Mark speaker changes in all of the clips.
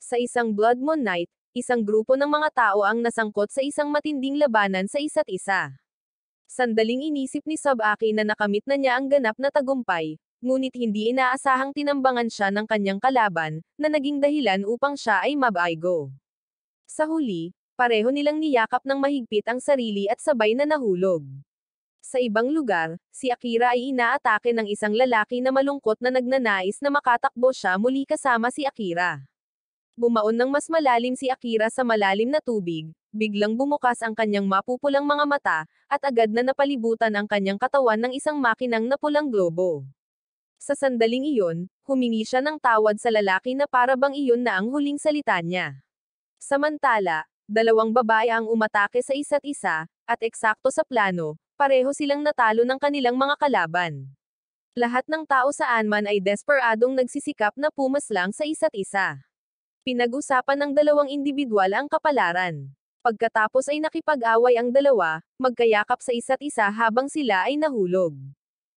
Speaker 1: Sa isang Blood Moon Night, isang grupo ng mga tao ang nasangkot sa isang matinding labanan sa isa't isa. Sandaling inisip ni Sub-Aki na nakamit na niya ang ganap na tagumpay, ngunit hindi inaasahang tinambangan siya ng kanyang kalaban, na naging dahilan upang siya ay mabaigo. Sa huli, pareho nilang niyakap ng mahigpit ang sarili at sabay na nahulog. Sa ibang lugar, si Akira ay inaatake ng isang lalaki na malungkot na nagnanais na makatakbo siya muli kasama si Akira. Bumaon ng mas malalim si Akira sa malalim na tubig, biglang bumukas ang kanyang mapupulang mga mata, at agad na napalibutan ang kanyang katawan ng isang makinang na pulang globo. Sa sandaling iyon, humingi siya ng tawad sa lalaki na para bang iyon na ang huling salita niya. Samantala, dalawang babae ang umatake sa isa't isa, at eksakto sa plano, pareho silang natalo ng kanilang mga kalaban. Lahat ng tao saan man ay desperadong nagsisikap na pumaslang sa isa't isa. Pinag-usapan ng dalawang individual ang kapalaran. Pagkatapos ay nakipag-away ang dalawa, magkayakap sa isa't isa habang sila ay nahulog.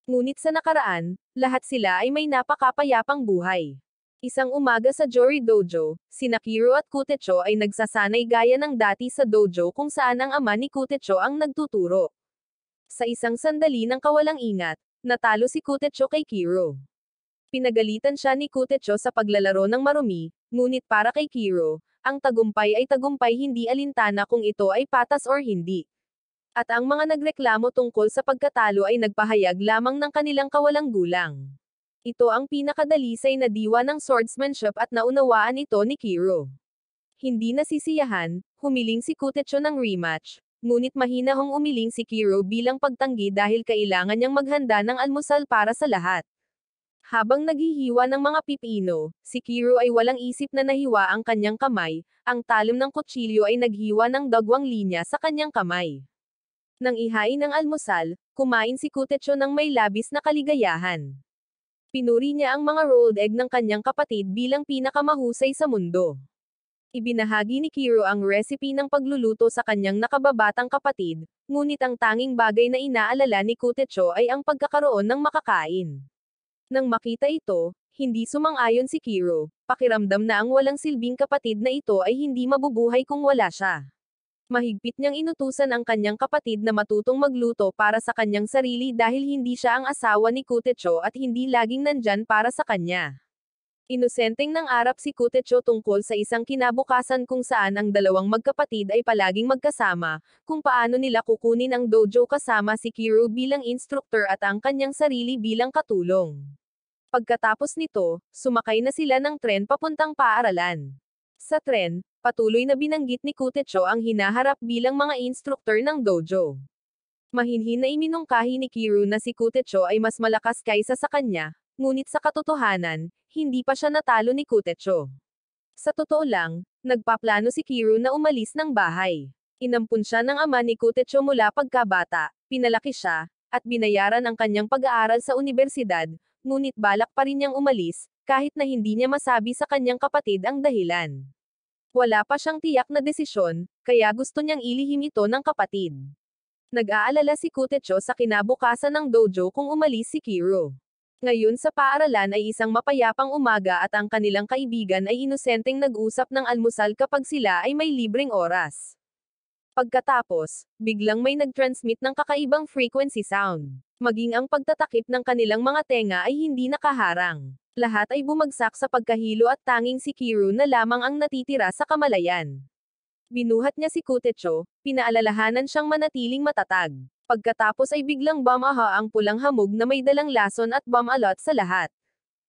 Speaker 1: Ngunit sa nakaraan, lahat sila ay may napakapayapang buhay. Isang umaga sa Jori Dojo, sina Kiro at Kutecho ay nagsasanay gaya ng dati sa dojo kung saan ang ama ni Kutecho ang nagtuturo. Sa isang sandali ng kawalang ingat, natalo si Kutecho kay Kiro. Pinagalitan siya ni Kutecho sa paglalaro ng marumi, ngunit para kay Kiro, ang tagumpay ay tagumpay hindi alintana kung ito ay patas or hindi. At ang mga nagreklamo tungkol sa pagkatalo ay nagpahayag lamang ng kanilang kawalang gulang. Ito ang pinakadalisay na diwa ng swordsmanship at naunawaan ito ni Kiro. Hindi nasisiyahan, humiling si Kutecho ng rematch, ngunit mahinahong umiling si Kiro bilang pagtanggi dahil kailangan niyang maghanda ng almusal para sa lahat. Habang naghihiwa ng mga pipino, si Kiro ay walang isip na nahiwa ang kanyang kamay, ang talim ng kutsilyo ay naghiwa ng dagwang linya sa kanyang kamay. Nang ihain ang almusal, kumain si Kutecho ng may labis na kaligayahan. Pinuri niya ang mga rolled egg ng kanyang kapatid bilang pinakamahusay sa mundo. Ibinahagi ni Kiro ang recipe ng pagluluto sa kanyang nakababatang kapatid, ngunit ang tanging bagay na inaalala ni Kutecho ay ang pagkakaroon ng makakain. Nang makita ito, hindi sumang-ayon si Kiro, pakiramdam na ang walang silbing kapatid na ito ay hindi mabubuhay kung wala siya. Mahigpit niyang inutusan ang kanyang kapatid na matutong magluto para sa kanyang sarili dahil hindi siya ang asawa ni Kutecho at hindi laging nandyan para sa kanya. Inosenteng nang arap si Kutecho tungkol sa isang kinabukasan kung saan ang dalawang magkapatid ay palaging magkasama, kung paano nila kukunin ang dojo kasama si Kiro bilang instructor at ang kanyang sarili bilang katulong. Pagkatapos nito, sumakay na sila ng tren papuntang paaralan. Sa tren, patuloy na binanggit ni Kutecho ang hinaharap bilang mga instructor ng dojo. Mahinhin na iminungkahi ni Kiro na si Kutecho ay mas malakas kaysa sa kanya, ngunit sa katotohanan, hindi pa siya natalo ni Kutecho. Sa totoo lang, nagpaplano si Kiro na umalis ng bahay. Inampun siya ng ama ni Kutecho mula pagkabata, pinalaki siya, at binayaran ang kanyang pag-aaral sa unibersidad, ngunit balak pa rin niyang umalis, kahit na hindi niya masabi sa kanyang kapatid ang dahilan. Wala pa siyang tiyak na desisyon, kaya gusto niyang ilihim ito ng kapatid. Nag-aalala si Kutecho sa kinabukasan ng dojo kung umalis si Kiro. Ngayon sa paaralan ay isang mapayapang umaga at ang kanilang kaibigan ay inosenteng nag-usap ng almusal kapag sila ay may libreng oras. Pagkatapos, biglang may nag-transmit ng kakaibang frequency sound. Maging ang pagtatakip ng kanilang mga tenga ay hindi nakaharang. Lahat ay bumagsak sa pagkahilo at tanging si Kiro na lamang ang natitira sa kamalayan. Binuhat niya si Kutecho, pinaalalahanan siyang manatiling matatag. Pagkatapos ay biglang bumaha ang pulang hamog na may dalang lason at bumalot sa lahat.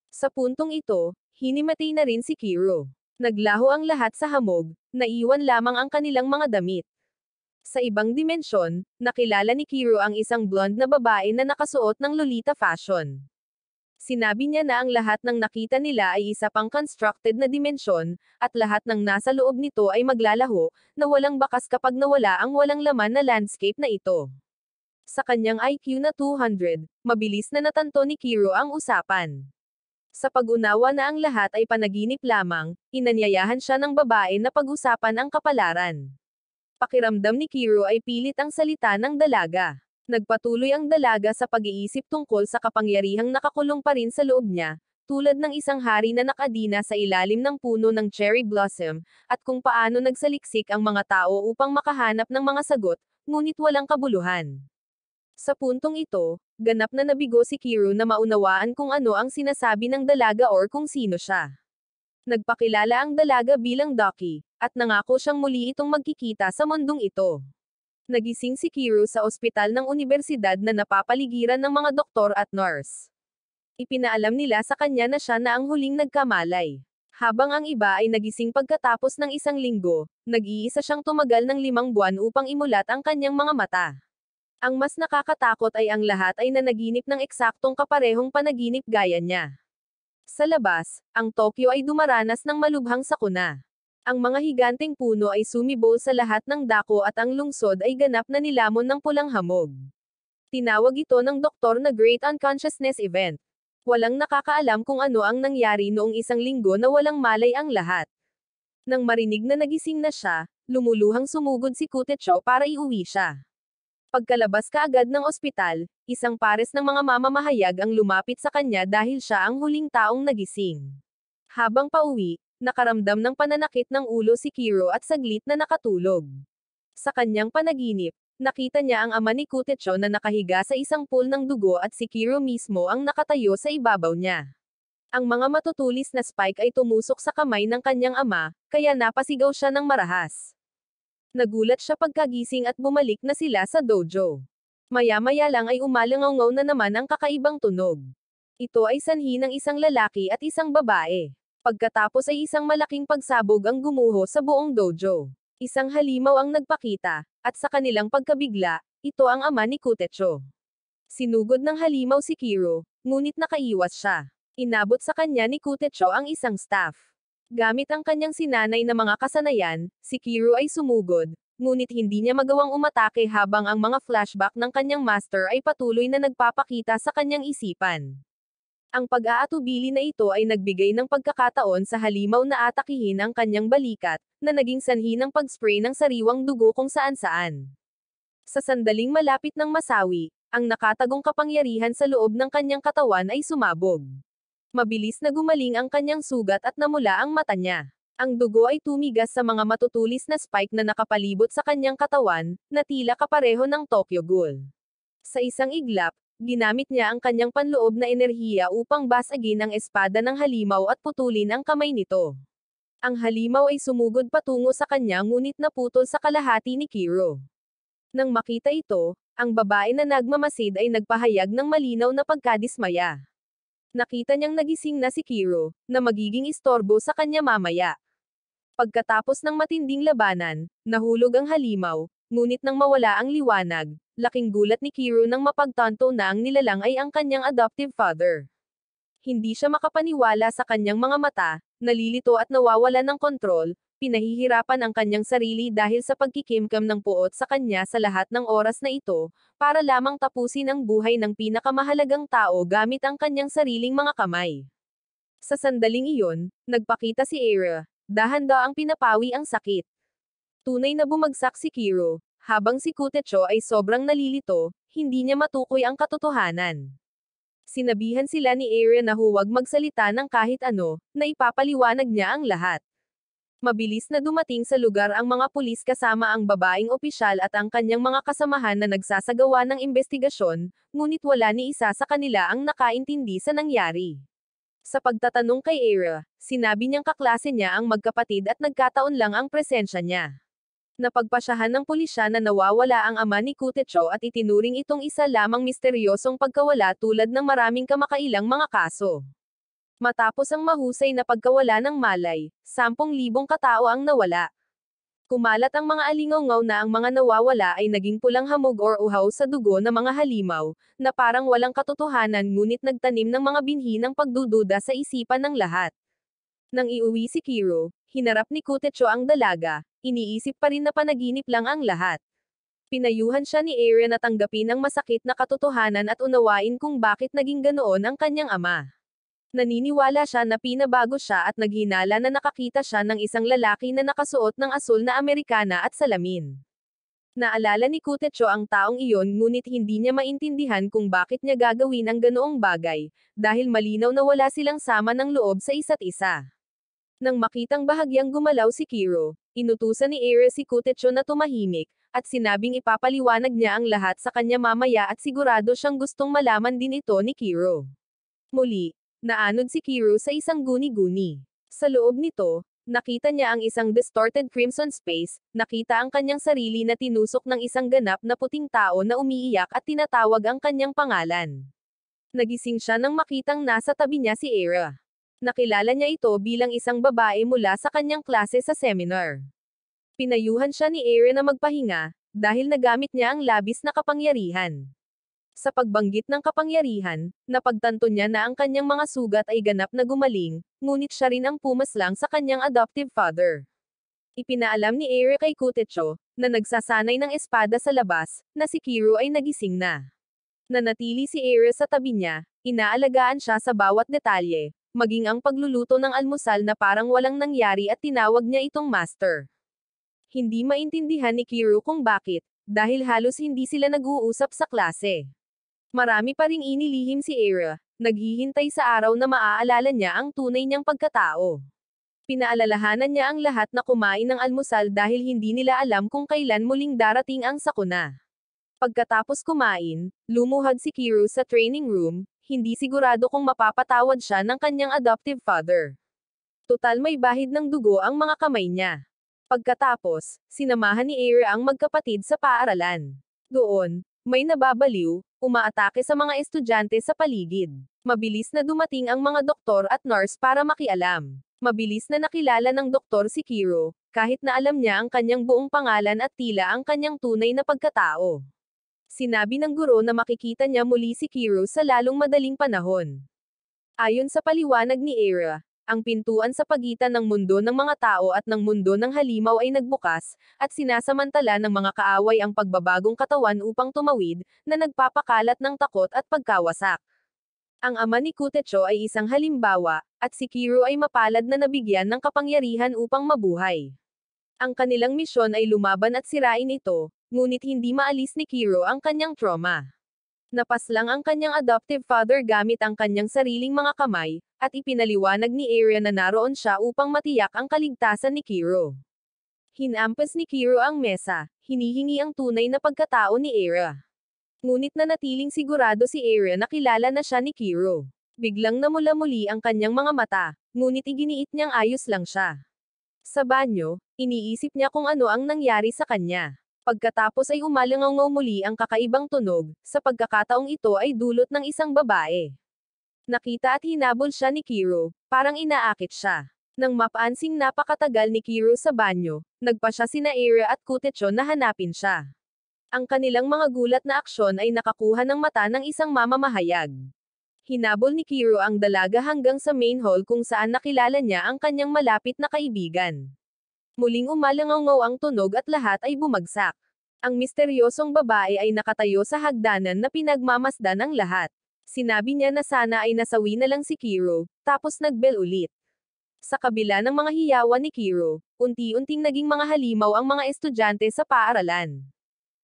Speaker 1: Sa puntong ito, hinimatay na rin si Kiro. Naglaho ang lahat sa hamog, naiwan lamang ang kanilang mga damit. Sa ibang dimensyon, nakilala ni Kiro ang isang blonde na babae na nakasuot ng Lolita fashion. Sinabi niya na ang lahat ng nakita nila ay isa pang constructed na dimensyon, at lahat ng nasa loob nito ay maglalaho, na walang bakas kapag nawala ang walang laman na landscape na ito. Sa kanyang IQ na 200, mabilis na natanto ni Kiro ang usapan. Sa pag-unawa na ang lahat ay panaginip lamang, inanyayahan siya ng babae na pag-usapan ang kapalaran. Pakiramdam ni Kiro ay pilit ang salita ng dalaga. Nagpatuloy ang dalaga sa pag-iisip tungkol sa kapangyarihang nakakulong pa rin sa loob niya, tulad ng isang hari na nakadina sa ilalim ng puno ng cherry blossom, at kung paano nagsaliksik ang mga tao upang makahanap ng mga sagot, ngunit walang kabuluhan. Sa puntong ito, ganap na nabigo si Kiro na maunawaan kung ano ang sinasabi ng dalaga or kung sino siya. Nagpakilala ang dalaga bilang Ducky, at nangako siyang muli itong magkikita sa mundong ito. Nagising si Kiro sa ospital ng unibersidad na napapaligiran ng mga doktor at nurse. Ipinaalam nila sa kanya na siya na ang huling nagkamalay. Habang ang iba ay nagising pagkatapos ng isang linggo, nag-iisa siyang tumagal ng 5 buwan upang imulat ang kanyang mga mata. Ang mas nakakatakot ay ang lahat ay nanaginip ng eksaktong kaparehong panaginip gaya niya. Sa labas, ang Tokyo ay dumaranas ng malubhang sakuna. Ang mga higanteng puno ay sumibol sa lahat ng dako at ang lungsod ay ganap na nilamon ng pulang hamog. Tinawag ito ng doktor na Great Unconsciousness Event. Walang nakakaalam kung ano ang nangyari noong isang linggo na walang malay ang lahat. Nang marinig na nagising na siya, lumuluhang sumugod si Kutecho para iuwi siya. Pagkalabas kaagad ng ospital, isang pares ng mga mamamahayag ang lumapit sa kanya dahil siya ang huling taong nagising. Habang pauwi, nakaramdam ng pananakit ng ulo si Kiro at saglit na nakatulog. Sa kanyang panaginip, nakita niya ang ama ni Kutecho na nakahiga sa isang pool ng dugo at si Kiro mismo ang nakatayo sa ibabaw niya. Ang mga matutulis na spike ay tumusok sa kamay ng kanyang ama, kaya napasigaw siya ng marahas. Nagulat siya pagkagising at bumalik na sila sa dojo. Maya-maya lang ay umalangaw na naman ang kakaibang tunog. Ito ay sanhi ng isang lalaki at isang babae. Pagkatapos ay isang malaking pagsabog ang gumuho sa buong dojo. Isang halimaw ang nagpakita, at sa kanilang pagkabigla, ito ang ama ni Kutecho. Sinugod ng halimaw si Kiro, ngunit nakaiwas siya. Inabot sa kanya ni Kutecho ang isang staff. Gamit ang kanyang sinanay na mga kasanayan, si Kiro ay sumugod, ngunit hindi niya magawang umatake habang ang mga flashback ng kanyang master ay patuloy na nagpapakita sa kanyang isipan. Ang pag-aatubili na ito ay nagbigay ng pagkakataon sa halimaw na atakihin ang kanyang balikat, na naging sanhi ng pag-spray ng sariwang dugo kung saan-saan. Sa sandaling malapit ng masawi, ang nakatagong kapangyarihan sa loob ng kanyang katawan ay sumabog. Mabilis na gumaling ang kanyang sugat at namula ang mata niya. Ang dugo ay tumigas sa mga matutulis na spike na nakapalibot sa kanyang katawan, na tila kapareho ng Tokyo Ghoul. Sa isang iglap, ginamit niya ang kanyang panloob na enerhiya upang basagin ang espada ng halimaw at putulin ang kamay nito. Ang halimaw ay sumugod patungo sa kanya ngunit naputol sa kalahati ni Kiro. Nang makita ito, ang babae na nagmamasid ay nagpahayag ng malinaw na pagkadismaya. Nakita niyang nagising na si Kiro, na magiging istorbo sa kanya mamaya. Pagkatapos ng matinding labanan, nahulog ang halimaw, ngunit nang mawala ang liwanag, laking gulat ni Kiro nang mapagtanto na ang nilalang ay ang kanyang adoptive father. Hindi siya makapaniwala sa kanyang mga mata, nalilito at nawawala ng kontrol, pinahihirapan ang kanyang sarili dahil sa pagkikimkam ng puot sa kanya sa lahat ng oras na ito, para lamang tapusin ang buhay ng pinakamahalagang tao gamit ang kanyang sariling mga kamay. Sa sandaling iyon, nagpakita si Eira, dahan-dahan ang pinapawi ang sakit. Tunay na bumagsak si Kiro, habang si Kutecho ay sobrang nalilito, hindi niya matukoy ang katotohanan. Sinabihan sila ni Eira na huwag magsalita ng kahit ano, na ipapaliwanag niya ang lahat. Mabilis na dumating sa lugar ang mga pulis kasama ang babaeng opisyal at ang kanyang mga kasamahan na nagsasagawa ng investigasyon, ngunit wala ni isa sa kanila ang nakaintindi sa nangyari. Sa pagtatanong kay Eira, sinabi niyang kaklase niya ang magkapatid at nagkataon lang ang presensya niya. Napagpasyahan ng pulisya na nawawala ang ama ni Kutecho at itinuring itong isa lamang misteryosong pagkawala tulad ng maraming kamakailang mga kaso. Matapos ang mahusay na pagkawala ng malay, 10,000 katao ang nawala. Kumalat ang mga alingaw na ang mga nawawala ay naging pulang hamog or uhaw sa dugo ng mga halimaw, na parang walang katotohanan ngunit nagtanim ng mga binhi ng pagdududa sa isipan ng lahat. Nang iuwi si Kiro, hinarap ni Kutecho ang dalaga, iniisip pa rin na panaginip lang ang lahat. Pinayuhan siya ni Eira na tanggapin ang masakit na katotohanan at unawain kung bakit naging ganoon ang kanyang ama. Naniniwala siya na pinabago siya at naghinala na nakakita siya ng isang lalaki na nakasuot ng asul na Amerikana at salamin. Naalala ni Kutecho ang taong iyon ngunit hindi niya maintindihan kung bakit niya gagawin ang ganoong bagay, dahil malinaw na wala silang sama ng loob sa isa't isa. Nang makitang bahagyang gumalaw si Kiro, inutusan ni Ares si Kutecho na tumahimik, at sinabing ipapaliwanag niya ang lahat sa kanya mamaya at sigurado siyang gustong malaman din ito ni Kiro. Muli, naanod si Kiro sa isang guni-guni. Sa loob nito, nakita niya ang isang distorted crimson space, nakita ang kanyang sarili na tinusok ng isang ganap na puting tao na umiiyak at tinatawag ang kanyang pangalan. Nagising siya nang makitang nasa tabi niya si Era. Nakilala niya ito bilang isang babae mula sa kanyang klase sa seminar. Pinayuhan siya ni Era na magpahinga, dahil nagamit niya ang labis na kapangyarihan. Sa pagbanggit ng kapangyarihan, napagtanto niya na ang kanyang mga sugat ay ganap na gumaling, ngunit siya rin ang pumaslang sa kanyang adoptive father. Ipinaalam ni Eri kay Kutecho, na nagsasanay ng espada sa labas, na si Kiro ay nagising na. Nanatili si Eri sa tabi niya, inaalagaan siya sa bawat detalye, maging ang pagluluto ng almusal na parang walang nangyari at tinawag niya itong master. Hindi maintindihan ni Kiro kung bakit, dahil halos hindi sila nag-uusap sa klase. Marami pa ring inilihim si Era, naghihintay sa araw na maaalala niya ang tunay niyang pagkatao. Pinaalalahanan niya ang lahat na kumain ng almusal dahil hindi nila alam kung kailan muling darating ang sakuna. Pagkatapos kumain, lumuhad si Kiro sa training room, hindi sigurado kung mapapatawad siya ng kanyang adoptive father. Tutal may bahid ng dugo ang mga kamay niya. Pagkatapos, sinamahan ni Era ang magkapatid sa paaralan. Doon, may nababaliw, umaatake sa mga estudyante sa paligid. Mabilis na dumating ang mga doktor at nurse para makialam. Mabilis na nakilala ng doktor si Kiro, kahit na alam niya ang kanyang buong pangalan at tila ang kanyang tunay na pagkatao. Sinabi ng guro na makikita niya muli si Kiro sa lalong madaling panahon. Ayon sa paliwanag ni Era, ang pintuan sa pagitan ng mundo ng mga tao at ng mundo ng halimaw ay nagbukas, at sinasamantala ng mga kaaway ang pagbabagong katawan upang tumawid, na nagpapakalat ng takot at pagkawasak. Ang ama ni Kutecho ay isang halimbawa, at si Kiro ay mapalad na nabigyan ng kapangyarihan upang mabuhay. Ang kanilang misyon ay lumaban at sirain ito, ngunit hindi maalis ni Kiro ang kanyang trauma. Napaslang ang kanyang adoptive father gamit ang kanyang sariling mga kamay, at ipinaliwanag ni Era na naroon siya upang matiyak ang kaligtasan ni Kiro. Hinampas ni Kiro ang mesa, hinihingi ang tunay na pagkatao ni Era. Ngunit nanatiling sigurado si Era na kilala na siya ni Kiro. Biglang namula muli ang kanyang mga mata, ngunit iginiit niyang ayos lang siya. Sa banyo, iniisip niya kung ano ang nangyari sa kanya. Pagkatapos ay umalangaw muli ang kakaibang tunog, sa pagkakataong ito ay dulot ng isang babae. Nakita at hinabol siya ni Kiro, parang inaakit siya. Nang mapansing napakatagal ni Kiro sa banyo, nagpa siya sina Era at Kutecho na hanapin siya. Ang kanilang mga gulat na aksyon ay nakakuha ng mata ng isang mamamahayag. Hinabol ni Kiro ang dalaga hanggang sa main hall kung saan nakilala niya ang kanyang malapit na kaibigan. Muling umalangaw ang tunog at lahat ay bumagsak. Ang misteryosong babae ay nakatayo sa hagdanan na pinagmamasdan ng lahat. Sinabi niya na sana ay nasawi na lang si Kiro, tapos nagbel ulit. Sa kabila ng mga hiyawan ni Kiro, unti-unting naging mga halimaw ang mga estudyante sa paaralan.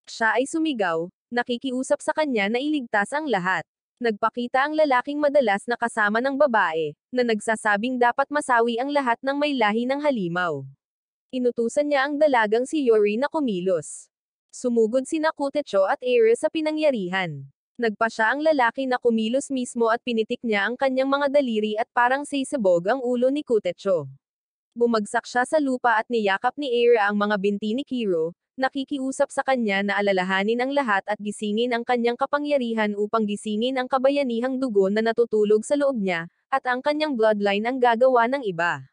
Speaker 1: Siya ay sumigaw, nakikiusap sa kanya na iligtas ang lahat. Nagpakita ang lalaking madalas na kasama ng babae, na nagsasabing dapat masawi ang lahat ng may lahi ng halimaw. Inutusan niya ang dalagang si Yori na kumilos. Sumugod sina Kutecho at Era sa pinangyarihan. Nagpa siya ang lalaki na kumilos mismo at pinitik niya ang kanyang mga daliri at parang sisibog ang ulo ni Kutecho. Bumagsak siya sa lupa at niyakap ni Era ang mga binti ni Kiro, nakikiusap sa kanya na alalahanin ang lahat at gisingin ang kanyang kapangyarihan upang gisingin ang kabayanihang dugo na natutulog sa loob niya, at ang kanyang bloodline ang gagawa ng iba.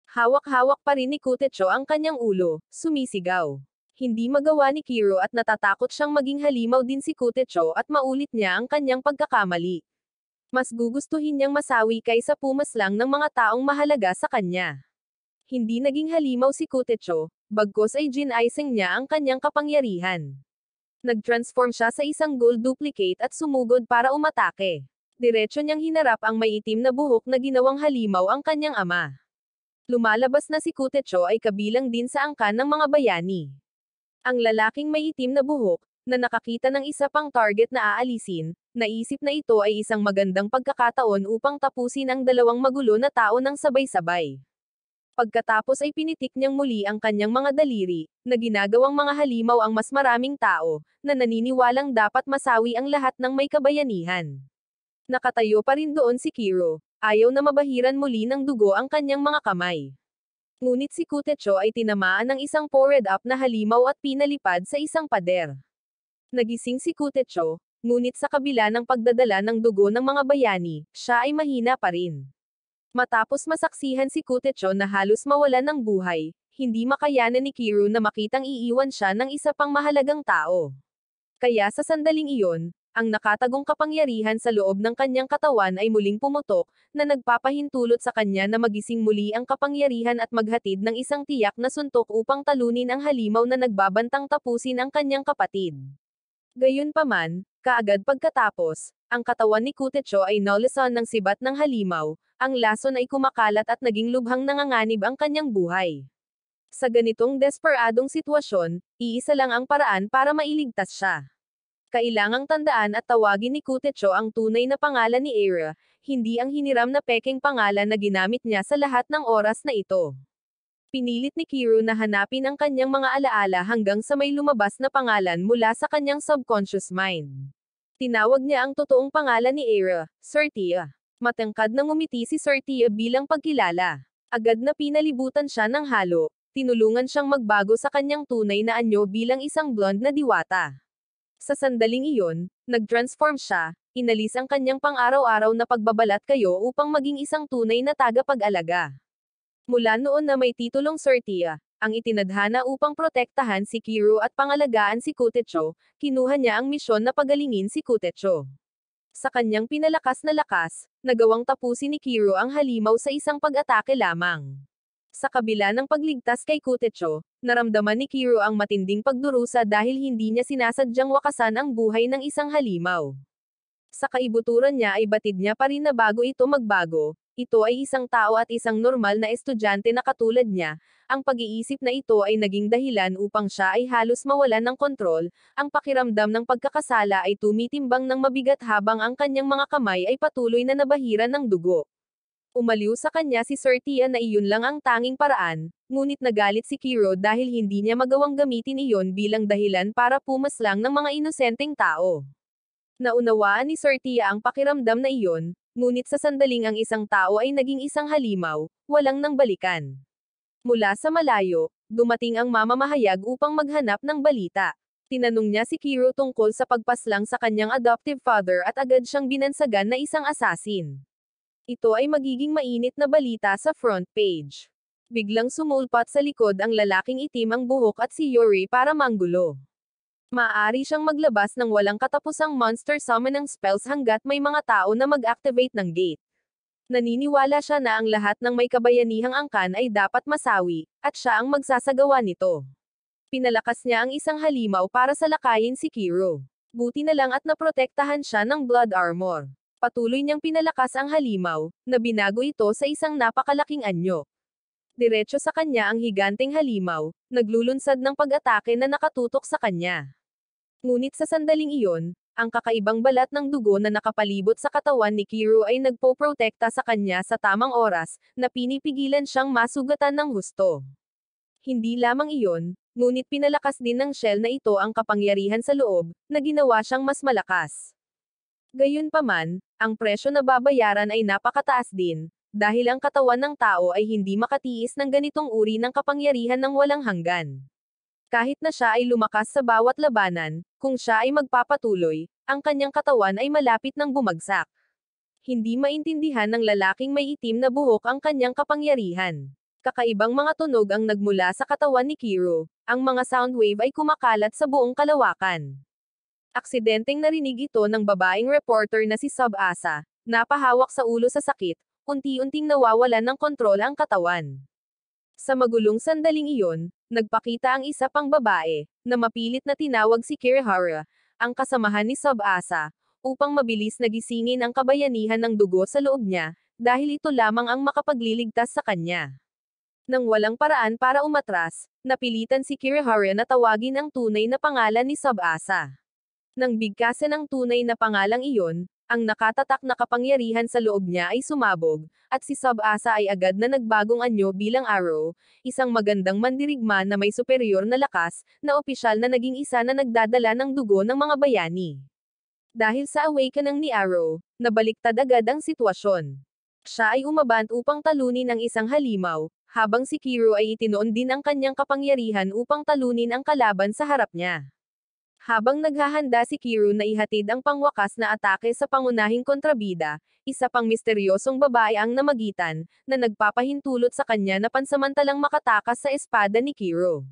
Speaker 1: Hawak-hawak pa rin ni Kutecho ang kanyang ulo, sumisigaw. Hindi magawa ni Kiro at natatakot siyang maging halimaw din si Kutecho at maulit niya ang kanyang pagkakamali. Mas gugustuhin niyang masawi kaysa pumaslang ng mga taong mahalaga sa kanya. Hindi naging halimaw si Kutecho, bagkus ay ginaising niya ang kanyang kapangyarihan. Nag-transform siya sa isang gold duplicate at sumugod para umatake. Diretso niyang hinarap ang may itim na buhok na ginawang halimaw ang kanyang ama. Lumalabas na si Kutecho ay kabilang din sa angkan ng mga bayani. Ang lalaking may itim na buhok, na nakakita ng isa pang target na aalisin, naisip na ito ay isang magandang pagkakataon upang tapusin ang dalawang magulo na tao ng sabay-sabay. Pagkatapos ay pinitik niyang muli ang kanyang mga daliri, na ginagawang mga halimaw ang mas maraming tao, na naniniwalang dapat masawi ang lahat ng may kabayanihan. Nakatayo pa rin doon si Kiro, ayaw na mabahiran muli ng dugo ang kanyang mga kamay. Ngunit si Kutecho ay tinamaan ng isang powered up na halimaw at pinalipad sa isang pader. Nagising si Kutecho, ngunit sa kabila ng pagdadala ng dugo ng mga bayani, siya ay mahina pa rin. Matapos masaksihan si Kutecho na halos mawalan ng buhay, hindi makayanan ni Kiro na makitang iiwan siya ng isa pang mahalagang tao. Kaya sa sandaling iyon, ang nakatagong kapangyarihan sa loob ng kanyang katawan ay muling pumutok, na nagpapahintulot sa kanya na magising muli ang kapangyarihan at maghatid ng isang tiyak na suntok upang talunin ang halimaw na nagbabantang tapusin ang kanyang kapatid. Gayunpaman, kaagad pagkatapos, ang katawan ni Kutecho ay nalusan ng sibat ng halimaw, ang lason ay kumakalat at naging lubhang nanganganib ang kanyang buhay. Sa ganitong desperadong sitwasyon, iisa lang ang paraan para mailigtas siya. Kailangang tandaan at tawagin ni Kutecho ang tunay na pangalan ni Era, hindi ang hiniram na pekeng pangalan na ginamit niya sa lahat ng oras na ito. Pinilit ni Kiro na hanapin ang kanyang mga alaala hanggang sa may lumabas na pangalan mula sa kanyang subconscious mind. Tinawag niya ang totoong pangalan ni Era, Sir Tia. Matangkad na ngumiti si Sir Tia bilang pagkilala. Agad na pinalibutan siya ng halo, tinulungan siyang magbago sa kanyang tunay na anyo bilang isang blonde na diwata. Sa sandaling iyon, nag-transform siya, inalis ang kanyang pang-araw-araw na pagbabalat kayo upang maging isang tunay na tagapag-alaga. Mula noon na may titulong Sir Tia, ang itinadhana upang protektahan si Kiro at pangalagaan si Kutecho, kinuha niya ang misyon na pagalingin si Kutecho. Sa kanyang pinalakas na lakas, nagawang tapusin ni Kiro ang halimaw sa isang pag-atake lamang. Sa kabila ng pagligtas kay Kutecho, naramdaman ni Kiro ang matinding pagdurusa dahil hindi niya sinasadyang wakasan ang buhay ng isang halimaw. Sa kaibuturan niya ay batid niya pa rin na bago ito magbago, ito ay isang tao at isang normal na estudyante na katulad niya, ang pag-iisip na ito ay naging dahilan upang siya ay halos mawalan ng kontrol, ang pakiramdam ng pagkakasala ay tumitimbang ng mabigat habang ang kanyang mga kamay ay patuloy na nabahiran ng dugo. Umaliw sa kanya si Sir Tia na iyon lang ang tanging paraan, ngunit nagalit si Kiro dahil hindi niya magawang gamitin iyon bilang dahilan para pumaslang ng mga inosenteng tao. Naunawaan ni Sir Tia ang pakiramdam na iyon, ngunit sa sandaling ang isang tao ay naging isang halimaw, walang nang balikan. Mula sa malayo, dumating ang mamamahayag upang maghanap ng balita. Tinanong niya si Kiro tungkol sa pagpaslang sa kanyang adoptive father at agad siyang binansagan na isang asasin. Ito ay magiging mainit na balita sa front page. Biglang sumulpat sa likod ang lalaking itim ang buhok at si Yuri para manggulo. Maaari siyang maglabas ng walang katapusang monster summoning spells hanggat may mga tao na mag-activate ng gate. Naniniwala siya na ang lahat ng may kabayanihang angkan ay dapat masawi, at siya ang magsasagawa nito. Pinalakas niya ang isang halimaw para salakayin si Kiro. Buti na lang at naprotektahan siya ng blood armor. Patuloy niyang pinalakas ang halimaw, na binago ito sa isang napakalaking anyo. Diretso sa kanya ang higanteng halimaw, naglulunsad ng pag-atake na nakatutok sa kanya. Ngunit sa sandaling iyon, ang kakaibang balat ng dugo na nakapalibot sa katawan ni Kiro ay nagpoprotekta sa kanya sa tamang oras, na pinipigilan siyang masugatan ng husto. Hindi lamang iyon, ngunit pinalakas din ng shell na ito ang kapangyarihan sa loob, na ginawa siyang mas malakas. Gayunpaman, ang presyo na babayaran ay napakataas din, dahil ang katawan ng tao ay hindi makatiis ng ganitong uri ng kapangyarihan ng walang hanggan. Kahit na siya ay lumakas sa bawat labanan, kung siya ay magpapatuloy, ang kanyang katawan ay malapit ng bumagsak. Hindi maintindihan ng lalaking may itim na buhok ang kanyang kapangyarihan. Kakaibang mga tunog ang nagmula sa katawan ni Kiro, ang mga sound wave ay kumakalat sa buong kalawakan. Aksidenteng narinig ito ng babaeng reporter na si Sub-Asa, napahawak sa ulo sa sakit, unti-unting nawawalan ng kontrol ang katawan. Sa magulong sandaling iyon, nagpakita ang isa pang babae, na mapilit na tinawag si Kirihara, ang kasamahan ni Sub-Asa, upang mabilis na gisingin ang kabayanihan ng dugo sa loob niya, dahil ito lamang ang makapagliligtas sa kanya. Nang walang paraan para umatras, napilitan si Kirihara na tawagin ang tunay na pangalan ni Tsubasa. Nang bigkasin ang tunay na pangalang iyon, ang nakatatak na kapangyarihan sa loob niya ay sumabog, at si Tsubasa ay agad na nagbagong anyo bilang Arrow, isang magandang mandirigma na may superior na lakas, na opisyal na naging isa na nagdadala ng dugo ng mga bayani. Dahil sa awakening ni Arrow, nabaliktad agad ang sitwasyon. Siya ay umabant upang talunin ang isang halimaw, habang si Kiro ay itinoon din ang kanyang kapangyarihan upang talunin ang kalaban sa harap niya. Habang naghahanda si Kiro na ihatid ang pangwakas na atake sa pangunahing kontrabida, isa pang misteryosong babae ang namagitan, na nagpapahintulot sa kanya na pansamantalang makatakas sa espada ni Kiro.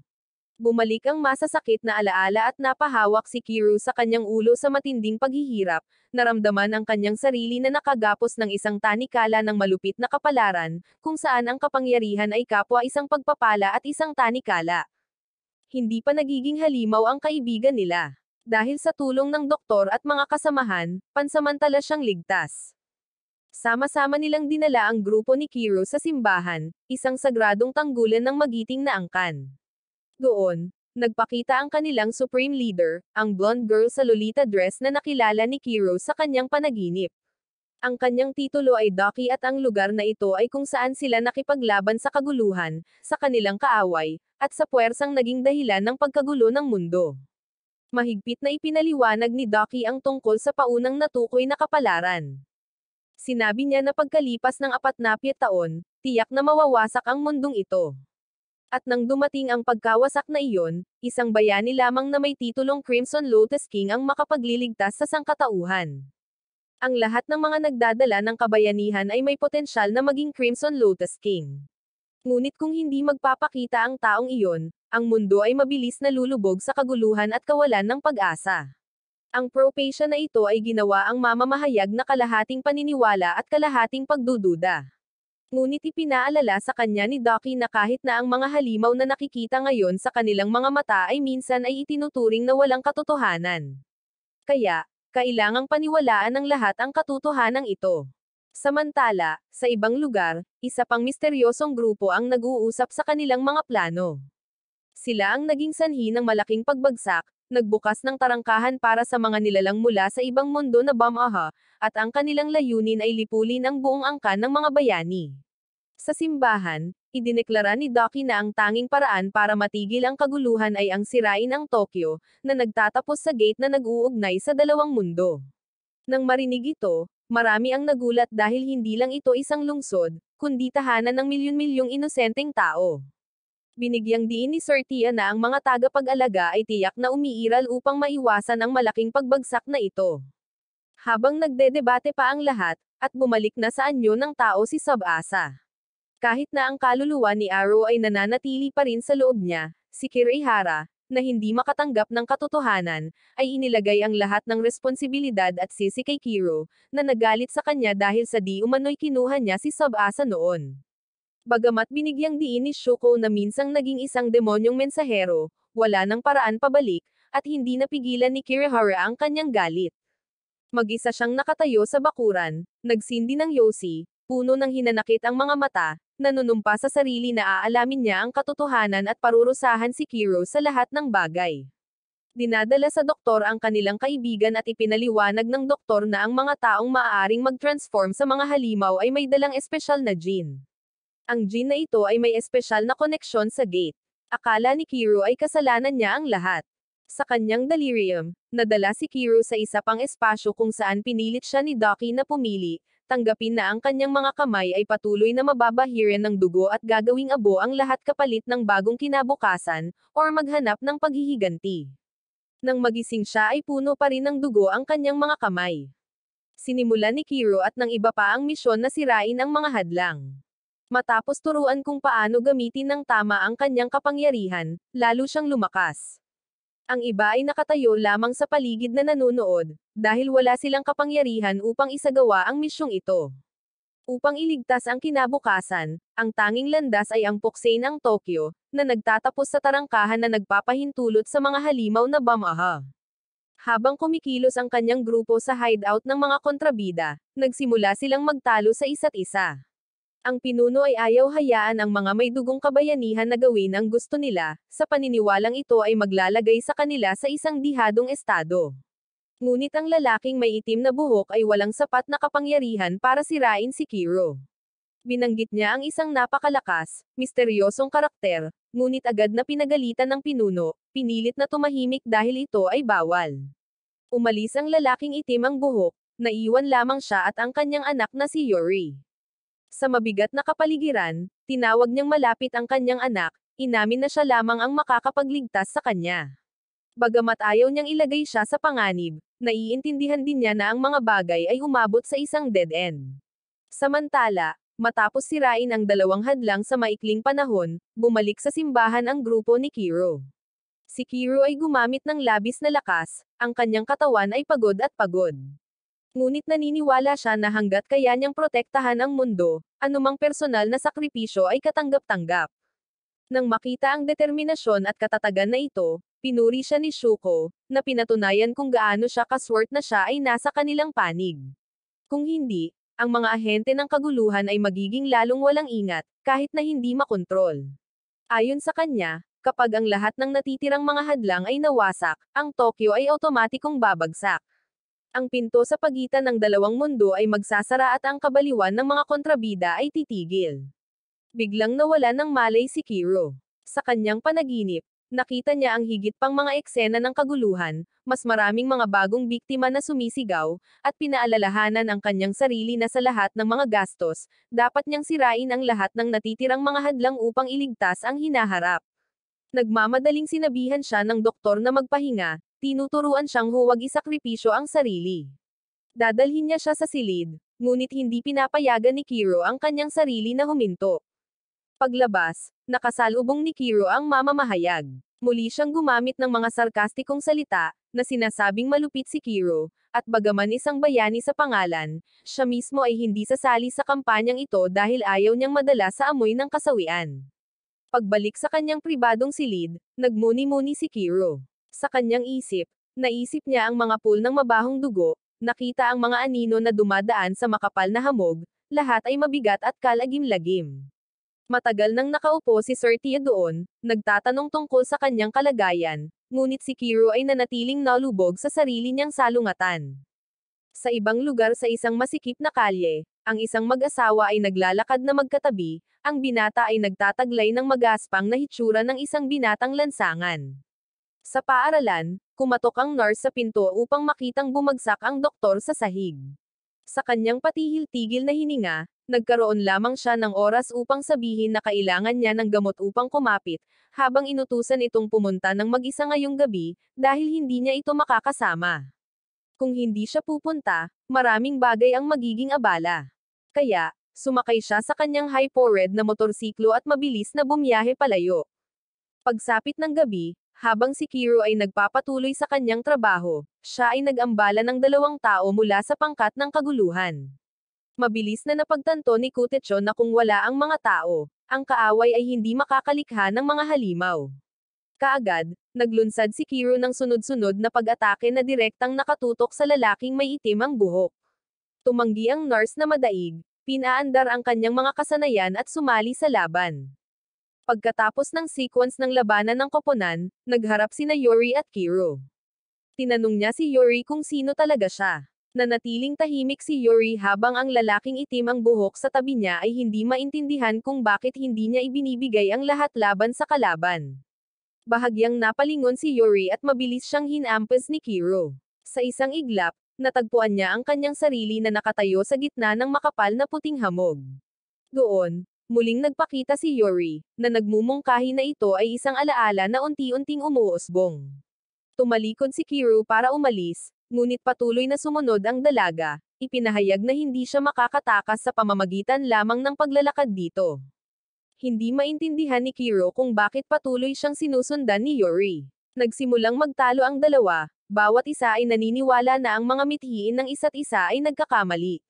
Speaker 1: Bumalik ang masasakit na alaala at napahawak si Kiro sa kanyang ulo sa matinding paghihirap, naramdaman ang kanyang sarili na nakagapos ng isang tanikala ng malupit na kapalaran, kung saan ang kapangyarihan ay kapwa isang pagpapala at isang tanikala. Hindi pa nagiging halimaw ang kaibigan nila. Dahil sa tulong ng doktor at mga kasamahan, pansamantala siyang ligtas. Sama-sama nilang dinala ang grupo ni Kiro sa simbahan, isang sagradong tanggulan ng magiting na angkan. Doon, nagpakita ang kanilang supreme leader, ang blonde girl sa Lolita dress na nakilala ni Kiro sa kanyang panaginip. Ang kanyang titulo ay Ducky at ang lugar na ito ay kung saan sila nakipaglaban sa kaguluhan, sa kanilang kaaway, at sa puwersang naging dahilan ng pagkagulo ng mundo. Mahigpit na ipinaliwanag ni Ducky ang tungkol sa paunang natukoy na kapalaran. Sinabi niya na pagkalipas ng 40 taon, tiyak na mawawasak ang mundong ito. At nang dumating ang pagkawasak na iyon, isang bayani lamang na may titulong Crimson Lotus King ang makapagliligtas sa sangkatauhan. Ang lahat ng mga nagdadala ng kabayanihan ay may potensyal na maging Crimson Lotus King. Ngunit kung hindi magpapakita ang taong iyon, ang mundo ay mabilis na lulubog sa kaguluhan at kawalan ng pag-asa. Ang propesya na ito ay ginawa ang mamamahayag na kalahating paniniwala at kalahating pagdududa. Ngunit ipinaalala sa kanya ni Ducky na kahit na ang mga halimaw na nakikita ngayon sa kanilang mga mata ay minsan ay itinuturing na walang katotohanan. Kaya, kailangang paniwalaan ng lahat ang katotohanan ito. Samantala, sa ibang lugar, isa pang misteryosong grupo ang nag-uusap sa kanilang mga plano. Sila ang naging sanhi ng malaking pagbagsak, nagbukas ng tarangkahan para sa mga nilalang mula sa ibang mundo na Bamaha, at ang kanilang layunin ay lipulin ang buong angkan ng mga bayani. Sa simbahan, idineklara ni Ducky na ang tanging paraan para matigil ang kaguluhan ay ang sirain ang Tokyo, na nagtatapos sa gate na nag-uugnay sa dalawang mundo. Nang marinig ito, marami ang nagulat dahil hindi lang ito isang lungsod, kundi tahanan ng milyon-milyong inosenteng tao. Binigyang diin ni Sir Tia na ang mga tagapag-alaga ay tiyak na umiiral upang maiwasan ang malaking pagbagsak na ito. Habang nagdedebate pa ang lahat, at bumalik na sa anyo ng tao si Tsubasa. Kahit na ang kaluluwa ni Arrow ay nananatili pa rin sa loob niya, si Kirihara, na hindi makatanggap ng katotohanan, ay inilagay ang lahat ng responsibilidad at sisi kay Kiro, na nagalit sa kanya dahil sa di umano'y kinuha niya si Tsubasa noon. Bagamat binigyang diin ni Shuko na minsang naging isang demonyong mensahero, wala nang paraan pabalik, at hindi napigilan ni Kirihara ang kanyang galit. Mag-isa siyang nakatayo sa bakuran, nagsindi ng yosi, puno ng hinanakit ang mga mata, nanunumpa sa sarili na aalamin niya ang katotohanan at parurusahan si Kiro sa lahat ng bagay. Dinadala sa doktor ang kanilang kaibigan at ipinaliwanag ng doktor na ang mga taong maaaring mag-transform sa mga halimaw ay may dalang espesyal na gene. Ang gene na ito ay may espesyal na koneksyon sa gate. Akala ni Kiro ay kasalanan niya ang lahat. Sa kanyang delirium, nadala si Kiro sa isa pang espasyo kung saan pinilit siya ni Ducky na pumili, tanggapin na ang kanyang mga kamay ay patuloy na mababahiran ng dugo at gagawing abo ang lahat kapalit ng bagong kinabukasan, or maghanap ng paghihiganti. Nang magising siya ay puno pa rin ng dugo ang kanyang mga kamay. Sinimulan ni Kiro at ng iba pa ang misyon na sirain ang mga hadlang. Matapos turuan kung paano gamitin ng tama ang kanyang kapangyarihan, lalo siyang lumakas. Ang iba ay nakatayo lamang sa paligid na nanunood, dahil wala silang kapangyarihan upang isagawa ang misyong ito. Upang iligtas ang kinabukasan, ang tanging landas ay ang puksain ang Tokyo, na nagtatapos sa tarangkahan na nagpapahintulot sa mga halimaw na Bamaha. Habang kumikilos ang kanyang grupo sa hideout ng mga kontrabida, nagsimula silang magtalo sa isa't isa. Ang pinuno ay ayaw hayaan ang mga may dugong kabayanihan na gawin ang gusto nila, sa paniniwalang ito ay maglalagay sa kanila sa isang dihadong estado. Ngunit ang lalaking may itim na buhok ay walang sapat na kapangyarihan para sirain si Kiro. Binanggit niya ang isang napakalakas, misteryosong karakter, ngunit agad na pinagalitan ng pinuno, pinilit na tumahimik dahil ito ay bawal. Umalis ang lalaking itim ang buhok, naiwan lamang siya at ang kanyang anak na si Yuri. Sa mabigat na kapaligiran, tinawag niyang malapit ang kanyang anak, inamin na siya lamang ang makakapagligtas sa kanya. Bagamat ayaw niyang ilagay siya sa panganib, naiintindihan din niya na ang mga bagay ay umabot sa isang dead end. Samantala, matapos sirain ang dalawang hadlang sa maikling panahon, bumalik sa simbahan ang grupo ni Kiro. Si Kiro ay gumamit ng labis na lakas, ang kanyang katawan ay pagod at pagod. Ngunit naniniwala siya na hanggat kaya niyang protektahan ang mundo, anumang personal na sakripisyo ay katanggap-tanggap. Nang makita ang determinasyon at katatagan na ito, pinuri siya ni Shuko, na pinatunayan kung gaano siya kaswert na siya ay nasa kanilang panig. Kung hindi, ang mga ahente ng kaguluhan ay magiging lalong walang ingat, kahit na hindi makontrol. Ayon sa kanya, kapag ang lahat ng natitirang mga hadlang ay nawasak, ang Tokyo ay otomatikong babagsak. Ang pinto sa pagitan ng dalawang mundo ay magsasara at ang kabaliwan ng mga kontrabida ay titigil. Biglang nawala ng malay si Kiro. Sa kanyang panaginip, nakita niya ang higit pang mga eksena ng kaguluhan, mas maraming mga bagong biktima na sumisigaw, at pinaalalahanan ang kanyang sarili na sa lahat ng mga gastos, dapat niyang sirain ang lahat ng natitirang mga hadlang upang iligtas ang hinaharap. Nagmamadaling sinabihan siya ng doktor na magpahinga, tinuturuan siyang huwag isakripisyo ang sarili. Dadalhin niya siya sa silid, ngunit hindi pinapayagan ni Kiro ang kanyang sarili na huminto. Paglabas, nakasalubong ni Kiro ang mamamahayag. Muli siyang gumamit ng mga sarkastikong salita, na sinasabing malupit si Kiro, at bagaman isang bayani sa pangalan, siya mismo ay hindi sasali sa kampanyang ito dahil ayaw niyang madala sa amoy ng kasawian. Pagbalik sa kanyang pribadong silid, nagmuni-muni si Kiro. Sa kanyang isip, naisip niya ang mga pool ng mabahong dugo, nakita ang mga anino na dumadaan sa makapal na hamog, lahat ay mabigat at kalagim-lagim. Matagal nang nakaupo si Sir Tia doon, nagtatanong tungkol sa kanyang kalagayan, ngunit si Kiro ay nanatiling nalubog sa sarili niyang salungatan. Sa ibang lugar sa isang masikip na kalye, ang isang mag-asawa ay naglalakad na magkatabi, ang binata ay nagtataglay ng magaspang na hitsura ng isang binatang lansangan. Sa paaralan, kumatok ang nurse sa pinto upang makitang bumagsak ang doktor sa sahig. Sa kanyang patihil-tigil na hininga, nagkaroon lamang siya ng oras upang sabihin na kailangan niya ng gamot upang kumapit, habang inutusan itong pumunta ng mag-isa ngayong gabi, dahil hindi niya ito makakasama. Kung hindi siya pupunta, maraming bagay ang magiging abala. Kaya, sumakay siya sa kanyang hypo-red na motorsiklo at mabilis na bumiyahe palayo. Pagsapit ng gabi, habang si Kiro ay nagpapatuloy sa kanyang trabaho, siya ay nag-ambala ng dalawang tao mula sa pangkat ng kaguluhan. Mabilis na napagtanto ni Kutecho na kung wala ang mga tao, ang kaaway ay hindi makakalikha ng mga halimaw. Kaagad, naglunsad si Kiro ng sunod-sunod na pag-atake na direktang nakatutok sa lalaking may itim ang buhok. Tumanggi ang nurse na madaig, pinaandar ang kanyang mga kasanayan at sumali sa laban. Pagkatapos ng sequence ng labanan ng koponan, nagharap sina Yuri at Kiro. Tinanong niya si Yuri kung sino talaga siya. Nanatiling tahimik si Yuri habang ang lalaking itim ang buhok sa tabi niya ay hindi maintindihan kung bakit hindi niya ibinibigay ang lahat laban sa kalaban. Bahagyang napalingon si Yuri at mabilis siyang hinampas ni Kiro. Sa isang iglap, natagpuan niya ang kanyang sarili na nakatayo sa gitna ng makapal na puting hamog. Doon, muling nagpakita si Yuri, na nagmumungkahi na ito ay isang alaala na unti-unting umuusbong. Tumalikod si Kiro para umalis, ngunit patuloy na sumunod ang dalaga, ipinahayag na hindi siya makakatakas sa pamamagitan lamang ng paglalakad dito. Hindi maintindihan ni Kiro kung bakit patuloy siyang sinusundan ni Yuri. Nagsimulang magtalo ang dalawa, bawat isa ay naniniwala na ang mga mithiin ng isa't isa ay nagkakamali.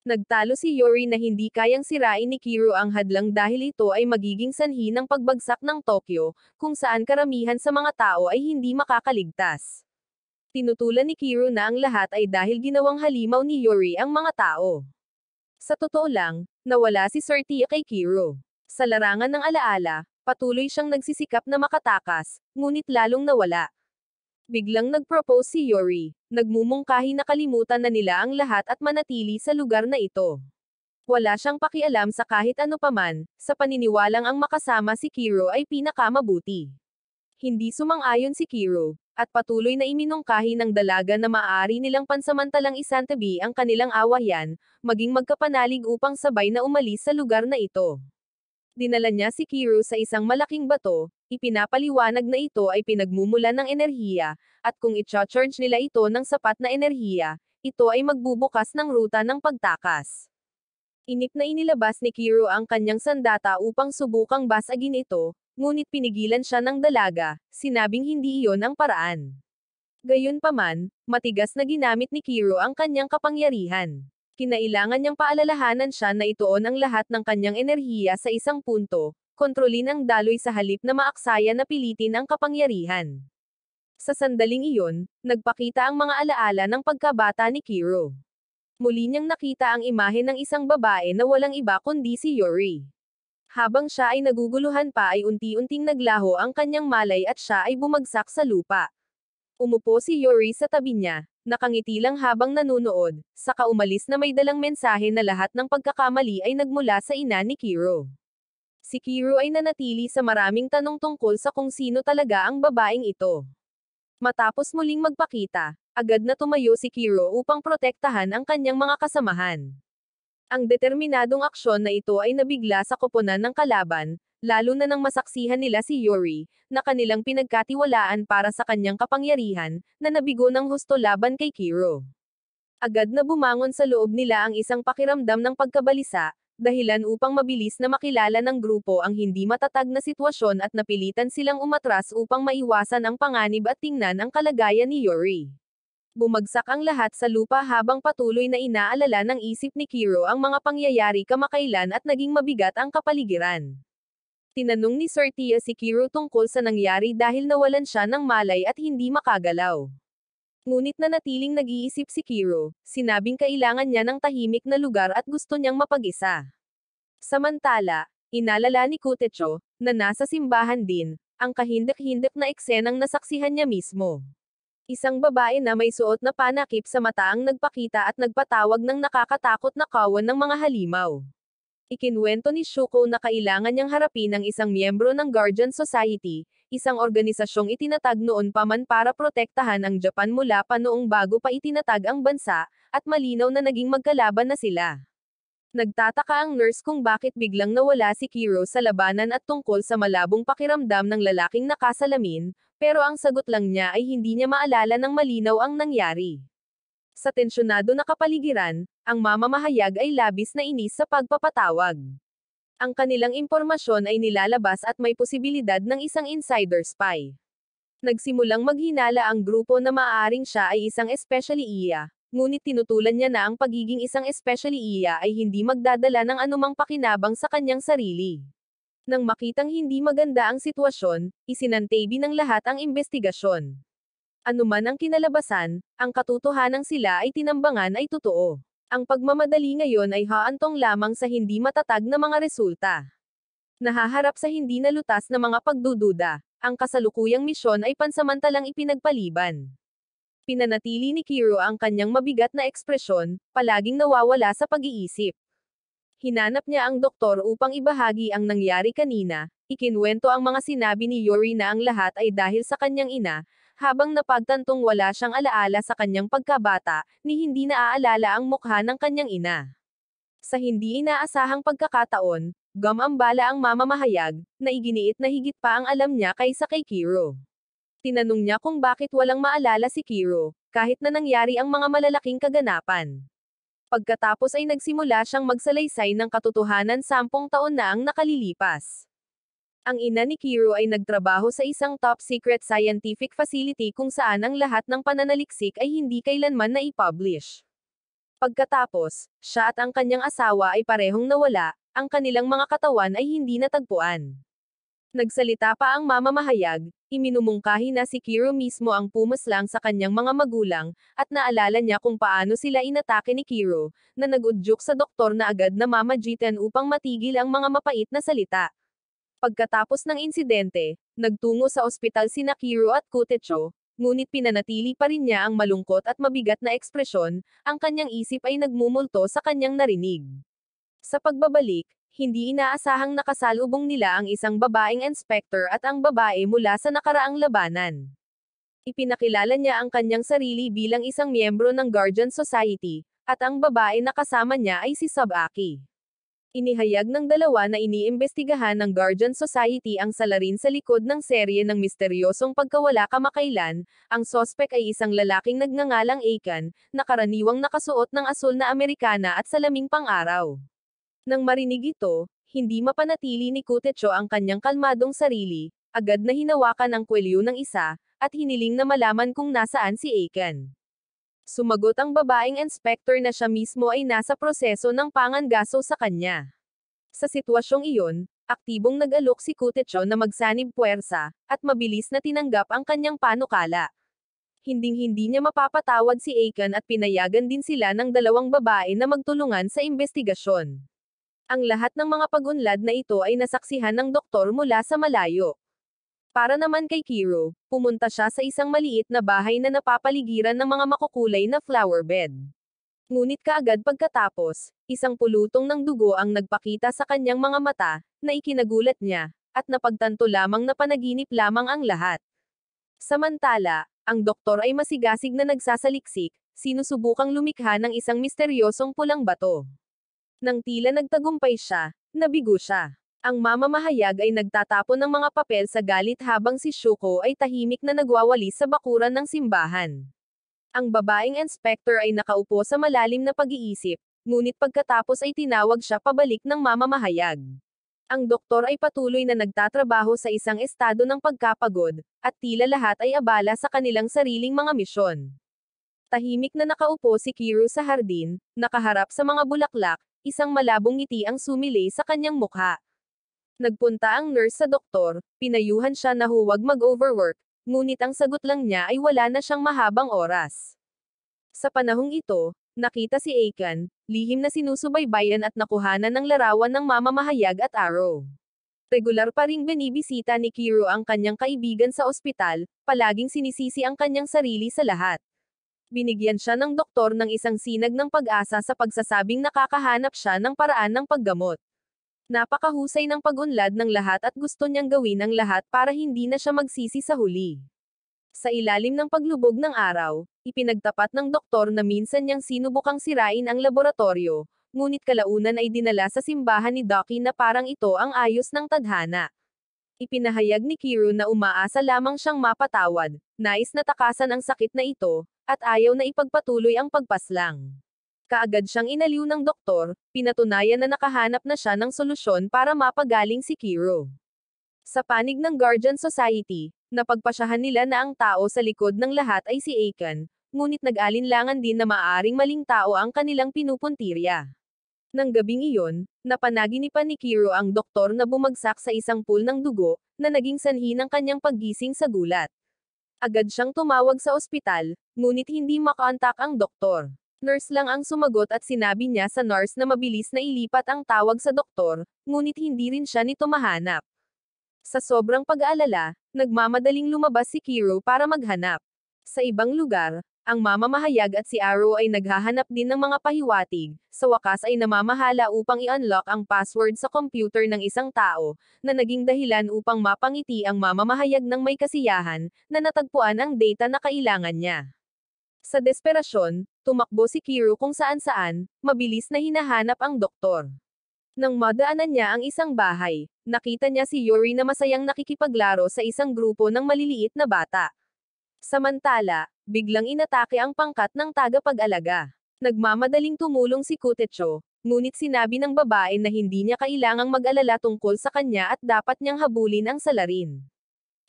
Speaker 1: Nagtalo si Yuri na hindi kayang sirain ni Kiro ang hadlang dahil ito ay magiging sanhi ng pagbagsak ng Tokyo, kung saan karamihan sa mga tao ay hindi makakaligtas. Tinutulan ni Kiro na ang lahat ay dahil ginawang halimaw ni Yuri ang mga tao. Sa totoo lang, nawala si Sir Tia kay Kiro. Sa larangan ng alaala, patuloy siyang nagsisikap na makatakas, ngunit lalong nawala. Biglang nag-propose si Yuri, nagmumungkahi na kalimutan na nila ang lahat at manatili sa lugar na ito. Wala siyang pakialam sa kahit ano paman, sa paniniwalang ang makasama si Kiro ay pinakamabuti. Hindi sumang-ayon si Kiro, at patuloy na iminungkahi ng dalaga na maaari nilang pansamantalang isantabi ang kanilang awayan, maging magkapanalig upang sabay na umalis sa lugar na ito. Dinala niya si Kiro sa isang malaking bato, ipinapaliwanag na ito ay pinagmumulan ng enerhiya, at kung i-charge nila ito ng sapat na enerhiya, ito ay magbubukas ng ruta ng pagtakas. Inip na inilabas ni Kiro ang kanyang sandata upang subukang basagin ito, ngunit pinigilan siya ng dalaga, sinabing hindi iyon ang paraan. Gayunpaman, matigas na ginamit ni Kiro ang kanyang kapangyarihan. Kinailangan niyang paalalahanan siya na ituon ang lahat ng kanyang enerhiya sa isang punto, kontrolin ang daloy sa halip na maaksaya na pilitin ang kapangyarihan. Sa sandaling iyon, nagpakita ang mga alaala ng pagkabata ni Kiro. Muli niyang nakita ang imahe ng isang babae na walang iba kundi si Yuri. Habang siya ay naguguluhan pa ay unti-unting naglaho ang kanyang malay at siya ay bumagsak sa lupa. Umupo si Yuri sa tabi niya, nakangiti lang habang nanunood, saka umalis na may dalang mensahe na lahat ng pagkakamali ay nagmula sa ina ni Kiro. Si Kiro ay nanatili sa maraming tanong tungkol sa kung sino talaga ang babaeng ito. Matapos muling magpakita, agad na tumayo si Kiro upang protektahan ang kanyang mga kasamahan. Ang determinadong aksyon na ito ay nabigla sa koponan ng kalaban, lalo na nang masaksihan nila si Yuri, na kanilang pinagkatiwalaan para sa kanyang kapangyarihan, na nabigo ng husto laban kay Kiro. Agad na bumangon sa loob nila ang isang pakiramdam ng pagkabalisa, dahilan upang mabilis na makilala ng grupo ang hindi matatag na sitwasyon at napilitan silang umatras upang maiwasan ang panganib at tingnan ang kalagayan ni Yuri. Bumagsak ang lahat sa lupa habang patuloy na inaalala ng isip ni Kiro ang mga pangyayari kamakailan at naging mabigat ang kapaligiran. Tinanong ni Sir Tia si Kiro tungkol sa nangyari dahil nawalan siya ng malay at hindi makagalaw. Ngunit nanatiling nag-iisip si Kiro, sinabing kailangan niya ng tahimik na lugar at gusto niyang mapag-isa. Samantala, inalala ni Kutecho, na nasa simbahan din, ang kahindak-hindak na eksenang nasaksihan niya mismo. Isang babae na may suot na panakip sa mata ang nagpakita at nagpatawag ng nakakatakot na kawan ng mga halimaw. Ikinwento ni Shuko na kailangan niyang harapin ang isang miyembro ng Guardian Society, isang organisasyong itinatag noon pa man para protektahan ang Japan mula pa noong bago pa itinatag ang bansa, at malinaw na naging magkalaban na sila. Nagtataka ang nurse kung bakit biglang nawala si Kiro sa labanan at tungkol sa malabong pakiramdam ng lalaking nakasalamin, pero ang sagot lang niya ay hindi niya maalala ng malinaw ang nangyari. Sa tensyonado na kapaligiran, ang mamamahayag ay labis na inis sa pagpapatawag. Ang kanilang impormasyon ay nilalabas at may posibilidad ng isang insider spy. Nagsimulang maghinala ang grupo na maaaring siya ay isang especially iya, ngunit tinutulan niya na ang pagiging isang especially iya ay hindi magdadala ng anumang pakinabang sa kanyang sarili. Nang makitang hindi maganda ang sitwasyon, isinantabi ng lahat ang investigasyon. Anuman ang kinalabasan, ang katotohanang sila ay tinambangan ay totoo. Ang pagmamadali ngayon ay haantong lamang sa hindi matatag na mga resulta. Nahaharap sa hindi nalutas na mga pagdududa, ang kasalukuyang misyon ay pansamantalang ipinagpaliban. Pinanatili ni Kiro ang kanyang mabigat na ekspresyon, palaging nawawala sa pag-iisip. Hinanap niya ang doktor upang ibahagi ang nangyari kanina, ikinwento ang mga sinabi ni Yuri na ang lahat ay dahil sa kanyang ina, habang napagtantong wala siyang alaala sa kanyang pagkabata, ni hindi naaalala ang mukha ng kanyang ina. Sa hindi inaasahang pagkakataon, gumambala ang mamamahayag, na iginiit na higit pa ang alam niya kaysa kay Kiro. Tinanong niya kung bakit walang maalala si Kiro, kahit na nangyari ang mga malalaking kaganapan. Pagkatapos ay nagsimula siyang magsalaysay ng katotohanan 10 taon na ang nakalilipas. Ang ina ni Kiro ay nagtrabaho sa isang top-secret scientific facility kung saan ang lahat ng pananaliksik ay hindi kailanman na-i-publish. Pagkatapos, siya at ang kanyang asawa ay parehong nawala, ang kanilang mga katawan ay hindi natagpuan. Nagsalita pa ang mamamahayag, iminumungkahi na si Kiro mismo ang pumaslang sa kanyang mga magulang, at naalala niya kung paano sila inatake ni Kiro, na nagudyok sa doktor na agad na mamagitan upang matigil ang mga mapait na salita. Pagkatapos ng insidente, nagtungo sa ospital sina Kiro at Kutecho, ngunit pinanatili pa rin niya ang malungkot at mabigat na ekspresyon, ang kanyang isip ay nagmumulto sa kanyang narinig. Sa pagbabalik, hindi inaasahang nakasalubong nila ang isang babaeng inspector at ang babae mula sa nakaraang labanan. Ipinakilala niya ang kanyang sarili bilang isang miyembro ng Guardian Society, at ang babae na kasama niya ay si Sabaki. Inihayag ng dalawa na iniimbestigahan ng Guardian Society ang salarin sa likod ng serye ng misteryosong pagkawala kamakailan. Ang sospek ay isang lalaking nagngangalang Aiken, na karaniwang nakasuot ng asul na Amerikana at salaming pang-araw. Nang marinig ito, hindi mapanatili ni Kutecho ang kanyang kalmadong sarili, agad na hinawakan ang kwelyo ng isa, at hiniling na malaman kung nasaan si Aiken. Sumagot ang babaeng inspector na siya mismo ay nasa proseso ng pangangaso sa kanya. Sa sitwasyong iyon, aktibong nag-alok si Kutecho na magsanib puwersa, at mabilis na tinanggap ang kanyang panukala. Hinding-hindi niya mapapatawad si Aiken at pinayagan din sila ng dalawang babae na magtulungan sa investigasyon. Ang lahat ng mga pag-unlad na ito ay nasaksihan ng doktor mula sa malayo. Para naman kay Kiro, pumunta siya sa isang maliit na bahay na napapaligiran ng mga makukulay na flower bed. Ngunit kaagad pagkatapos, isang pulutong ng dugo ang nagpakita sa kanyang mga mata, na ikinagulat niya, at napagtanto lamang na panaginip lamang ang lahat. Samantala, ang doktor ay masigasig na nagsasaliksik, sinusubukang lumikha ng isang misteryosong pulang bato. Nang tila nagtagumpay siya, nabigo siya. Ang mamamahayag ay nagtatapon ng mga papel sa galit habang si Shuko ay tahimik na nagwawalis sa bakuran ng simbahan. Ang babaeng inspector ay nakaupo sa malalim na pag-iisip, ngunit pagkatapos ay tinawag siya pabalik ng mamamahayag. Ang doktor ay patuloy na nagtatrabaho sa isang estado ng pagkapagod, at tila lahat ay abala sa kanilang sariling mga misyon. Tahimik na nakaupo si Kiro sa hardin, nakaharap sa mga bulaklak, isang malabong ngiti ang sumilay sa kanyang mukha. Nagpunta ang nurse sa doktor, pinayuhan siya na huwag mag-overwork, ngunit ang sagot lang niya ay wala na siyang mahabang oras. Sa panahong ito, nakita si Aiken, lihim na sinusubaybayan at nakuhanan ng larawan ng mamamahayag at Arrow. Regular pa ring binibisita ni Kiro ang kanyang kaibigan sa ospital, palaging sinisisi ang kanyang sarili sa lahat. Binigyan siya ng doktor ng isang sinag ng pag-asa sa pagsasabing nakakahanap siya ng paraan ng paggamot. Napakahusay ng pag-unlad ng lahat at gusto niyang gawin ang lahat para hindi na siya magsisi sa huli. Sa ilalim ng paglubog ng araw, ipinagtapat ng doktor na minsan niyang sinubukang sirain ang laboratorio, ngunit kalaunan ay dinala sa simbahan ni Ducky na parang ito ang ayos ng tadhana. Ipinahayag ni Kiro na umaasa lamang siyang mapatawad, nais na takasan ang sakit na ito, at ayaw na ipagpatuloy ang pagpaslang. Kaagad siyang inaliw ng doktor, pinatunayan na nakahanap na siya ng solusyon para mapagaling si Kiro. Sa panig ng Guardian Society, napagpasyahan nila na ang tao sa likod ng lahat ay si Aiken, ngunit nag-alinlangan din na maaaring maling tao ang kanilang pinupuntirya. Nang gabing iyon, napanaginipan ni Kiro ang doktor na bumagsak sa isang pool ng dugo, na naging sanhi ng kanyang paggising sa gulat. Agad siyang tumawag sa ospital, ngunit hindi makontak ang doktor. Nurse lang ang sumagot at sinabi niya sa nurse na mabilis na ilipat ang tawag sa doktor, ngunit hindi rin siya nito mahanap. Sa sobrang pag-aalala, nagmamadaling lumabas si Kiro para maghanap. Sa ibang lugar, ang mamamahayag at si Arrow ay naghahanap din ng mga pahiwatig, sa wakas ay namamahala upang i-unlock ang password sa computer ng isang tao, na naging dahilan upang mapangiti ang mamamahayag ng may kasiyahan, na natagpuan ang data na kailangan niya. Sa desperasyon, tumakbo si Kiro kung saan-saan, mabilis na hinahanap ang doktor. Nang madaanan niya ang isang bahay, nakita niya si Yuri na masayang nakikipaglaro sa isang grupo ng maliliit na bata. Samantala, biglang inatake ang pangkat ng tagapag-alaga. Nagmamadaling tumulong si Kutecho, ngunit sinabi ng babae na hindi niya kailangang mag-alala tungkol sa kanya at dapat niyang habulin ang salarin.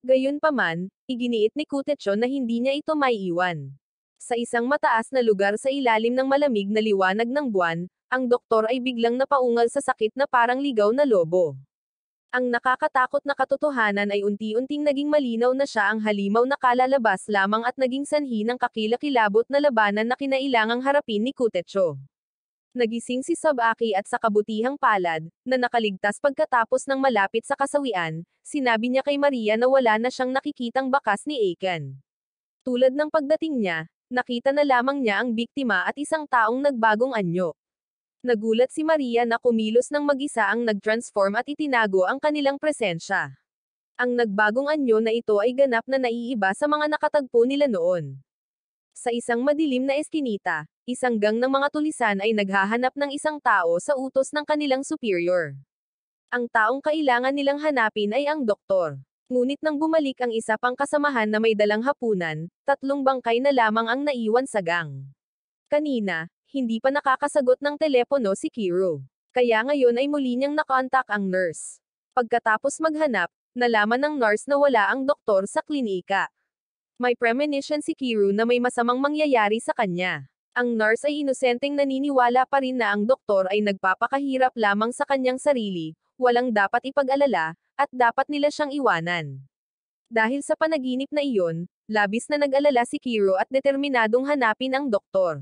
Speaker 1: Gayunpaman, iginiit ni Kutecho na hindi niya ito maiiwan. Sa isang mataas na lugar sa ilalim ng malamig na liwanag ng buwan, ang doktor ay biglang napaungal sa sakit na parang ligaw na lobo. Ang nakakatakot na katotohanan ay unti-unting naging malinaw na siya ang halimaw na kalalabas lamang at naging sanhi ng kakilakilabot na labanan na kinailangang harapin ni Kutecho. Nagising si Sabaki at sa kabutihang palad, na nakaligtas pagkatapos ng malapit sa kasawian, sinabi niya kay Maria na wala na siyang nakikitang bakas ni Aiken. Tulad ng pagdating niya, nakita na lamang niya ang biktima at isang taong nagbagong anyo. Nagulat si Maria na kumilos ng mag-isa ang nag-transform at itinago ang kanilang presensya. Ang nagbagong anyo na ito ay ganap na naiiba sa mga nakatagpo nila noon. Sa isang madilim na eskinita, isang gang ng mga tulisan ay naghahanap ng isang tao sa utos ng kanilang superior. Ang taong kailangan nilang hanapin ay ang doktor. Ngunit nang bumalik ang isa pang kasamahan na may dalang hapunan, 3 bangkay na lamang ang naiwan sa gang. Kanina, hindi pa nakakasagot ng telepono si Kiro. Kaya ngayon ay muli niyang nakontak ang nurse. Pagkatapos maghanap, nalaman ng nurse na wala ang doktor sa klinika. May premonition si Kiro na may masamang mangyayari sa kanya. Ang nurse ay inosenteng naniniwala pa rin na ang doktor ay nagpapakahirap lamang sa kanyang sarili, walang dapat ipag-alala, at dapat nila siyang iwanan. Dahil sa panaginip na iyon, labis na nag-alala si Kiro at determinadong hanapin ang doktor.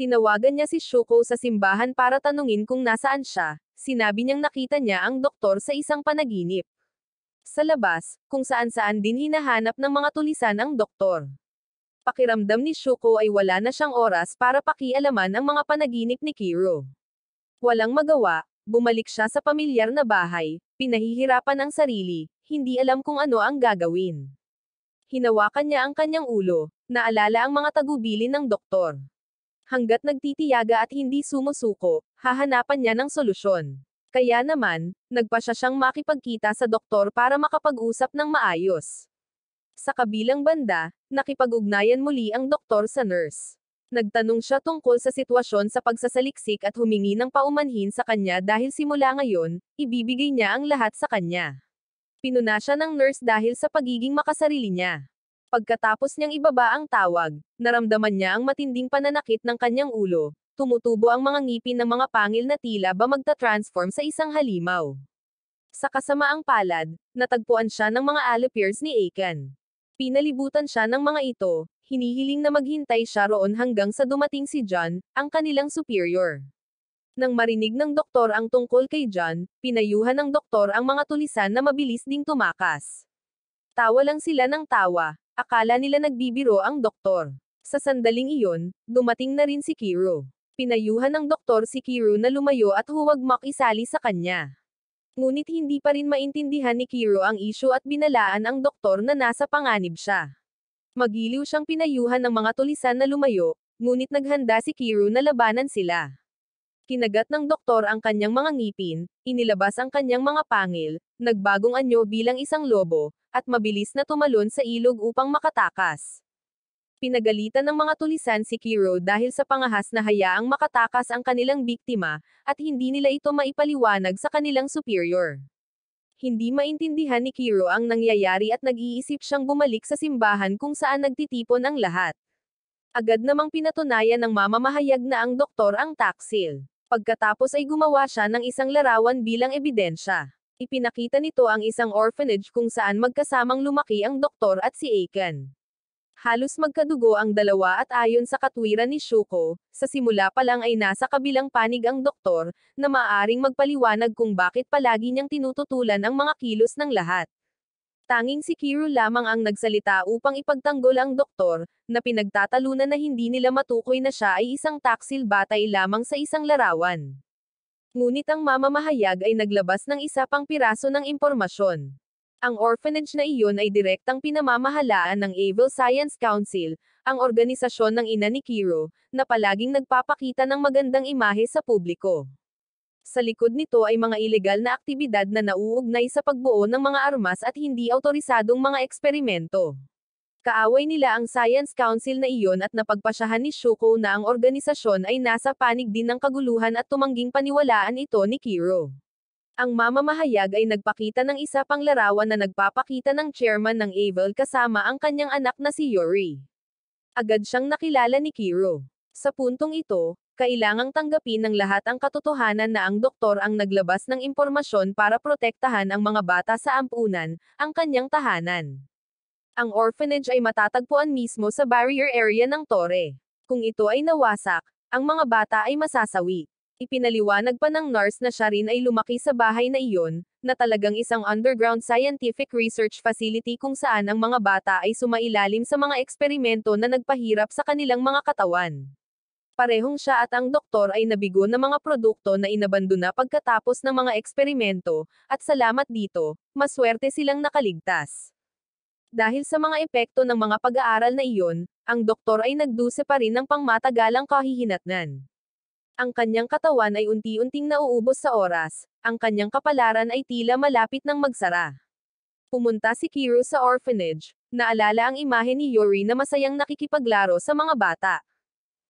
Speaker 1: Tinawagan niya si Shuko sa simbahan para tanungin kung nasaan siya, sinabi niyang nakita niya ang doktor sa isang panaginip. Sa labas, kung saan-saan din hinahanap ng mga tulisan ang doktor. Pakiramdam ni Shuko ay wala na siyang oras para pakialaman ang mga panaginip ni Kiro. Walang magawa, bumalik siya sa pamilyar na bahay, pinahihirapan ang sarili, hindi alam kung ano ang gagawin. Hinawakan niya ang kanyang ulo, naalala ang mga tagubilin ng doktor. Hanggat nagtitiyaga at hindi sumusuko, hahanapan niya ng solusyon. Kaya naman, nagpasya siyang makipagkita sa doktor para makapag-usap ng maayos. Sa kabilang banda, nakipag-ugnayan muli ang doktor sa nurse. Nagtanong siya tungkol sa sitwasyon sa pagsasaliksik at humingi ng paumanhin sa kanya dahil simula ngayon, ibibigay niya ang lahat sa kanya. Pinuna siya ng nurse dahil sa pagiging makasarili niya. Pagkatapos niyang ibaba ang tawag, naramdaman niya ang matinding pananakit ng kanyang ulo, tumutubo ang mga ngipin ng mga pangil na tila ba magta-transform sa isang halimaw. Sa kasamaang palad, natagpuan siya ng mga allopiers ni Aiken. Pinalibutan siya ng mga ito, hinihiling na maghintay siya roon hanggang sa dumating si John, ang kanilang superior. Nang marinig ng doktor ang tungkol kay John, pinayuhan ng doktor ang mga tulisan na mabilis ding tumakas. Tawa lang sila ng tawa. Akala nila nagbibiro ang doktor. Sa sandaling iyon, dumating na rin si Kiro. Pinayuhan ng doktor si Kiro na lumayo at huwag makisali sa kanya. Ngunit hindi pa rin maintindihan ni Kiro ang isyu at binalaan ang doktor na nasa panganib siya. Magiliw siyang pinayuhan ng mga tulisan na lumayo, ngunit naghanda si Kiro na labanan sila. Kinagat ng doktor ang kanyang mga ngipin, inilabas ang kanyang mga pangil, nagbagong anyo bilang isang lobo, at mabilis na tumalon sa ilog upang makatakas. Pinagalitan ng mga tulisan si Kiro dahil sa pangahas na hayaang makatakas ang kanilang biktima, at hindi nila ito maipaliwanag sa kanilang superior. Hindi maintindihan ni Kiro ang nangyayari at nag-iisip siyang bumalik sa simbahan kung saan nagtitipon ang lahat. Agad namang pinatunayan ng mamamahayag na ang doktor ang taksil. Pagkatapos ay gumawa siya ng isang larawan bilang ebidensya. Ipinakita nito ang isang orphanage kung saan magkasamang lumaki ang doktor at si Aiken. Halos magkadugo ang dalawa at ayon sa katwiran ni Shuko, sa simula pa lang ay nasa kabilang panig ang doktor, na maaaring magpaliwanag kung bakit palagi niyang tinututulan ang mga kilos ng lahat. Tanging si Kiro lamang ang nagsalita upang ipagtanggol ang doktor, na pinagtatalunan na hindi nila matukoy na siya ay isang taksil batay lamang sa isang larawan. Ngunit ang mamamahayag ay naglabas ng isa pang piraso ng impormasyon. Ang orphanage na iyon ay direktang pinamamahalaan ng Evil Science Council, ang organisasyon ng ina ni Kiro, na palaging nagpapakita ng magandang imahe sa publiko. Sa likod nito ay mga ilegal na aktibidad na nauugnay sa pagbuo ng mga armas at hindi awtorisadong mga eksperimento. Kaaway nila ang Science Council na iyon at napagpasyahan ni Shuko na ang organisasyon ay nasa panig din ng kaguluhan at tumangging paniwalaan ito ni Kiro. Ang mamamahayag ay nagpakita ng isa pang larawan na nagpapakita ng chairman ng Evil kasama ang kanyang anak na si Yuri. Agad siyang nakilala ni Kiro. Sa puntong ito, Kailangang tanggapin ng lahat ang katotohanan na ang doktor ang naglabas ng impormasyon para protektahan ang mga bata sa ampunan, ang kanyang tahanan. Ang orphanage ay matatagpuan mismo sa barrier area ng Torre. Kung ito ay nawasak, ang mga bata ay masasawi. Ipinaliwanag pa ng nurse na siya rin ay lumaki sa bahay na iyon, na talagang isang underground scientific research facility kung saan ang mga bata ay sumailalim sa mga eksperimento na nagpahirap sa kanilang mga katawan. Parehong siya at ang doktor ay nabigo ng mga produkto na inabandona pagkatapos ng mga eksperimento, at salamat dito, maswerte silang nakaligtas. Dahil sa mga epekto ng mga pag-aaral na iyon, ang doktor ay nagduse pa rin ng pangmatagalang kahihinatnan. Ang kanyang katawan ay unti-unting nauubos sa oras, ang kanyang kapalaran ay tila malapit ng magsara. Pumunta si Kiro sa orphanage, naalala ang imahe ni Yuri na masayang nakikipaglaro sa mga bata.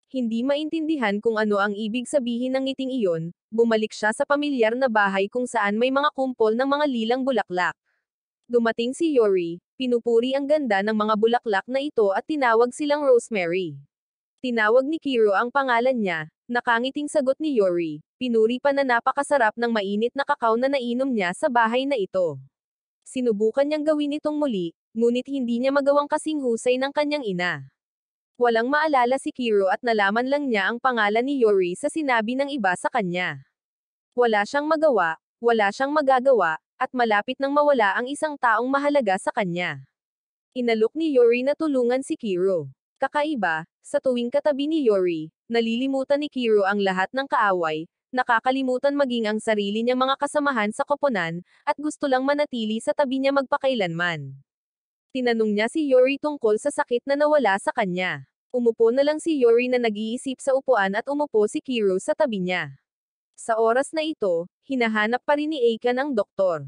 Speaker 1: Hindi maintindihan kung ano ang ibig sabihin ng ngiting iyon, bumalik siya sa pamilyar na bahay kung saan may mga kumpol ng mga lilang bulaklak. Dumating si Yuri, pinupuri ang ganda ng mga bulaklak na ito at tinawag silang Rosemary. Tinawag ni Kiro ang pangalan niya, nakangiting sagot ni Yuri, pinuri pa na napakasarap ng mainit na kakao na nainom niya sa bahay na ito. Sinubukan niyang gawin itong muli, ngunit hindi niya magawang kasing husay ng kanyang ina. Walang maalala si Kiro at nalaman lang niya ang pangalan ni Yuri sa sinabi ng iba sa kanya. Wala siyang magawa, wala siyang magagawa, at malapit nang mawala ang isang taong mahalaga sa kanya. Inalok ni Yuri na tulungan si Kiro. Kakaiba, sa tuwing katabi ni Yuri, nalilimutan ni Kiro ang lahat ng kaaway, nakakalimutan maging ang sarili niyang mga kasamahan sa koponan, at gusto lang manatili sa tabi niya magpakailanman. Tinanong niya si Yuri tungkol sa sakit na nawala sa kanya. Umupo na lang si Yuri na nag-iisip sa upuan at umupo si Kiro sa tabi niya. Sa oras na ito, hinahanap pa rin ni Aiken ang doktor.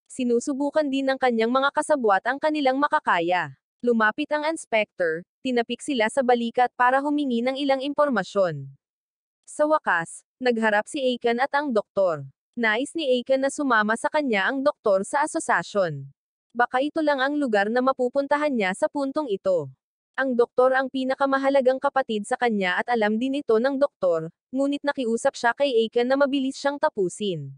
Speaker 1: Sinusubukan din ng kanyang mga kasabwat ang kanilang makakaya. Lumapit ang inspector, tinapik sila sa balikat para humingi ng ilang impormasyon. Sa wakas, nagharap si Aiken at ang doktor. Nais ni Aiken na sumama sa kanya ang doktor sa asosasyon. Baka ito lang ang lugar na mapupuntahan niya sa puntong ito. Ang doktor ang pinakamahalagang kapatid sa kanya at alam din ito ng doktor, ngunit nakiusap siya kay Aiken na mabilis siyang tapusin.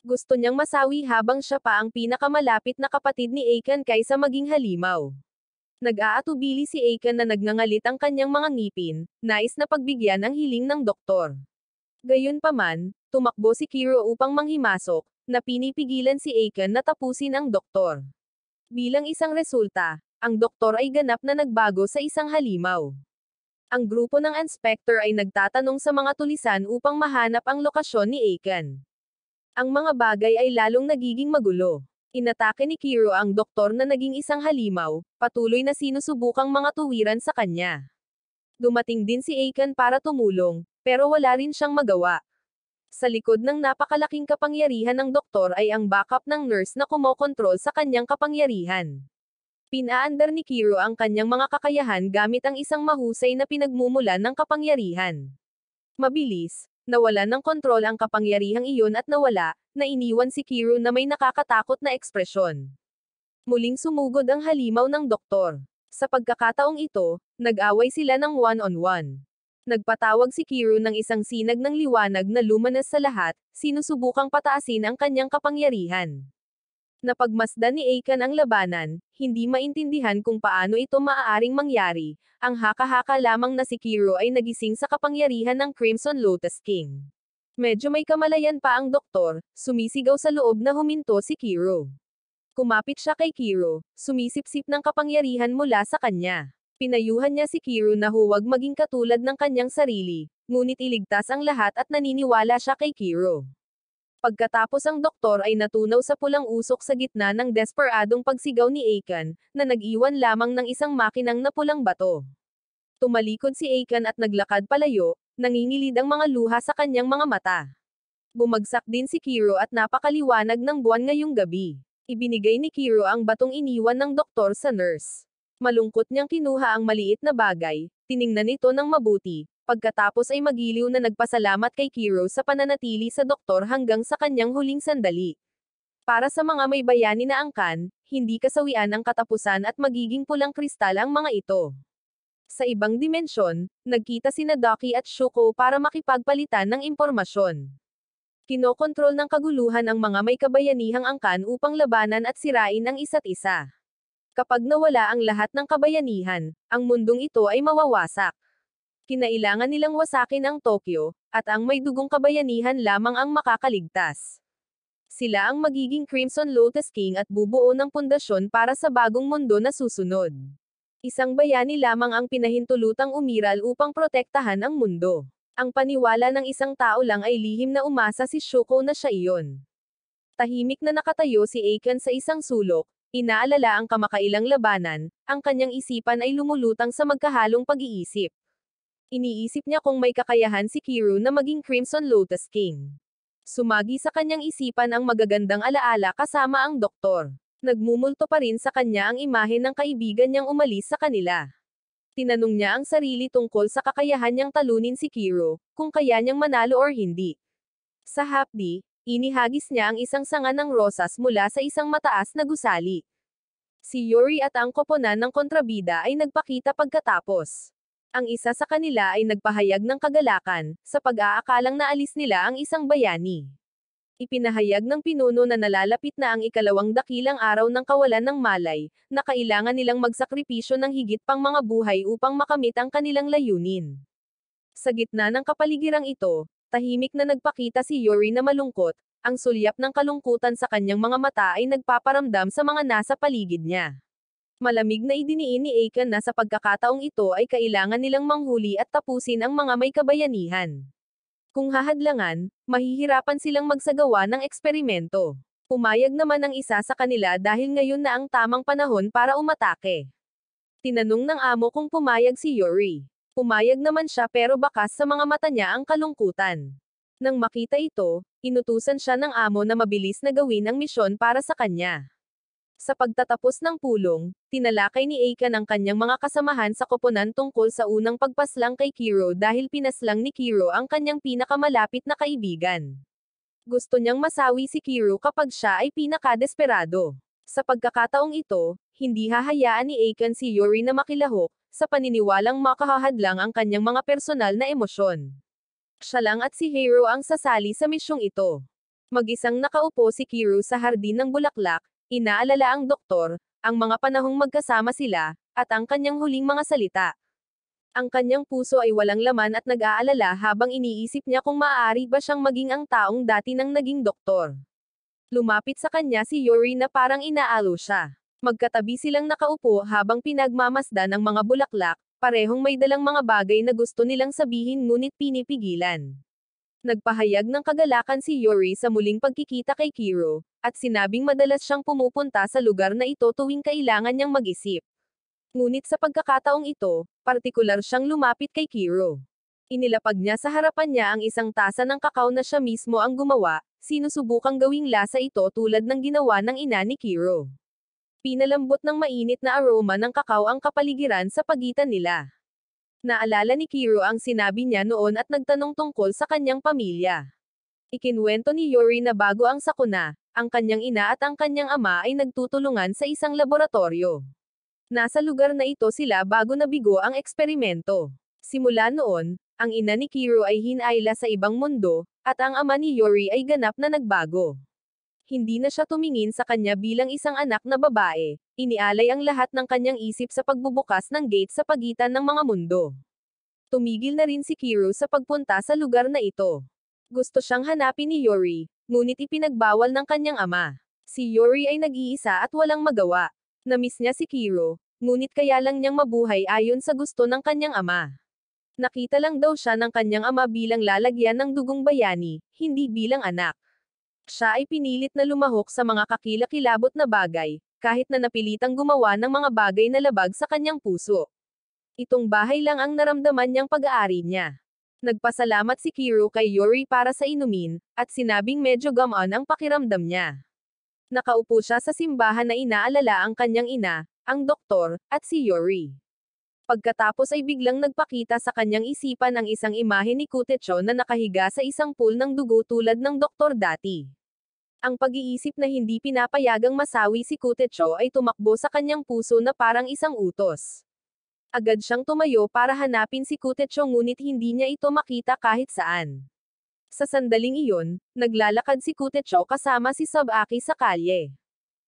Speaker 1: Gusto niyang masawi habang siya pa ang pinakamalapit na kapatid ni Aiken kaysa maging halimaw. Nag-aatubili si Aiken na nagngangalit ang kanyang mga ngipin, nais na pagbigyan ang hiling ng doktor. Gayunpaman, tumakbo si Kiro upang manghimasok, na pinipigilan si Aiken na tapusin ang doktor. Bilang isang resulta, ang doktor ay ganap na nagbago sa isang halimaw. Ang grupo ng inspector ay nagtatanong sa mga tulisan upang mahanap ang lokasyon ni Aiken. Ang mga bagay ay lalong nagiging magulo. Inatake ni Kiro ang doktor na naging isang halimaw, patuloy na sinusubukang mga tuwiran sa kanya. Dumating din si Aiken para tumulong, pero wala rin siyang magawa. Sa likod ng napakalaking kapangyarihan ng doktor ay ang backup ng nurse na kumokontrol sa kanyang kapangyarihan. Pinaandar ni Kiro ang kanyang mga kakayahan gamit ang isang mahusay na pinagmumulan ng kapangyarihan. Mabilis, nawala ng kontrol ang kapangyarihang iyon at nawala, na iniwan si Kiro na may nakakatakot na ekspresyon. Muling sumugod ang halimaw ng doktor. Sa pagkakataong ito, nag-away sila ng one-on-one. Nagpatawag si Kiro ng isang sinag ng liwanag na lumanas sa lahat, sinusubukang pataasin ang kanyang kapangyarihan. Napagmasdan ni Aiken ang labanan, hindi maintindihan kung paano ito maaaring mangyari, ang haka-haka lamang na si Kiro ay nagising sa kapangyarihan ng Crimson Lotus King. Medyo may kamalayan pa ang doktor, sumisigaw sa loob na huminto si Kiro. Kumapit siya kay Kiro, sumisipsip ng kapangyarihan mula sa kanya. Pinayuhan niya si Kiro na huwag maging katulad ng kanyang sarili, ngunit iligtas ang lahat at naniniwala siya kay Kiro. Pagkatapos ang doktor ay natunaw sa pulang usok sa gitna ng desperadong pagsigaw ni Aiken, na nag-iwan lamang ng isang makinang na pulang bato. Tumalikod si Aiken at naglakad palayo, nangingilid ang mga luha sa kanyang mga mata. Bumagsak din si Kiro at napakaliwanag ng buwan ngayong gabi. Ibinigay ni Kiro ang batong iniwan ng doktor sa nurse. Malungkot niyang kinuha ang maliit na bagay, tiningnan ito ng mabuti, pagkatapos ay magiliw na nagpasalamat kay Kiro sa pananatili sa doktor hanggang sa kanyang huling sandali. Para sa mga may bayani na angkan, hindi kasawian ang katapusan at magiging pulang kristal ang mga ito. Sa ibang dimensyon, nagkita sina Doki at Shuko para makipagpalitan ng impormasyon. Kinokontrol ng kaguluhan ang mga may kabayanihang angkan upang labanan at sirain ang isa't isa. Kapag nawala ang lahat ng kabayanihan, ang mundong ito ay mawawasak. Kinailangan nilang wasakin ang Tokyo, at ang may dugong kabayanihan lamang ang makakaligtas. Sila ang magiging Crimson Lotus King at bubuo ng pundasyon para sa bagong mundo na susunod. Isang bayani lamang ang pinahintulutang umiral upang protektahan ang mundo. Ang paniwala ng isang tao lang ay lihim na umasa si Shuko na siya iyon. Tahimik na nakatayo si Aiken sa isang sulok, inaalala ang kamakailang labanan, ang kanyang isipan ay lumulutang sa magkahalong pag-iisip. Iniisip niya kung may kakayahan si Kiro na maging Crimson Lotus King. Sumagi sa kanyang isipan ang magagandang alaala kasama ang doktor. Nagmumulto pa rin sa kanya ang imahe ng kaibigan niyang umalis sa kanila. Tinanong niya ang sarili tungkol sa kakayahan niyang talunin si Kiro, kung kaya niyang manalo or hindi. Sa hapdi, inihagis niya ang isang sanga ng rosas mula sa isang mataas na gusali. Si Yuri at ang koponan ng kontrabida ay nagpakita pagkatapos. Ang isa sa kanila ay nagpahayag ng kagalakan, sa pag-aakalang naalis nila ang isang bayani. Ipinahayag ng pinuno na nalalapit na ang ikalawang dakilang araw ng kawalan ng malay, na kailangan nilang magsakripisyo ng higit pang mga buhay upang makamit ang kanilang layunin. Sa gitna ng kapaligirang ito, tahimik na nagpakita si Yuri na malungkot, ang sulyap ng kalungkutan sa kanyang mga mata ay nagpaparamdam sa mga nasa paligid niya. Malamig na idiniin ni Aiken na sa pagkakataong ito ay kailangan nilang manghuli at tapusin ang mga may kabayanihan. Kung hahadlangan, mahihirapan silang magsagawa ng eksperimento. Pumayag naman ang isa sa kanila dahil ngayon na ang tamang panahon para umatake. Tinanong ng amo kung pumayag si Yuri. Pumayag naman siya pero bakas sa mga mata niya ang kalungkutan. Nang makita ito, inutusan siya ng amo na mabilis na gawin ang misyon para sa kanya. Sa pagtatapos ng pulong, tinalakay ni Aiken ang kanyang mga kasamahan sa koponan tungkol sa unang pagpaslang kay Kiro dahil pinaslang ni Kiro ang kanyang pinakamalapit na kaibigan. Gusto niyang masawi si Kiro kapag siya ay pinakadesperado. Sa pagkakataong ito, hindi hahayaan ni Aiken si Yuri na makilahok, sa paniniwalang makahahadlang ang kanyang mga personal na emosyon. Siya lang at si Hiro ang sasali sa misyong ito. Mag-isang nakaupo si Kiro sa hardin ng bulaklak, inaalala ang doktor, ang mga panahong magkasama sila, at ang kanyang huling mga salita. Ang kanyang puso ay walang laman at nag-aalala habang iniisip niya kung maaari ba siyang maging ang taong dati nang naging doktor. Lumapit sa kanya si Yuri na parang inaalo siya. Magkatabi silang nakaupo habang pinagmamasdan ng mga bulaklak, parehong may dalang mga bagay na gusto nilang sabihin ngunit pinipigilan. Nagpahayag ng kagalakan si Yuri sa muling pagkikita kay Kiro, at sinabing madalas siyang pumupunta sa lugar na ito tuwing kailangan niyang mag-isip. Ngunit sa pagkakataong ito, partikular siyang lumapit kay Kiro. Inilapag niya sa harapan niya ang isang tasa ng kakao na siya mismo ang gumawa, sinusubukang gawing lasa ito tulad ng ginawa ng ina ni Kiro. Pinalambot ng mainit na aroma ng kakao ang kapaligiran sa pagitan nila. Naalala ni Kiro ang sinabi niya noon at nagtanong tungkol sa kanyang pamilya. Ikinwento ni Yuri na bago ang sakuna, ang kanyang ina at ang kanyang ama ay nagtutulungan sa isang laboratorio. Nasa lugar na ito sila bago nabigo ang eksperimento. Simula noon, ang ina ni Kiro ay hinayla sa ibang mundo, at ang ama ni Yuri ay ganap na nagbago. Hindi na siya tumingin sa kanya bilang isang anak na babae, inialay ang lahat ng kanyang isip sa pagbubukas ng gate sa pagitan ng mga mundo. Tumigil na rin si Kiro sa pagpunta sa lugar na ito. Gusto siyang hanapin ni Yuri, ngunit ipinagbawal ng kanyang ama. Si Yuri ay nag-iisa at walang magawa. Namiss niya si Kiro, ngunit kaya lang niyang mabuhay ayon sa gusto ng kanyang ama. Nakita lang daw siya ng kanyang ama bilang lalagyan ng dugong bayani, hindi bilang anak. Siya ay pinilit na lumahok sa mga kakilakilabot na bagay, kahit na napilitang gumawa ng mga bagay na labag sa kanyang puso. Itong bahay lang ang naramdaman niyang pag-aari niya. Nagpasalamat si Kiro kay Yuri para sa inumin, at sinabing medyo gamaan ang pakiramdam niya. Nakaupo siya sa simbahan na inaalala ang kanyang ina, ang doktor, at si Yuri. Pagkatapos ay biglang nagpakita sa kanyang isipan ang isang imahe ni Kutecho na nakahiga sa isang pool ng dugo tulad ng doktor dati. Ang pag-iisip na hindi pinapayagang masawi si Kutecho ay tumakbo sa kanyang puso na parang isang utos. Agad siyang tumayo para hanapin si Kutecho ngunit hindi niya ito makita kahit saan. Sa sandaling iyon, naglalakad si Kutecho kasama si Sabaki sa kalye.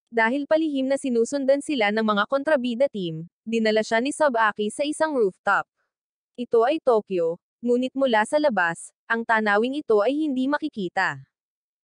Speaker 1: Dahil palihim na sinusundan sila ng mga kontrabida team, dinala siya ni Sabaki sa isang rooftop. Ito ay Tokyo, ngunit mula sa labas, ang tanawing ito ay hindi makikita.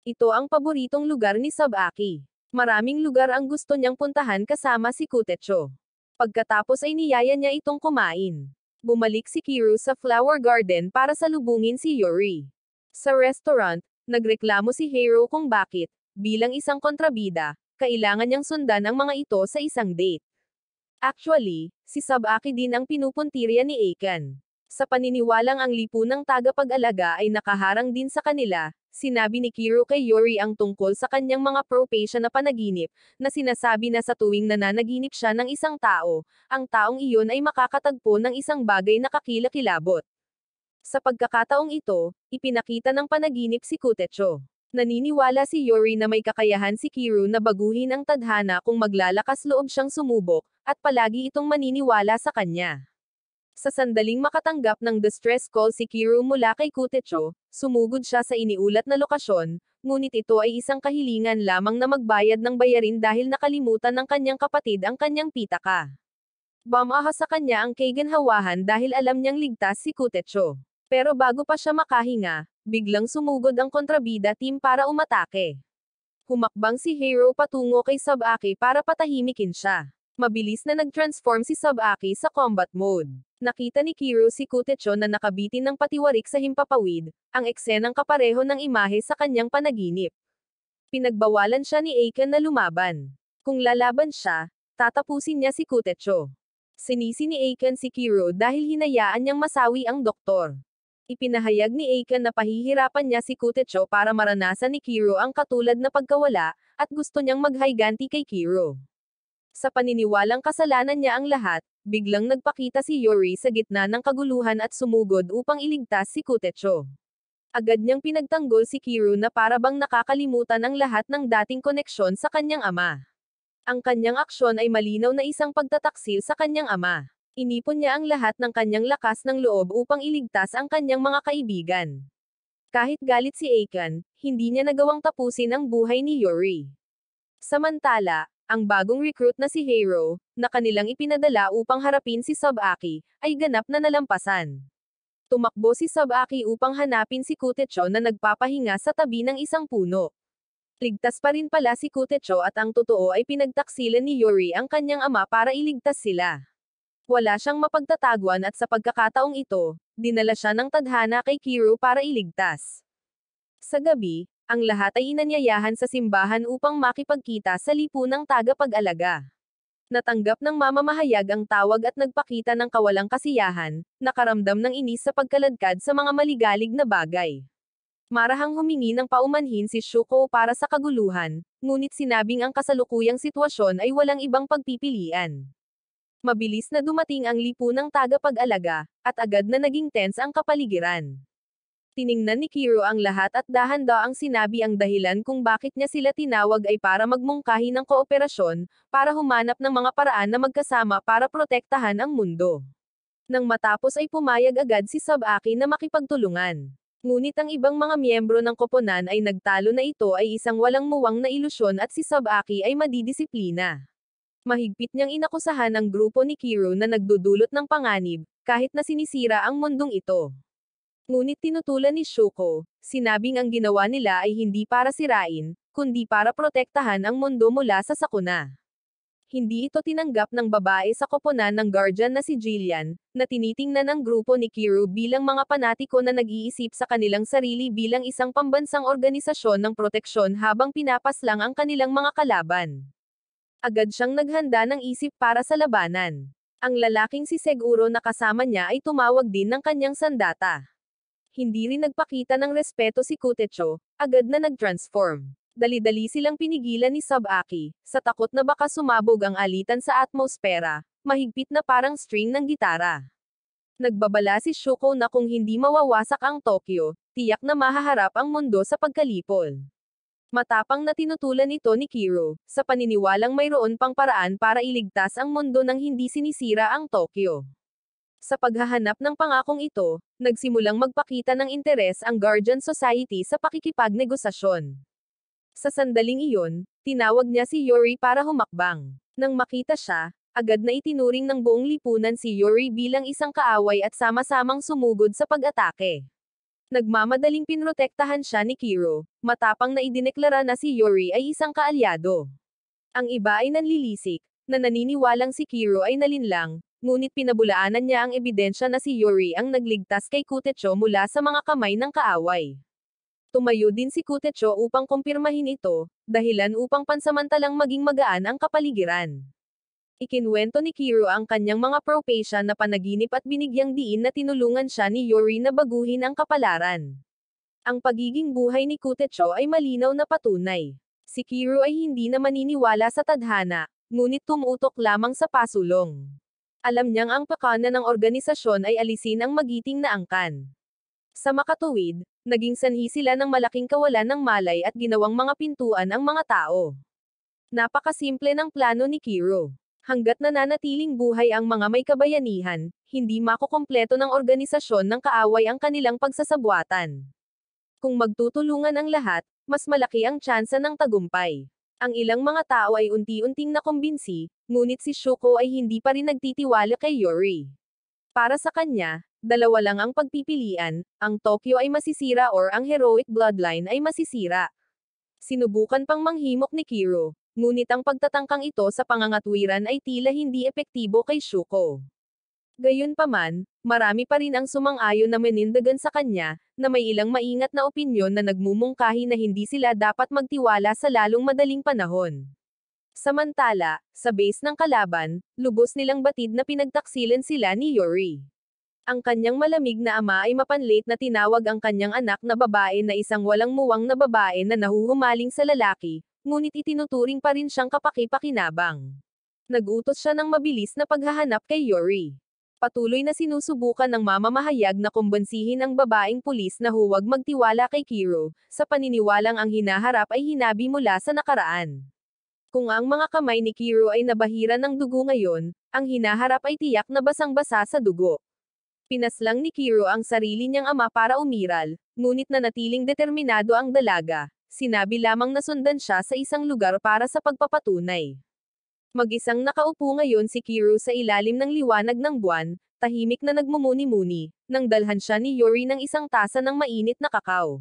Speaker 1: Ito ang paboritong lugar ni Sabaki. Maraming lugar ang gusto niyang puntahan kasama si Kutecho. Pagkatapos ay niyaya niya itong kumain. Bumalik si Kiru sa flower garden para salubungin si Yuri. Sa restaurant, nagreklamo si Hiro kung bakit, bilang isang kontrabida, kailangan niyang sundan ang mga ito sa isang date. Actually, si Sabaki din ang pinupuntirya ni Aiken. Sa paniniwalang ang lipunang tagapag-alaga ay nakaharang din sa kanila, sinabi ni Kiro kay Yuri ang tungkol sa kanyang mga propesya na panaginip, na sinasabi na sa tuwing nananaginip siya ng isang tao, ang taong iyon ay makakatagpo ng isang bagay na kakilakilabot. Sa pagkakataong ito, ipinakita ng panaginip si Kutecho. Naniniwala si Yuri na may kakayahan si Kiro na baguhin ang tadhana kung maglalakas loob siyang sumubok, at palagi itong maniniwala sa kanya. Sa sandaling makatanggap ng distress call si Kiro mula kay Kutecho, sumugod siya sa iniulat na lokasyon, ngunit ito ay isang kahilingan lamang na magbayad ng bayarin dahil nakalimutan ng kanyang kapatid ang kanyang pitaka. Bumahas sa kanya ang kaginhawahan dahil alam niyang ligtas si Kutecho. Pero bago pa siya makahinga, biglang sumugod ang kontrabida team para umatake. Humakbang si Hiro patungo kay Sabaki para patahimikin siya. Mabilis na nag-transform si Sabaki sa combat mode. Nakita ni Kiro si Kutecho na nakabitin ng patiwarik sa himpapawid, ang eksenang kapareho ng imahe sa kanyang panaginip. Pinagbawalan siya ni Aiken na lumaban. Kung lalaban siya, tatapusin niya si Kutecho. Sinisi ni Aiken si Kiro dahil hinayaan niyang masawi ang doktor. Ipinahayag ni Aiken na pahihirapan niya si Kutecho para maranasan ni Kiro ang katulad na pagkawala, at gusto niyang maghayganti kay Kiro. Sa paniniwalang kasalanan niya ang lahat, biglang nagpakita si Yuri sa gitna ng kaguluhan at sumugod upang iligtas si Kutecho. Agad niyang pinagtanggol si Kiro na para bang nakakalimutan ang lahat ng dating koneksyon sa kanyang ama. Ang kanyang aksyon ay malinaw na isang pagtataksil sa kanyang ama. Inipon niya ang lahat ng kanyang lakas ng loob upang iligtas ang kanyang mga kaibigan. Kahit galit si Aiken, hindi niya nagawang tapusin ang buhay ni Yuri. Samantala, ang bagong recruit na si Hiro, na kanilang ipinadala upang harapin si Sabaki, ay ganap na nalampasan. Tumakbo si Sabaki upang hanapin si Kutecho na nagpapahinga sa tabi ng isang puno. Ligtas pa rin pala si Kutecho at ang totoo ay pinagtaksilan ni Yuri ang kanyang ama para iligtas sila. Wala siyang mapagtataguan at sa pagkakataong ito, dinala siya ng tadhana kay Kiro para iligtas. Sa gabi, ang lahat ay inanyayahan sa simbahan upang makipagkita sa lipunang tagapag-alaga. Natanggap ng mamamahayag ang tawag at nagpakita ng kawalang kasiyahan, nakaramdam ng inis sa pagkaladkad sa mga maligalig na bagay. Marahang humingi ng paumanhin si Shuko para sa kaguluhan, ngunit sinabing ang kasalukuyang sitwasyon ay walang ibang pagpipilian. Mabilis na dumating ang lipunang tagapag-alaga, at agad na naging tense ang kapaligiran. Tiningnan ni Kiro ang lahat at dahan-dahan ang sinabi ang dahilan kung bakit niya sila tinawag ay para magmungkahi ng kooperasyon, para humanap ng mga paraan na magkasama para protektahan ang mundo. Nang matapos ay pumayag agad si Sabaki na makipagtulungan. Ngunit ang ibang mga miyembro ng koponan ay nagtalo na ito ay isang walang muwang na ilusyon at si Sabaki ay madidisiplina. Mahigpit niyang inakusahan ang grupo ni Kiro na nagdudulot ng panganib, kahit na sinisira ang mundong ito. Ngunit tinutulan ni Shuko, sinabing ang ginawa nila ay hindi para sirain, kundi para protektahan ang mundo mula sa sakuna. Hindi ito tinanggap ng babae sa koponan ng guardian na si Jillian, na tinitingnan ang grupo ni Kiro bilang mga panatiko na nag-iisip sa kanilang sarili bilang isang pambansang organisasyon ng proteksyon habang pinapaslang ang kanilang mga kalaban. Agad siyang naghanda ng isip para sa labanan. Ang lalaking si Seguro na kasama niya ay tumawag din ng kanyang sandata. Hindi rin nagpakita ng respeto si Kutecho, agad na nag-transform. Dali-dali silang pinigilan ni Sabaki, sa takot na baka sumabog ang alitan sa atmosfera, mahigpit na parang string ng gitara. Nagbabala si Shuko na kung hindi mawawasak ang Tokyo, tiyak na mahaharap ang mundo sa pagkalipol. Matapang na tinutulan ito ni Kiro, sa paniniwalang mayroon pang paraan para iligtas ang mundo nang hindi sinisira ang Tokyo. Sa paghahanap ng pangakong ito, nagsimulang magpakita ng interes ang Guardian Society sa pakikipagnegosasyon. Sa sandaling iyon, tinawag niya si Yuri para humakbang. Nang makita siya, agad na itinuring ng buong lipunan si Yuri bilang isang kaaway at sama-samang sumugod sa pag-atake. Nagmamadaling pinrotektahan siya ni Kiro, matapang na idineklara na si Yuri ay isang kaalyado. Ang iba ay nanlilisik, na naniniwalang si Kiro ay nalinlang, ngunit pinabulaanan niya ang ebidensya na si Yuri ang nagligtas kay Kutecho mula sa mga kamay ng kaaway. Tumayo din si Kutecho upang kumpirmahin ito, dahilan upang pansamantalang maging magaan ang kapaligiran. Ikinwento ni Kiro ang kanyang mga propesya na panaginip at binigyang diin na tinulungan siya ni Yuri na baguhin ang kapalaran. Ang pagiging buhay ni Kutecho ay malinaw na patunay. Si Kiro ay hindi na maniniwala sa tadhana, ngunit tumutok lamang sa pasulong. Alam niyang ang pakana ng organisasyon ay alisin ang magiting na angkan. Sa makatuwid, naging sanhi sila ng malaking kawalan ng malay at ginawang mga pintuan ang mga tao. Napakasimple ng plano ni Kiro. Hanggat nananatiling buhay ang mga may kabayanihan, hindi makukumpleto ng organisasyon ng kaaway ang kanilang pagsasabuatan. Kung magtutulungan ang lahat, mas malaki ang tsansa ng tagumpay. Ang ilang mga tao ay unti-unting nakumbinsi, ngunit si Shuko ay hindi pa rin nagtitiwala kay Yuri. Para sa kanya, dalawa lang ang pagpipilian, ang Tokyo ay masisira or ang heroic bloodline ay masisira. Sinubukan pang manghimok ni Kiro, ngunit ang pagtatangkang ito sa pangangatwiran ay tila hindi epektibo kay Shuko. Gayunpaman, marami pa rin ang sumang-ayon na menindagan sa kanya, na may ilang maingat na opinyon na nagmumungkahi na hindi sila dapat magtiwala sa lalong madaling panahon. Samantala, sa base ng kalaban, lubos nilang batid na pinagtaksilan sila ni Yuri. Ang kanyang malamig na ama ay mapanlate na tinawag ang kanyang anak na babae na isang walang muwang na babae na nahuhumaling sa lalaki, ngunit itinuturing pa rin siyang kapaki-pakinabang. Nag-utos siya ng mabilis na paghahanap kay Yuri. Patuloy na sinusubukan ng mamamahayag na kumbansihin ang babaeng pulis na huwag magtiwala kay Kiro, sa paniniwalang ang hinaharap ay hinabi mula sa nakaraan. Kung ang mga kamay ni Kiro ay nabahira ng dugo ngayon, ang hinaharap ay tiyak na basang-basa sa dugo. Pinaslang ni Kiro ang sarili niyang ama para umiral, ngunit nanatiling determinado ang dalaga. Sinabi lamang na sundan siya sa isang lugar para sa pagpapatunay. Mag-isang nakaupo ngayon si Kiro sa ilalim ng liwanag ng buwan, tahimik na nagmumuni-muni, nang dalhan siya ni Yuri ng isang tasa ng mainit na kakao.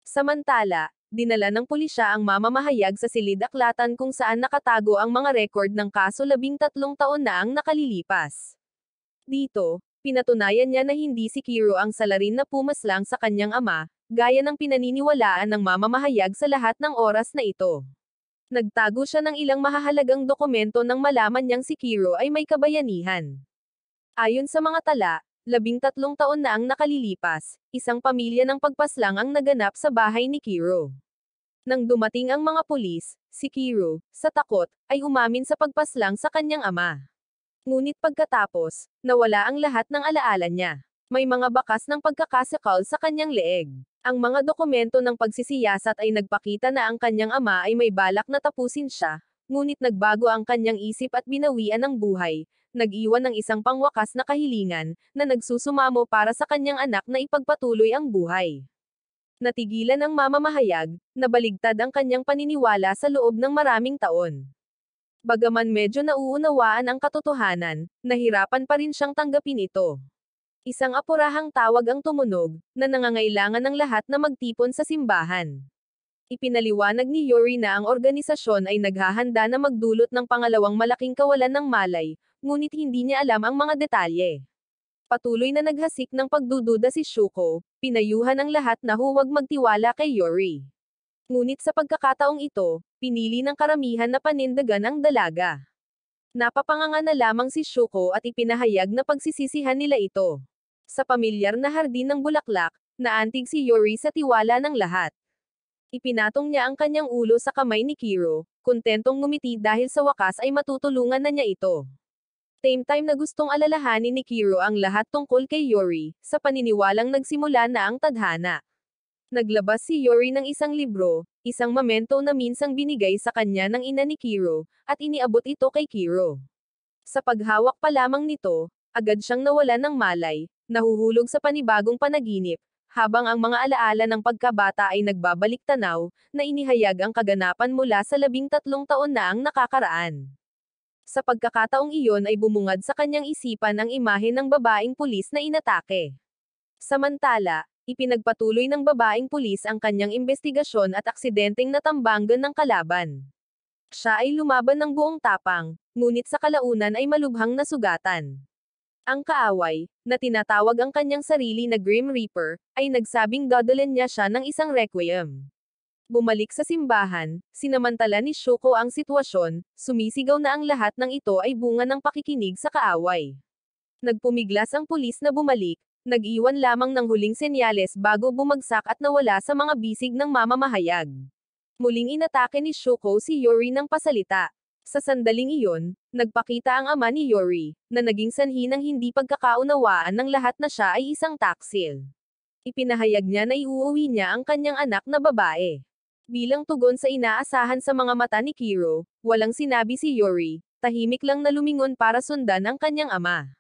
Speaker 1: Samantala, dinala ng pulisya ang mamamahayag sa silid-aklatan kung saan nakatago ang mga rekord ng kaso 13 taon na ang nakalilipas. Dito, pinatunayan niya na hindi si Kiro ang salarin na pumaslang sa kanyang ama, gaya ng pinaniniwalaan ng mamamahayag sa lahat ng oras na ito. Nagtago siya ng ilang mahahalagang dokumento nang malaman niyang si Kiro ay may kabayanihan. Ayon sa mga tala, 13 taon na ang nakalilipas, isang pamilya ng pagpaslang ang naganap sa bahay ni Kiro. Nang dumating ang mga pulis, si Kiro, sa takot, ay umamin sa pagpaslang sa kanyang ama. Ngunit pagkatapos, nawala ang lahat ng alaala niya. May mga bakas ng pagkakasakal sa kanyang leeg. Ang mga dokumento ng pagsisiyasat ay nagpakita na ang kanyang ama ay may balak na tapusin siya, ngunit nagbago ang kanyang isip at binawian ng buhay, nag-iwan ng isang pangwakas na kahilingan, na nagsusumamo para sa kanyang anak na ipagpatuloy ang buhay. Natigilan ang mamamahayag, nabaligtad ang kanyang paniniwala sa loob ng maraming taon. Bagaman medyo nauunawaan ang katotohanan, nahirapan pa rin siyang tanggapin ito. Isang apurahang tawag ang tumunog, na nangangailangan ng lahat na magtipon sa simbahan. Ipinaliwanag ni Yuri na ang organisasyon ay naghahanda na magdulot ng pangalawang malaking kawalan ng malay, ngunit hindi niya alam ang mga detalye. Patuloy na naghasik ng pagdududa si Shuko, pinayuhan ang lahat na huwag magtiwala kay Yuri. Ngunit sa pagkakataong ito, pinili ng karamihan na panindagan ang dalaga. Napapanganga na lamang si Shuko at ipinahayag na pagsisisihan nila ito. Sa pamilyar na hardin ng bulaklak, naantig si Yuri sa tiwala ng lahat. Ipinatong niya ang kanyang ulo sa kamay ni Kiro, kontentong ngumiti dahil sa wakas ay matutulungan na niya ito. Same time na gustong alalahanin ni Kiro ang lahat tungkol kay Yuri, sa paniniwalang nagsimula na ang tadhana. Naglabas si Yuri ng isang libro, isang memento na minsang binigay sa kanya ng ina ni Kiro, at iniabot ito kay Kiro. Sa paghawak pa lamang nito, Agad siyang nawalan ng malay, nahuhulog sa panibagong panaginip, habang ang mga alaala ng pagkabata ay nagbabalik tanaw, na inihayag ang kaganapan mula sa 13 taon na ang nakakaraan. Sa pagkakataong iyon ay bumungad sa kanyang isipan ang imahe ng babaeng pulis na inatake. Samantala, ipinagpatuloy ng babaeng pulis ang kanyang investigasyon at aksidenteng natambanggan ng kalaban. Siya ay lumaban ng buong tapang, ngunit sa kalaunan ay malubhang nasugatan. Ang kaaway, na tinatawag ang kanyang sarili na Grim Reaper, ay nagsabing dadalan niya siya ng isang requiem. Bumalik sa simbahan, sinamantala ni Shuko ang sitwasyon, sumisigaw na ang lahat ng ito ay bunga ng pakikinig sa kaaway. Nagpumiglas ang pulis na bumalik, nag-iwan lamang ng huling senyales bago bumagsak at nawala sa mga bisig ng mamamahayag. Muling inatake ni Shuko si Yori ng pasalita. Sa sandaling iyon, nagpakita ang ama ni Yori, na naging sanhi ng hindi pagkakaunawaan ng lahat na siya ay isang taksil. Ipinahayag niya na iuuwi niya ang kanyang anak na babae. Bilang tugon sa inaasahan sa mga mata ni Kiro, walang sinabi si Yori, tahimik lang na lumingon para sundan ang kanyang ama.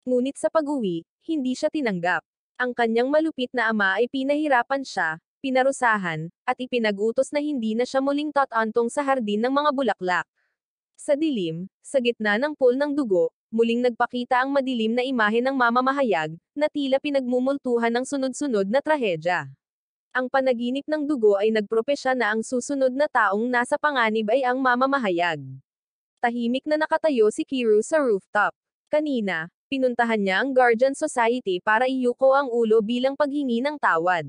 Speaker 1: Ngunit sa pag-uwi, hindi siya tinanggap. Ang kanyang malupit na ama ay pinahirapan siya, pinarusahan, at ipinag-utos na hindi na siya muling tatantong sa hardin ng mga bulaklak. Sa dilim, sa gitna ng pool ng dugo, muling nagpakita ang madilim na imahe ng mamamahayag, na tila pinagmumultuhan ng sunod-sunod na trahedya. Ang panaginip ng dugo ay nagpropesya na ang susunod na taong nasa panganib ay ang mamamahayag. Tahimik na nakatayo si Kiro sa rooftop. Kanina, pinuntahan niya ang Guardian Society para iyuko ang ulo bilang paghingi ng tawad.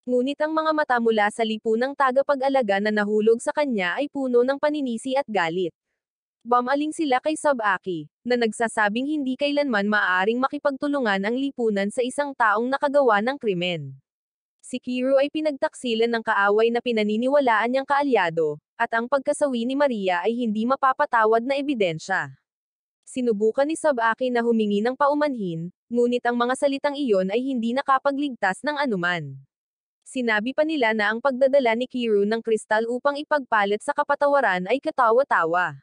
Speaker 1: Ngunit ang mga mata mula sa lipunang tagapag-alaga na nahulog sa kanya ay puno ng paninisi at galit. Bumaling sila kay Sabaki, na nagsasabing hindi kailanman maaaring makipagtulungan ang lipunan sa isang taong nakagawa ng krimen. Si Kiro ay pinagtaksilan ng kaaway na pinaniniwalaan niyang kaalyado, at ang pagkasawi ni Maria ay hindi mapapatawad na ebidensya. Sinubukan ni Sabaki na humingi ng paumanhin, ngunit ang mga salitang iyon ay hindi nakapagligtas ng anuman. Sinabi pa nila na ang pagdadala ni Kiro ng kristal upang ipagpalit sa kapatawaran ay katawa-tawa.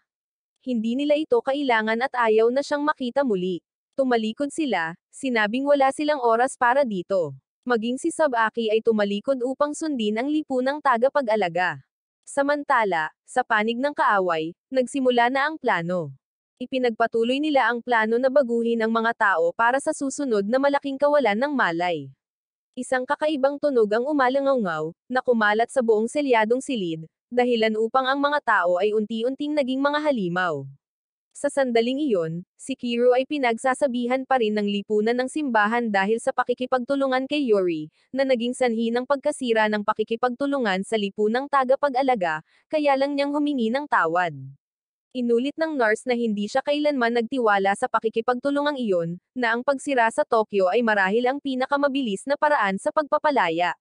Speaker 1: Hindi nila ito kailangan at ayaw na siyang makita muli. Tumalikod sila, sinabing wala silang oras para dito. Maging si Sabaki ay tumalikod upang sundin ang lipunang tagapag-alaga. Samantala, sa panig ng kaaway, nagsimula na ang plano. Ipinagpatuloy nila ang plano na baguhin ang mga tao para sa susunod na malaking kawalan ng malay. Isang kakaibang tunog ang umalangaw, na kumalat sa buong selyadong silid, dahilan upang ang mga tao ay unti-unting naging mga halimaw. Sa sandaling iyon, si Kiro ay pinagsasabihan pa rin ng lipunan ng simbahan dahil sa pakikipagtulungan kay Yori, na naging sanhi ng pagkasira ng pakikipagtulungan sa lipunang tagapag-alaga, kaya lang niyang humingi ng tawad. Inulit ng nurse na hindi siya kailanman nagtiwala sa pakikipagtulungang iyon, na ang pagsira sa Tokyo ay marahil ang pinakamabilis na paraan sa pagpapalaya.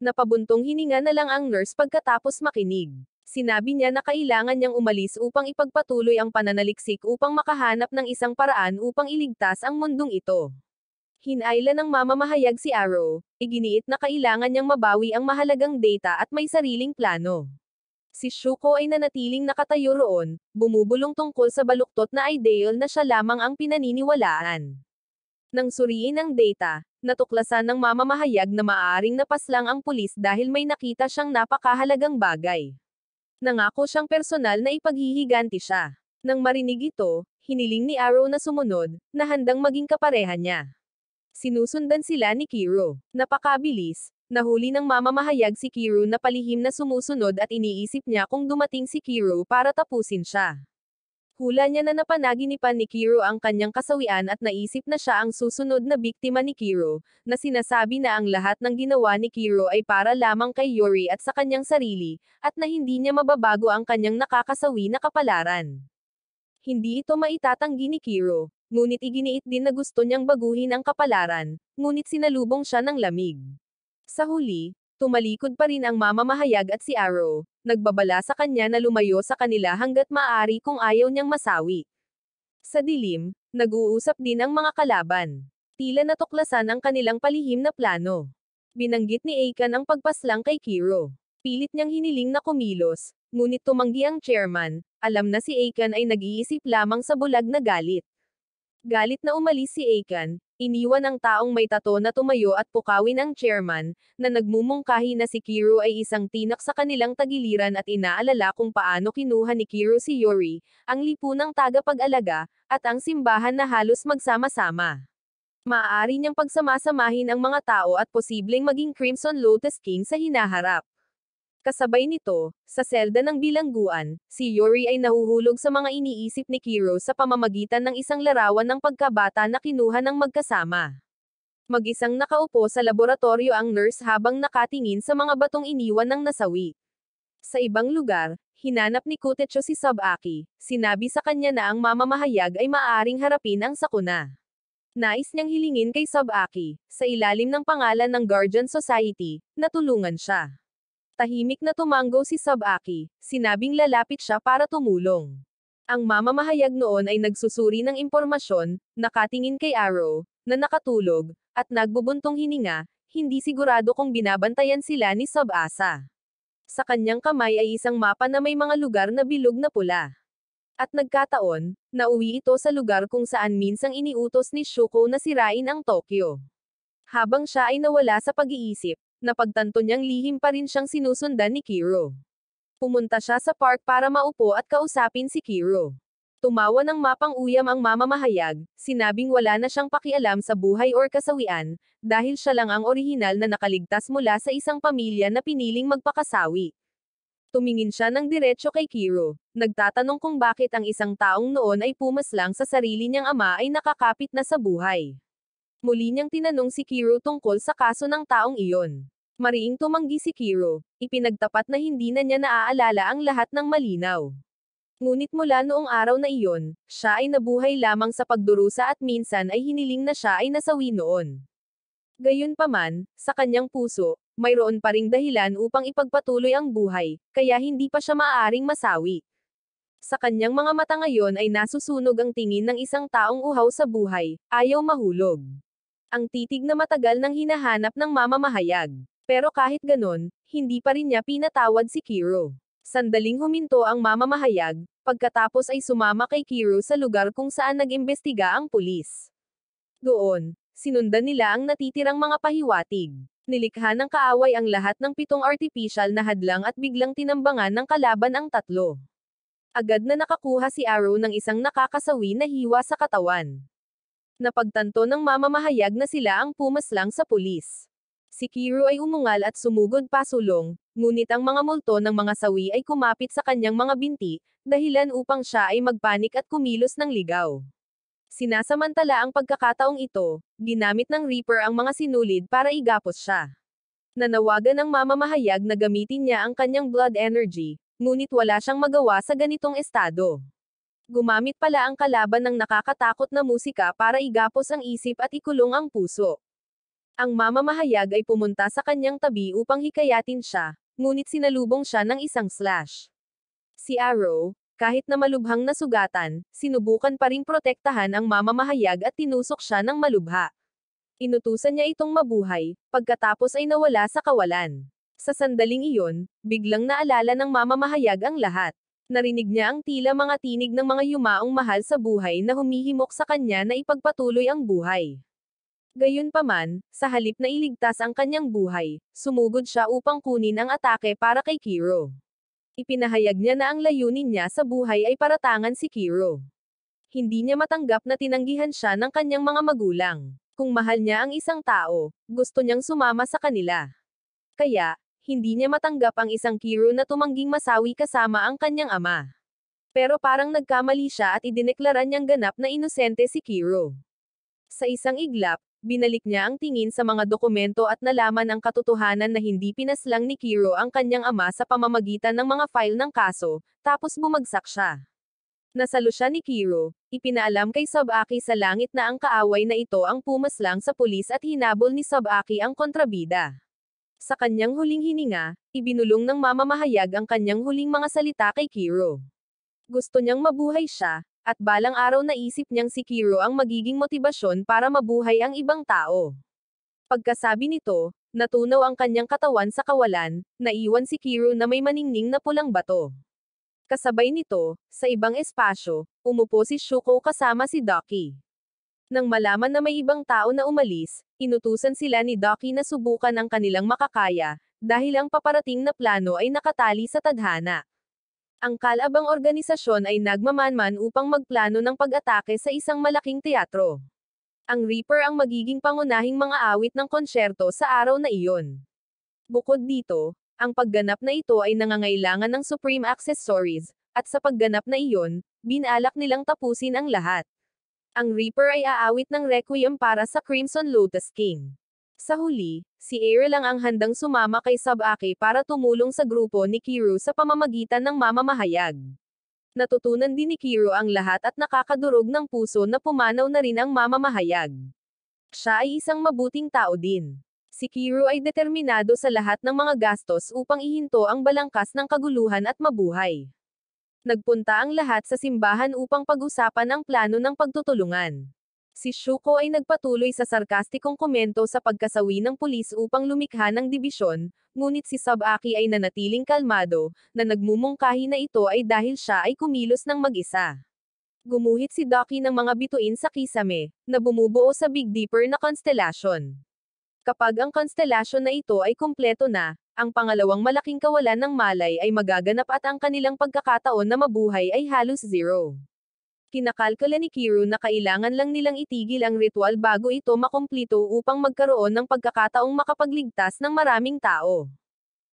Speaker 1: Napabuntong hininga na lang ang nurse pagkatapos makinig. Sinabi niya na kailangan niyang umalis upang ipagpatuloy ang pananaliksik upang makahanap ng isang paraan upang iligtas ang mundong ito. Hinayla ng mamamahayag si Arrow, iginiit na kailangan niyang mabawi ang mahalagang data at may sariling plano. Si Shuko ay nanatiling nakatayo roon, bumubulong tungkol sa baluktot na ideal na siya lamang ang pinaniniwalaan. Nang suriin ang data, natuklasan ng mamamahayag na maaaring napaslang ang pulis dahil may nakita siyang napakahalagang bagay. Nangako siyang personal na ipaghihiganti siya. Nang marinig ito, hiniling ni Arrow na sumunod, na handang maging kapareha niya. Sinusundan sila ni Kiro. Napakabilis, nahuli ng mamamahayag si Kiro na palihim na sumusunod at iniisip niya kung dumating si Kiro para tapusin siya. Hula niya na napanaginipan ni Kiro ang kanyang kasawian at naisip na siya ang susunod na biktima ni Kiro, na sinasabi na ang lahat ng ginawa ni Kiro ay para lamang kay Yori at sa kanyang sarili, at na hindi niya mababago ang kanyang nakakasawi na kapalaran. Hindi ito maitatanggi ni Kiro, ngunit iginiit din na gusto niyang baguhin ang kapalaran, ngunit sinalubong siya ng lamig. Sa huli, tumalikod pa rin ang mamamahayag at si Arrow, nagbabala sa kanya na lumayo sa kanila hanggat maaari kung ayaw niyang masawi. Sa dilim, nag-uusap din ang mga kalaban. Tila natuklasan ang kanilang palihim na plano. Binanggit ni Aiken ang pagpaslang kay Kiro. Pilit niyang hiniling na kumilos, ngunit tumanggi ang chairman. Alam na si Aiken ay nag-iisip lamang sa bulag na galit. Galit na umalis si Aiken, iniwan ang taong may tato na tumayo at pukawin ang chairman, na nagmumungkahi na si Kiro ay isang tinak sa kanilang tagiliran at inaalala kung paano kinuha ni Kiro si Yuri, ang lipunang tagapag-alaga, at ang simbahan na halos magsama-sama. Maaari niyang pagsamasamahin ang mga tao at posibleng maging Crimson Lotus King sa hinaharap. Kasabay nito, sa selda ng bilangguan, si Yuri ay nahuhulog sa mga iniisip ni Kiro sa pamamagitan ng isang larawan ng pagkabata na kinuha ng magkasama. Mag-isang nakaupo sa laboratorio ang nurse habang nakatingin sa mga batong iniwan ng nasawi. Sa ibang lugar, hinanap ni Kutecho si Sabaki, sinabi sa kanya na ang mamamahayag ay maaaring harapin ang sakuna. Nais niyang hilingin kay Sabaki, sa ilalim ng pangalan ng Guardian Society, na tulungan siya. Tahimik na tumanggo si Sabaki, sinabing lalapit siya para tumulong. Ang mamamahayag noon ay nagsusuri ng impormasyon, nakatingin kay Arrow, na nakatulog, at nagbubuntong hininga, hindi sigurado kung binabantayan sila ni Sabasa. Sa kanyang kamay ay isang mapa na may mga lugar na bilog na pula. At nagkataon, nauwi ito sa lugar kung saan minsang iniutos ni Shuko na sirain ang Tokyo. Habang siya ay nawala sa pag-iisip, napagtanto niyang lihim pa rin siyang sinusundan ni Kiro. Pumunta siya sa park para maupo at kausapin si Kiro. Tumawa ng mapang uyam ang mamamahayag, sinabing wala na siyang pakialam sa buhay or kasawian, dahil siya lang ang orihinal na nakaligtas mula sa isang pamilya na piniling magpakasawi. Tumingin siya ng diretso kay Kiro, nagtatanong kung bakit ang isang taong noon ay pumaslang sa sarili niyang ama ay nakakapit na sa buhay. Muli niyang tinanong si Kiro tungkol sa kaso ng taong iyon. Mariing tumanggi si Kiro, ipinagtapat na hindi na niya naaalala ang lahat ng malinaw. Ngunit mula noong araw na iyon, siya ay nabuhay lamang sa pagdurusa at minsan ay hiniling na siya ay nasawi noon. Gayunpaman, sa kanyang puso, mayroon pa ring dahilan upang ipagpatuloy ang buhay, kaya hindi pa siya maaaring masawi. Sa kanyang mga mata ngayon ay nasusunog ang tingin ng isang taong uhaw sa buhay, ayaw mahulog. Ang titig na matagal nang hinahanap ng mamamahayag. Pero kahit ganon, hindi pa rin niya pinatawad si Kiro. Sandaling huminto ang mamamahayag, pagkatapos ay sumama kay Kiro sa lugar kung saan nag-imbestiga ang pulis. Doon, sinundan nila ang natitirang mga pahiwatig. Nilikha ng kaaway ang lahat ng 7 artificial na hadlang at biglang tinambangan ng kalaban ang 3. Agad na nakakuha si Arrow ng isang nakakasawi na hiwa sa katawan. Napagtanto ng mamamahayag na sila ang pumaslang sa pulis. Si Kiro ay umungal at sumugod pasulong, ngunit ang mga multo ng mga sawi ay kumapit sa kanyang mga binti, dahilan upang siya ay magpanik at kumilos ng ligaw. Sinasamantala ang pagkakataong ito, ginamit ng Reaper ang mga sinulid para igapos siya. Nanawagan ng mamamahayag na gamitin niya ang kanyang blood energy, ngunit wala siyang magawa sa ganitong estado. Gumamit pala ang kalaban ng nakakatakot na musika para igapos ang isip at ikulong ang puso. Ang mamamahayag ay pumunta sa kanyang tabi upang hikayatin siya, ngunit sinalubong siya ng isang slash. Si Arrow, kahit na malubhang nasugatan, sinubukan pa ring protektahan ang mamamahayag at tinusok siya ng malubha. Inutusan niya itong mabuhay, pagkatapos ay nawala sa kawalan. Sa sandaling iyon, biglang naalala ng mamamahayag ang lahat. Narinig niya ang tila mga tinig ng mga yumaong mahal sa buhay na humihimok sa kanya na ipagpatuloy ang buhay. Gayunpaman, sa halip na iligtas ang kanyang buhay, sumugod siya upang kunin ang atake para kay Kiro. Ipinahayag niya na ang layunin niya sa buhay ay paratangan si Kiro. Hindi niya matanggap na tinanggihan siya ng kanyang mga magulang. Kung mahal niya ang isang tao, gusto niyang sumama sa kanila. Kaya, hindi niya matanggap ang isang Kiro na tumangging masawi kasama ang kanyang ama. Pero parang nagkamali siya at idineklara niyang ganap na inosente si Kiro. Sa isang iglap, binalik niya ang tingin sa mga dokumento at nalaman ang katotohanan na hindi pinaslang ni Kiro ang kanyang ama sa pamamagitan ng mga file ng kaso, tapos bumagsak siya. Nasalo siya ni Kiro, ipinaalam kay Sabaki sa langit na ang kaaway na ito ang pumaslang sa pulis at hinabol ni Sabaki ang kontrabida. Sa kanyang huling hininga, ibinulong ng mamamahayag ang kanyang huling mga salita kay Kiro. Gusto niyang mabuhay siya, at balang araw naisip niyang si Kiro ang magiging motibasyon para mabuhay ang ibang tao. Pagkasabi nito, natunaw ang kanyang katawan sa kawalan, naiwan si Kiro na may maningning na pulang bato. Kasabay nito, sa ibang espasyo, umupo si Shuko kasama si Ducky. Nang malaman na may ibang tao na umalis, inutusan sila ni Ducky na subukan ang kanilang makakaya, dahil ang paparating na plano ay nakatali sa tadhana. Ang kalabang organisasyon ay nagmamanman upang magplano ng pag-atake sa isang malaking teatro. Ang Reaper ang magiging pangunahing mga awit ng konsyerto sa araw na iyon. Bukod dito, ang pagganap na ito ay nangangailangan ng Supreme Accessories, at sa pagganap na iyon, binalak nilang tapusin ang lahat. Ang Reaper ay aawit ng Requiem para sa Crimson Lotus King. Sa huli, si Air lang ang handang sumama kay Sabaki para tumulong sa grupo ni Kiru sa pamamagitan ng mamamahayag. Natutunan din ni Kiru ang lahat at nakakadurog ng puso na pumanaw na rin ang mamamahayag. Siya ay isang mabuting tao din. Si Kiru ay determinado sa lahat ng mga gastos upang ihinto ang balangkas ng kaguluhan at mabuhay. Nagpunta ang lahat sa simbahan upang pag-usapan ang plano ng pagtutulungan. Si Shuko ay nagpatuloy sa sarkastikong komento sa pagkasawi ng pulis upang lumikha ng dibisyon, ngunit si Sabaki ay nanatiling kalmado, na nagmumungkahi na ito ay dahil siya ay kumilos ng mag-isa. Gumuhit si Ducky ng mga bituin sa kisame, na bumubuo sa Big Dipper na konstelasyon. Kapag ang konstelasyon na ito ay kumpleto na, ang pangalawang malaking kawalan ng malay ay magaganap at ang kanilang pagkakataon na mabuhay ay halos zero. Kinakalkula ni Kiru na kailangan lang nilang itigil ang ritual bago ito makumplito upang magkaroon ng pagkakataong makapagligtas ng maraming tao.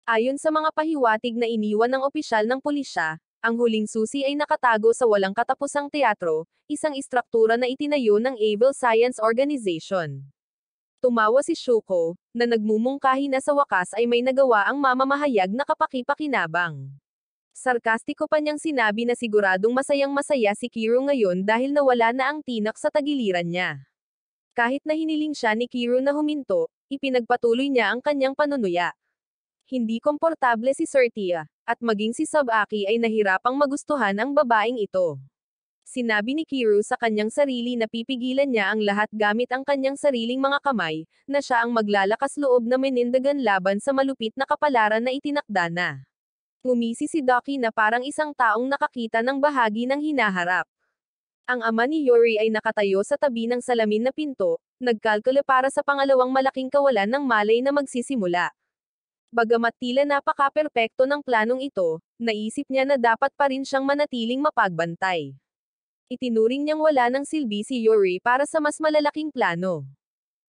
Speaker 1: Ayon sa mga pahiwatig na iniwan ng opisyal ng pulisya, ang huling susi ay nakatago sa walang katapusang teatro, isang istruktura na itinayo ng Evil Science Organization. Tumawa si Shuko, na nagmumungkahi na sa wakas ay may nagawa ang mamamahayag na kapaki-pakinabang. Sarkastiko pa niyang sinabi na siguradong masayang-masaya si Kiru ngayon dahil nawala na ang tinak sa tagiliran niya. Kahit na hiniling siya ni Kiru na huminto, ipinagpatuloy niya ang kanyang panunuya. Hindi komportable si Sir Tia, at maging si Sabaki ay nahirapang magustuhan ang babaeng ito. Sinabi ni Kiru sa kanyang sarili na pipigilan niya ang lahat gamit ang kanyang sariling mga kamay, na siya ang maglalakas loob na menindagan laban sa malupit na kapalaran na itinakda na. Ngumisi si Ducky na parang isang taong nakakita ng bahagi ng hinaharap. Ang ama ni Yuri ay nakatayo sa tabi ng salamin na pinto, nagkalkula para sa pangalawang malaking kawalan ng malay na magsisimula. Bagamat tila napaka-perpekto ng planong ito, naisip niya na dapat pa rin siyang manatiling mapagbantay. Itinuring niyang wala ng silbi si Yuri para sa mas malalaking plano.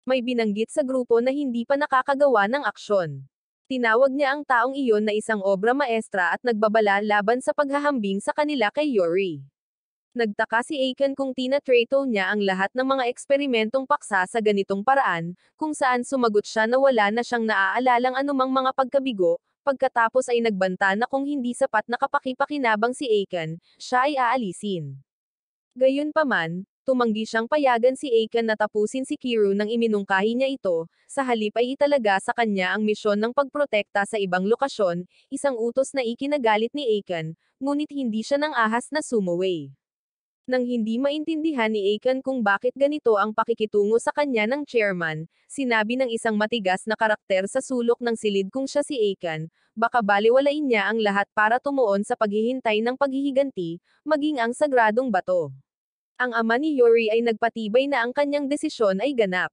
Speaker 1: May binanggit sa grupo na hindi pa nakakagawa ng aksyon. Tinawag niya ang taong iyon na isang obra maestra at nagbabala laban sa paghahambing sa kanila kay Yuri. Nagtaka si Aiken kung tinatrato niya ang lahat ng mga eksperimentong paksa sa ganitong paraan, kung saan sumagot siya na wala na siyang naaalalang anumang mga pagkabigo, pagkatapos ay nagbanta na kung hindi sapat na kapaki-pakinabang si Aiken, siya ay aalisin. Gayunpaman, tumanggi siyang payagan si Aiken na tapusin si Kiru nang iminungkahi niya ito, sa halip ay italaga sa kanya ang misyon ng pagprotekta sa ibang lokasyon, isang utos na ikinagalit ni Aiken, ngunit hindi siya nang ahas na sumuway. Nang hindi maintindihan ni Aiken kung bakit ganito ang pakikitungo sa kanya ng chairman, sinabi ng isang matigas na karakter sa sulok ng silid kung siya si Aiken, baka baliwalain niya ang lahat para tumuon sa paghihintay ng paghihiganti, maging ang sagradong bato. Ang ama ni Yuri ay nagpatibay na ang kanyang desisyon ay ganap.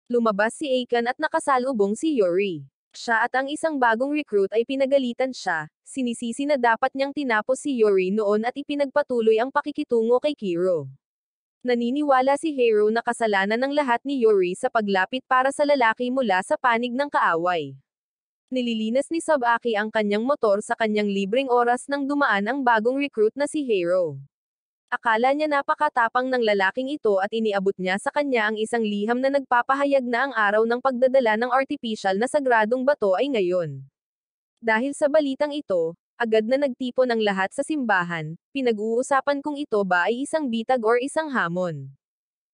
Speaker 1: Lumabas si Aiken at nakasalubong si Yuri. Siya at ang isang bagong recruit ay pinagalitan siya, sinisisi na dapat niyang tinapos si Yuri noon at ipinagpatuloy ang pakikitungo kay Kiro. Naniniwala si Hero na kasalanan ng lahat ni Yuri sa paglapit para sa lalaki mula sa panig ng kaaway. Nililinas ni Sabaki ang kanyang motor sa kanyang libreng oras nang dumaan ang bagong recruit na si Hero. Akala niya napakatapang ng lalaking ito at iniabot niya sa kanya ang isang liham na nagpapahayag na ang araw ng pagdadala ng artipisyal na sagradong bato ay ngayon. Dahil sa balitang ito, agad na nagtipon ang lahat sa simbahan, pinag-uusapan kung ito ba ay isang bitag or isang hamon.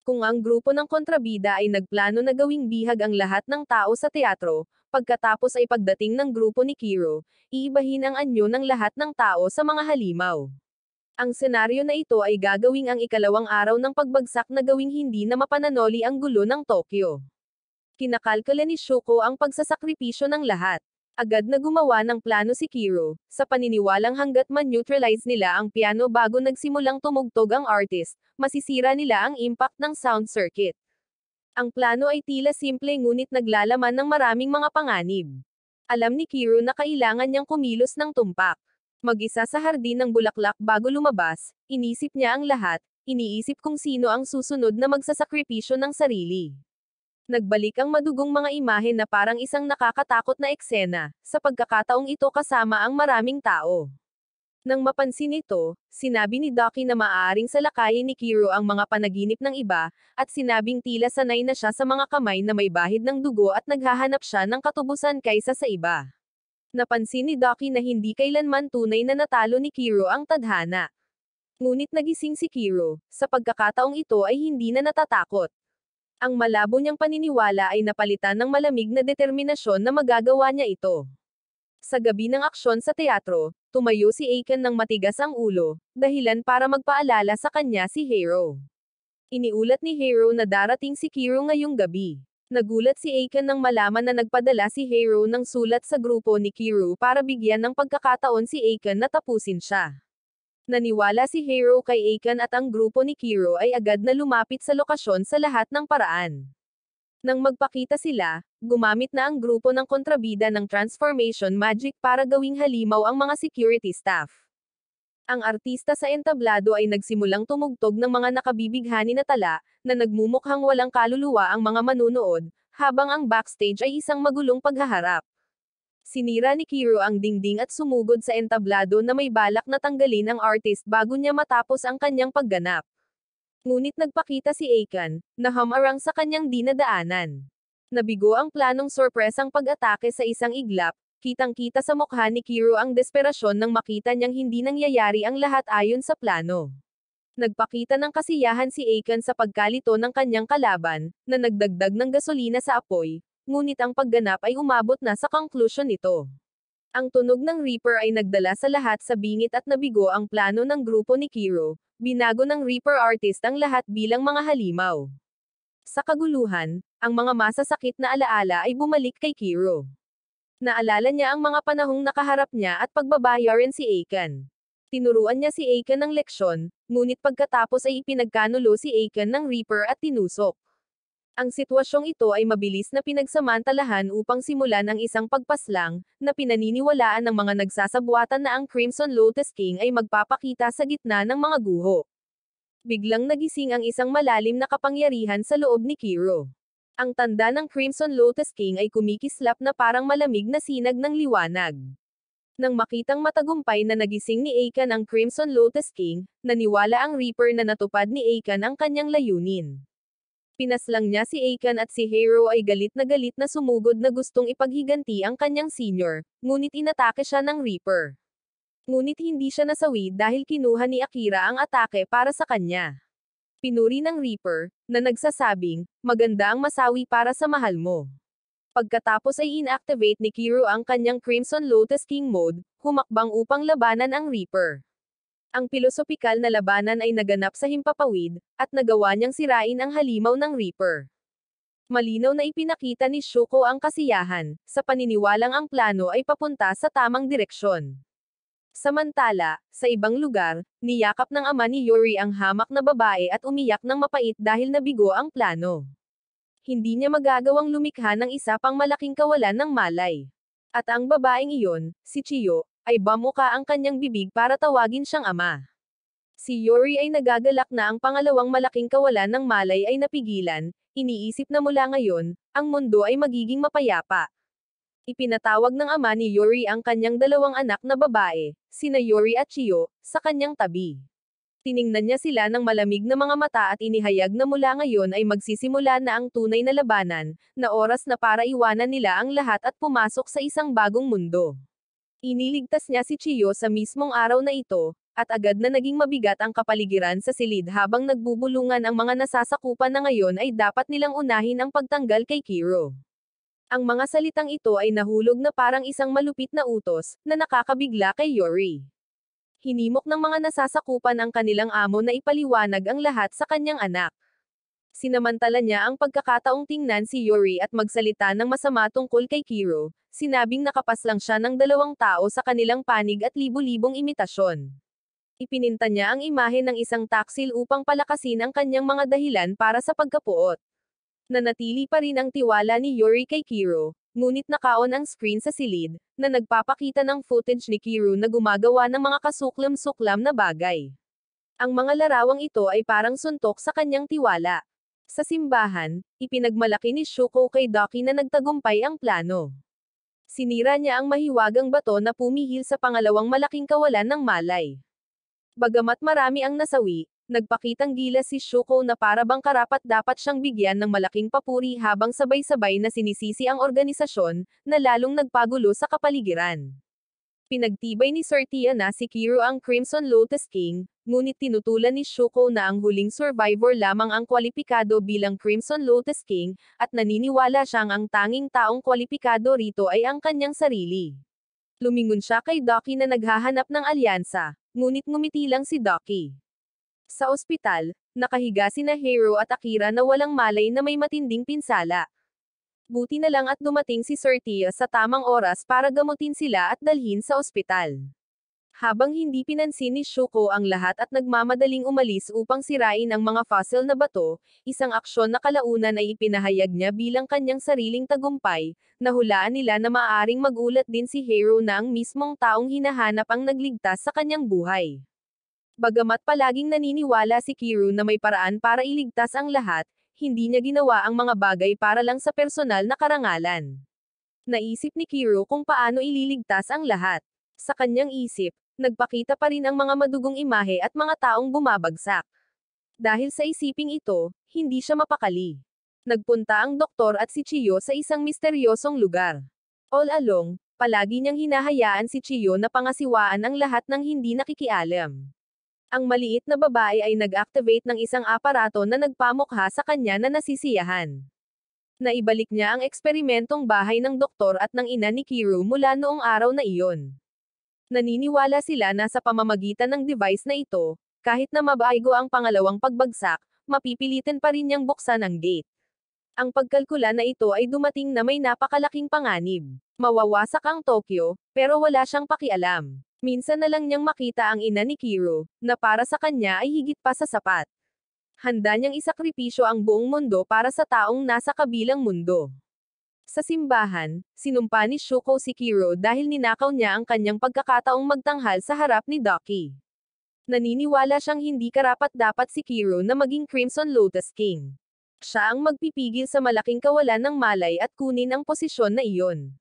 Speaker 1: Kung ang grupo ng kontrabida ay nagplano na gawing bihag ang lahat ng tao sa teatro, pagkatapos ay pagdating ng grupo ni Kiro, iibahin ang anyo ng lahat ng tao sa mga halimaw. Ang senaryo na ito ay gagawing ang ikalawang araw ng pagbagsak na gawing hindi na mapananoli ang gulo ng Tokyo. Kinakalkula ni Shuko ang pagsasakripisyo ng lahat. Agad na gumawa ng plano si Kiro, sa paniniwalang hanggat man-neutralize nila ang piano bago nagsimulang tumugtog ang artist, masisira nila ang impact ng sound circuit. Ang plano ay tila simple ngunit naglalaman ng maraming mga panganib. Alam ni Kiro na kailangan niyang kumilos ng tumpak. Mag-isa sa hardin ng bulaklak bago lumabas, inisip niya ang lahat, iniisip kung sino ang susunod na magsasakripisyo ng sarili. Nagbalik ang madugong mga imahe na parang isang nakakatakot na eksena, sa pagkakataong ito kasama ang maraming tao. Nang mapansin ito, sinabi ni Ducky na maaaring salakayin ni Kiro ang mga panaginip ng iba, at sinabing tila sanay na siya sa mga kamay na may bahid ng dugo at naghahanap siya ng katubusan kaysa sa iba. Napansin ni Ducky na hindi kailanman tunay na natalo ni Kiro ang tadhana. Ngunit nagising si Kiro, sa pagkakataong ito ay hindi na natatakot. Ang malabo niyang paniniwala ay napalitan ng malamig na determinasyon na magagawa niya ito. Sa gabi ng aksyon sa teatro, tumayo si Aiken ng matigas ang ulo, dahilan para magpaalala sa kanya si Hero. Iniulat ni Hero na darating si Kiro ngayong gabi. Nagulat si Aiken nang malaman na nagpadala si Hero ng sulat sa grupo ni Kiro para bigyan ng pagkakataon si Aiken na tapusin siya. Naniwala si Hero kay Aiken at ang grupo ni Kiro ay agad na lumapit sa lokasyon sa lahat ng paraan. Nang magpakita sila, gumamit na ang grupo ng kontrabida ng transformation magic para gawing halimaw ang mga security staff. Ang artista sa entablado ay nagsimulang tumugtog ng mga nakabibighani na tala, na nagmumukhang walang kaluluwa ang mga manunood, habang ang backstage ay isang magulong paghaharap. Sinira ni Kiro ang dingding at sumugod sa entablado na may balak na tanggalin ang artist bago niya matapos ang kanyang pagganap. Ngunit nagpakita si Aiken, na hamarang sa kanyang dinadaanan. Nabigo ang planong sorpresang pag-atake sa isang iglap, kitang-kita sa mukha ni Kiro ang desperasyon nang makita niyang hindi nangyayari ang lahat ayon sa plano. Nagpakita ng kasiyahan si Aiken sa pagkalito ng kanyang kalaban, na nagdagdag ng gasolina sa apoy, ngunit ang pagganap ay umabot na sa conclusion nito. Ang tunog ng Reaper ay nagdala sa lahat sa bingit at nabigo ang plano ng grupo ni Kiro, binago ng Reaper artist ang lahat bilang mga halimaw. Sa kaguluhan, ang mga masasakit na alaala ay bumalik kay Kiro. Naalala niya ang mga panahong nakaharap niya at pagbabayarin si Aiken. Tinuruan niya si Aiken ng leksyon, ngunit pagkatapos ay ipinagkanulo si Aiken ng Reaper at tinusok. Ang sitwasyong ito ay mabilis na pinagsamantalahan upang simulan ang isang pagpaslang, na pinaniniwalaan ng mga nagsasabwatan na ang Crimson Lotus King ay magpapakita sa gitna ng mga guho. Biglang nagising ang isang malalim na kapangyarihan sa loob ni Kiro. Ang tanda ng Crimson Lotus King ay kumikislap na parang malamig na sinag ng liwanag. Nang makitang matagumpay na nagising ni Aiken ang Crimson Lotus King, naniwala ang Reaper na natupad ni Aiken ang kanyang layunin. Pinaslang niya si Aiken at si Hero ay galit na sumugod na gustong ipaghiganti ang kanyang senior, ngunit inatake siya ng Reaper. Ngunit hindi siya nasawi dahil kinuha ni Akira ang atake para sa kanya. Pinuri ng Reaper, na nagsasabing, maganda ang masawi para sa mahal mo. Pagkatapos ay inactivate ni Kiro ang kanyang Crimson Lotus King mode, humakbang upang labanan ang Reaper. Ang pilosopikal na labanan ay naganap sa himpapawid, at nagawa niyang sirain ang halimaw ng Reaper. Malinaw na ipinakita ni Shuko ang kasiyahan, sa paniniwalang ang plano ay papunta sa tamang direksyon. Samantala, sa ibang lugar, niyakap ng ama ni Yuri ang hamak na babae at umiyak ng mapait dahil nabigo ang plano. Hindi niya magagawang lumikha ng isa pang malaking kawalan ng malay. At ang babaeng iyon, si Chiyo, ay bamuka ang kanyang bibig para tawagin siyang ama. Si Yuri ay nagagalak na ang pangalawang malaking kawalan ng malay ay napigilan, iniisip na mula ngayon, ang mundo ay magiging mapayapa. Ipinatawag ng ama ni Yuri ang kanyang dalawang anak na babae, sina Yuri at Chiyo, sa kanyang tabi. Tiningnan niya sila ng malamig na mga mata at inihayag na mula ngayon ay magsisimula na ang tunay na labanan, na oras na para iwanan nila ang lahat at pumasok sa isang bagong mundo. Iniligtas niya si Chiyo sa mismong araw na ito, at agad na naging mabigat ang kapaligiran sa silid habang nagbubulungan ang mga nasasakupan na ngayon ay dapat nilang unahin ang pagtanggal kay Kiro. Ang mga salitang ito ay nahulog na parang isang malupit na utos, na nakakabigla kay Yuri. Hinimok ng mga nasasakupan ang kanilang amo na ipaliwanag ang lahat sa kanyang anak. Sinamantala niya ang pagkakataong tingnan si Yuri at magsalita ng masama tungkol kay Kiro, sinabing nakapas lang siya ng 2 tao sa kanilang panig at libu-libong imitasyon. Ipininta niya ang imahe ng isang taksil upang palakasin ang kanyang mga dahilan para sa pagkapuot. Nanatili pa rin ang tiwala ni Yuri kay Kiro, ngunit nakaon ang screen sa silid, na nagpapakita ng footage ni Kiro na gumagawa ng mga kasuklam-suklam na bagay. Ang mga larawang ito ay parang suntok sa kanyang tiwala. Sa simbahan, ipinagmalaki ni Shuko kay Doki na nagtagumpay ang plano. Sinira niya ang mahiwagang bato na pumihil sa pangalawang malaking kawalan ng malay. Bagamat marami ang nasawi, nagpakitang gilas si Shuko na para bang karapat-dapat siyang bigyan ng malaking papuri habang sabay-sabay na sinisisi ang organisasyon, na lalong nagpagulo sa kapaligiran. Pinagtibay ni Sir Tia na si Kiro ang Crimson Lotus King, ngunit tinutulan ni Shuko na ang huling survivor lamang ang kwalipikado bilang Crimson Lotus King, at naniniwala siyang ang tanging taong kwalipikado rito ay ang kanyang sarili. Lumingon siya kay Doki na naghahanap ng alyansa, ngunit ngumiti lang si Doki. Sa ospital, nakahiga sina Hiro at Akira na walang malay na may matinding pinsala. Buti na lang at dumating si Sir Tia sa tamang oras para gamutin sila at dalhin sa ospital. Habang hindi pinansin ni Shuko ang lahat at nagmamadaling umalis upang sirain ang mga fossil na bato, isang aksyon na kalaunan ay ipinahayag niya bilang kanyang sariling tagumpay, nahulaan nila na maaaring magulat din si Hiro na ang mismong taong hinahanap ang nagligtas sa kanyang buhay. Bagamat palaging naniniwala si Kiro na may paraan para iligtas ang lahat, hindi niya ginawa ang mga bagay para lang sa personal na karangalan. Naisip ni Kiro kung paano ililigtas ang lahat. Sa kanyang isip, nagpakita pa rin ang mga madugong imahe at mga taong bumabagsak. Dahil sa isiping ito, hindi siya mapakali. Nagpunta ang doktor at si Chiyo sa isang misteryosong lugar. All along, palagi niyang hinahayaan si Chiyo na pangasiwaan ang lahat ng hindi nakikialam. Ang maliit na babae ay nag-activate ng isang aparato na nagpamukha sa kanya na nasisiyahan. Naibalik niya ang eksperimentong bahay ng doktor at ng ina ni Kiro mula noong araw na iyon. Naniniwala sila na sa pamamagitan ng device na ito, kahit na mabago ang pangalawang pagbagsak, mapipilitin pa rin niyang buksan ang gate. Ang pagkalkula na ito ay dumating na may napakalaking panganib. Mawawasak ang Tokyo, pero wala siyang pakialam. Minsan na lang niyang makita ang ina ni Kiro, na para sa kanya ay higit pa sa sapat. Handa niyang isakripisyo ang buong mundo para sa taong nasa kabilang mundo. Sa simbahan, sinumpa ni Shuko si Kiro dahil ninakaw niya ang kanyang pagkakataong magtanghal sa harap ni Doki. Naniniwala siyang hindi karapat-dapat si Kiro na maging Crimson Lotus King. Siya ang magpipigil sa malaking kawalan ng malay at kunin ang posisyon na iyon.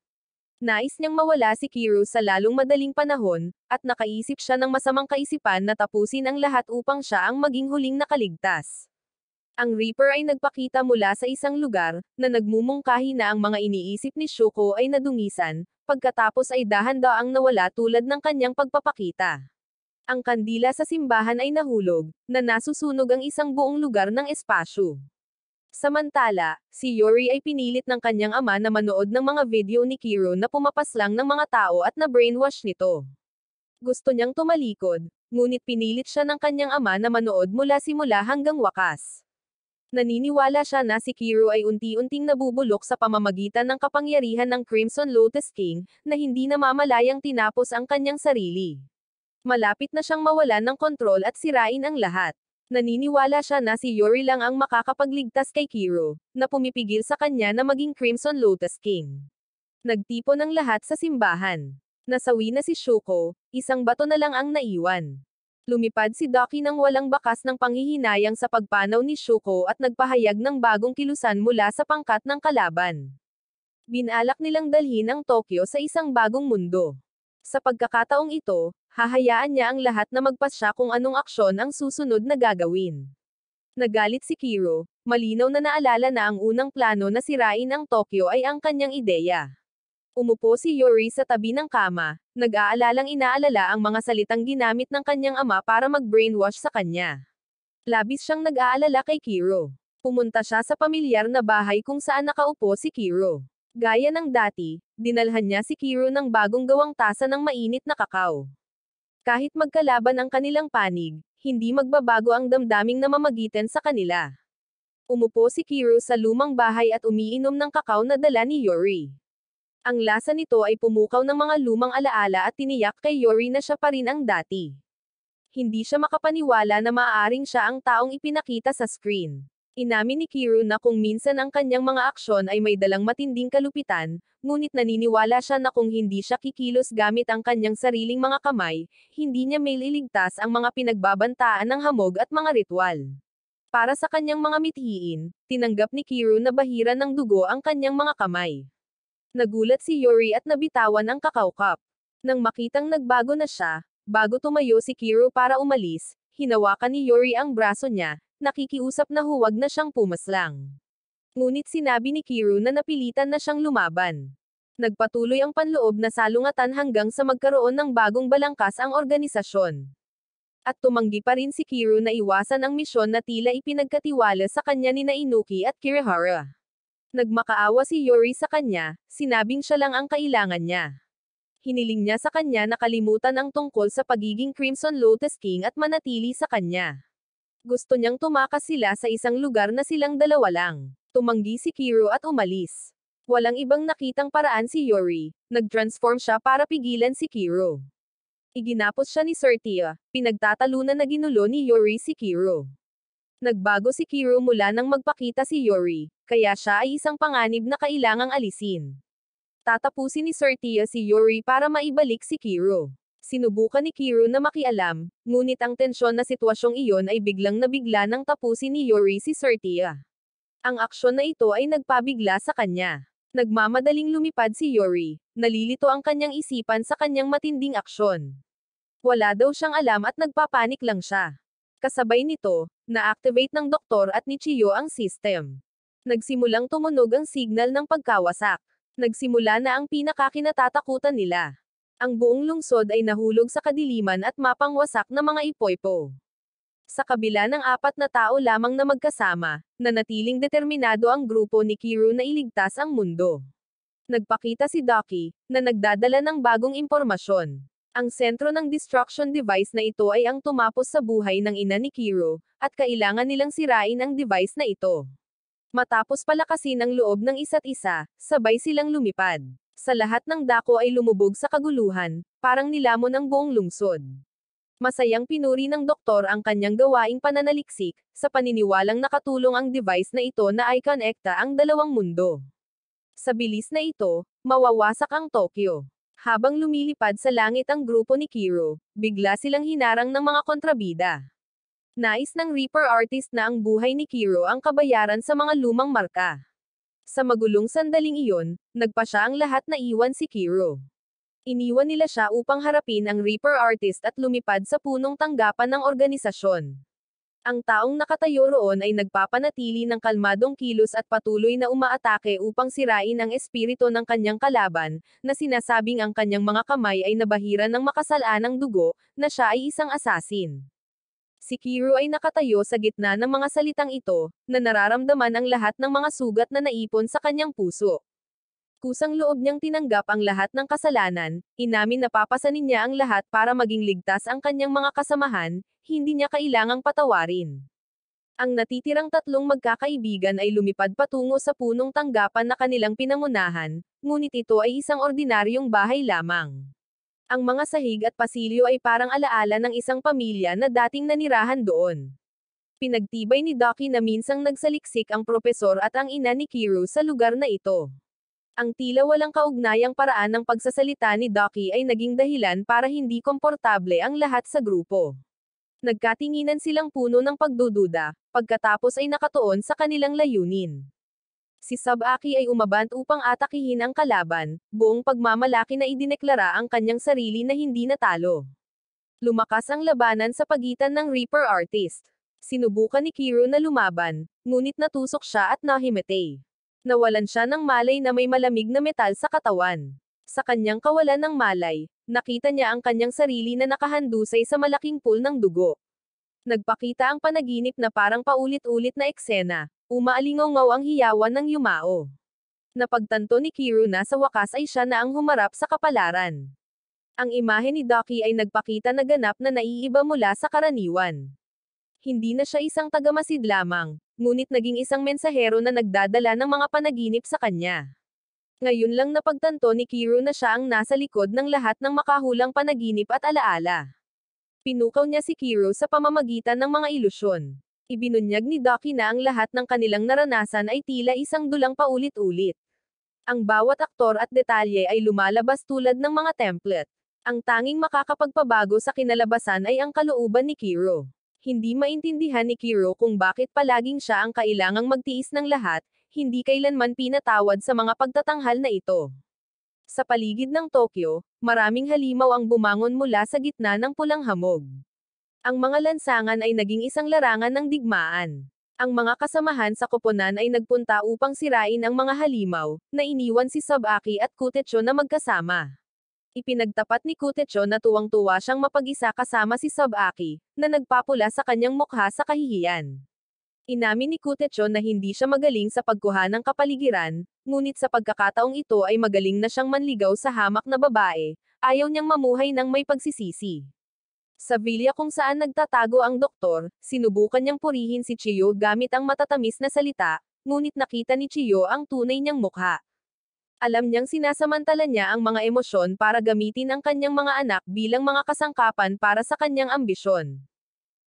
Speaker 1: Nais niyang mawala si Kiro sa lalong madaling panahon, at nakaisip siya ng masamang kaisipan na tapusin ang lahat upang siya ang maging huling nakaligtas. Ang Reaper ay nagpakita mula sa isang lugar, na nagmumungkahi na ang mga iniisip ni Shuko ay nadungisan, pagkatapos ay dahan-daang nawala tulad ng kanyang pagpapakita. Ang kandila sa simbahan ay nahulog, na nasusunog ang isang buong lugar ng espasyo. Samantala, si Yuri ay pinilit ng kanyang ama na manood ng mga video ni Kiro na pumapaslang ng mga tao at na-brainwash nito. Gusto niyang tumalikod, ngunit pinilit siya ng kanyang ama na manood mula simula hanggang wakas. Naniniwala siya na si Kiro ay unti-unting nabubulok sa pamamagitan ng kapangyarihan ng Crimson Lotus King, na hindi namamalayang tinapos ang kanyang sarili. Malapit na siyang mawalan ng kontrol at sirain ang lahat. Naniniwala siya na si Yuri lang ang makakapagligtas kay Kiro, na pumipigil sa kanya na maging Crimson Lotus King. Nagtipon ang lahat sa simbahan. Nasawi na si Shuko, isang bato na lang ang naiwan. Lumipad si Doki nang walang bakas ng panghihinayang sa pagpanaw ni Shuko at nagpahayag ng bagong kilusan mula sa pangkat ng kalaban. Binalak nilang dalhin ang Tokyo sa isang bagong mundo. Sa pagkakataong ito, hahayaan niya ang lahat na magpasya kung anong aksyon ang susunod na gagawin. Nagalit si Kiro, malinaw na naalala na ang unang plano na sirain ang Tokyo ay ang kanyang ideya. Umupo si Yuri sa tabi ng kama, nag-aalalang inaalala ang mga salitang ginamit ng kanyang ama para mag-brainwash sa kanya. Labis siyang nag-aalala kay Kiro. Pumunta siya sa pamilyar na bahay kung saan nakaupo si Kiro. Gaya ng dati, dinalhan niya si Kiro ng bagong gawang tasa ng mainit na kakao. Kahit magkalaban ang kanilang panig, hindi magbabago ang damdaming namamagitan sa kanila. Umupo si Kiro sa lumang bahay at umiinom ng kakao na dala ni Yuri. Ang lasa nito ay pumukaw ng mga lumang alaala at tiniyak kay Yuri na siya pa rin ang dati. Hindi siya makapaniwala na maaaring siya ang taong ipinakita sa screen. Inamin ni Kiro na kung minsan ang kanyang mga aksyon ay may dalang matinding kalupitan, ngunit naniniwala siya na kung hindi siya kikilos gamit ang kanyang sariling mga kamay, hindi niya maililigtas ang mga pinagbabantaan ng hamog at mga ritual. Para sa kanyang mga mithiin, tinanggap ni Kiro na bahira ng dugo ang kanyang mga kamay. Nagulat si Yuri at nabitawan ang kakao cup. Nang makitang nagbago na siya, bago tumayo si Kiro para umalis, hinawakan ni Yuri ang braso niya, nakikiusap na huwag na siyang pumaslang. Ngunit sinabi ni Kiro na napilitan na siyang lumaban. Nagpatuloy ang panloob na salungatan hanggang sa magkaroon ng bagong balangkas ang organisasyon. At tumanggi pa rin si Kiro na iwasan ang misyon na tila ipinagkatiwala sa kanya ni Inuki at Kirihara. Nagmakaawa si Yuri sa kanya, sinabing siya lang ang kailangan niya. Hiniling niya sa kanya na kalimutan ang tungkol sa pagiging Crimson Lotus King at manatili sa kanya. Gusto niyang tumakas sila sa isang lugar na silang dalawa lang. Tumanggi si Kiro at umalis. Walang ibang nakitang paraan si Yuri, nag-transform siya para pigilan si Kiro. Iginapos siya ni Sir Tia, pinagtatalunan na ginulo ni Yuri si Kiro. Nagbago si Kiro mula nang magpakita si Yuri, kaya siya ay isang panganib na kailangang alisin. Tatapusin ni Sir Tia si Yuri para maibalik si Kiro. Sinubukan ni Kiro na makialam, ngunit ang tensyon na sitwasyong iyon ay biglang nabigla nang tapusin ni Yuri si Sir Tia. Ang aksyon na ito ay nagpabigla sa kanya. Nagmamadaling lumipad si Yuri, nalilito ang kanyang isipan sa kanyang matinding aksyon. Wala daw siyang alam at nagpapanik lang siya. Kasabay nito, na-activate ng doktor at ni Chiyo ang system. Nagsimulang tumunog ang signal ng pagkawasak. Nagsimula na ang pinakakinatatakutan nila. Ang buong lungsod ay nahulog sa kadiliman at mapangwasak na mga ipoypo. Sa kabila ng 4 na tao lamang na magkasama, nanatiling determinado ang grupo ni Kiro na iligtas ang mundo. Nagpakita si Ducky, na nagdadala ng bagong impormasyon. Ang sentro ng destruction device na ito ay ang tumapos sa buhay ng ina ni Kiro, at kailangan nilang sirain ang device na ito. Matapos palakasin ang loob ng isa't isa, sabay silang lumipad. Sa lahat ng dako ay lumubog sa kaguluhan, parang nilamon ang buong lungsod. Masayang pinuri ng doktor ang kanyang gawaing pananaliksik, sa paniniwalang nakatulong ang device na ito na i-connecta ang dalawang mundo. Sa bilis na ito, mawawasak ang Tokyo. Habang lumilipad sa langit ang grupo ni Kiro, bigla silang hinarang ng mga kontrabida. Nais ng Reaper Artist na ang buhay ni Kiro ang kabayaran sa mga lumang marka. Sa magulong sandaling iyon, nagpa siya ang lahat na iwan si Kiro. Iniwan nila siya upang harapin ang Reaper Artist at lumipad sa punong tanggapan ng organisasyon. Ang taong nakatayo roon ay nagpapanatili ng kalmadong kilos at patuloy na umaatake upang sirain ang espiritu ng kanyang kalaban, na sinasabing ang kanyang mga kamay ay nabahira ng makasalanang dugo, na siya ay isang asasin. Si Kiro ay nakatayo sa gitna ng mga salitang ito, na nararamdaman ang lahat ng mga sugat na naipon sa kanyang puso. Kusang loob niyang tinanggap ang lahat ng kasalanan, inamin na papasanin niya ang lahat para maging ligtas ang kanyang mga kasamahan, hindi niya kailangang patawarin. Ang natitirang 3 magkakaibigan ay lumipad patungo sa punong tanggapan na kanilang pinangunahan, ngunit ito ay isang ordinaryong bahay lamang. Ang mga sahig at pasilyo ay parang alaala ng isang pamilya na dating nanirahan doon. Pinagtibay ni Ducky na minsang nagsaliksik ang propesor at ang ina ni Kiro sa lugar na ito. Ang tila walang kaugnayang paraan ng pagsasalita ni Ducky ay naging dahilan para hindi komportable ang lahat sa grupo. Nagkatinginan silang puno ng pagdududa, pagkatapos ay nakatuon sa kanilang layunin. Si Sabaki ay umabant upang atakihin ang kalaban, buong pagmamalaki na idineklara ang kanyang sarili na hindi natalo. Lumakas ang labanan sa pagitan ng Reaper Artist. Sinubukan ni Kiro na lumaban, ngunit natusok siya at nahimete. Nawalan siya ng malay na may malamig na metal sa katawan. Sa kanyang kawalan ng malay, nakita niya ang kanyang sarili na nakahandusay sa malaking pool ng dugo. Nagpakita ang panaginip na parang paulit-ulit na eksena. Umaalingaw ang hiyawan ng yumao. Napagtanto ni Kiro na sa wakas ay siya na ang humarap sa kapalaran. Ang imahe ni Ducky ay nagpakita na ganap na naiiba mula sa karaniwan. Hindi na siya isang tagamasid lamang, ngunit naging isang mensahero na nagdadala ng mga panaginip sa kanya. Ngayon lang napagtanto ni Kiro na siya ang nasa likod ng lahat ng makahulang panaginip at alaala. Pinukaw niya si Kiro sa pamamagitan ng mga ilusyon. Ibinunyag ni Ducky na ang lahat ng kanilang naranasan ay tila isang dulang paulit-ulit. Ang bawat aktor at detalye ay lumalabas tulad ng mga template. Ang tanging makakapagpabago sa kinalabasan ay ang kalooban ni Kiro. Hindi maintindihan ni Kiro kung bakit palaging siya ang kailangang magtiis ng lahat, hindi kailanman pinatawad sa mga pagtatanghal na ito. Sa paligid ng Tokyo, maraming halimaw ang bumangon mula sa gitna ng pulang hamog. Ang mga lansangan ay naging isang larangan ng digmaan. Ang mga kasamahan sa koponan ay nagpunta upang sirain ang mga halimaw, na iniwan si Sabaki at Kutecho na magkasama. Ipinagtapat ni Kutecho na tuwang-tuwa siyang mapag-isa kasama si Sabaki, na nagpapula sa kanyang mukha sa kahihiyan. Inamin ni Kutecho na hindi siya magaling sa pagkuha ng kapaligiran, ngunit sa pagkakataong ito ay magaling na siyang manligaw sa hamak na babae, ayaw niyang mamuhay ng may pagsisisi. Sa villa kung saan nagtatago ang doktor, sinubukan niyang purihin si Chiyo gamit ang matatamis na salita, ngunit nakita ni Chiyo ang tunay niyang mukha. Alam niyang sinasamantala niya ang mga emosyon para gamitin ang kanyang mga anak bilang mga kasangkapan para sa kanyang ambisyon.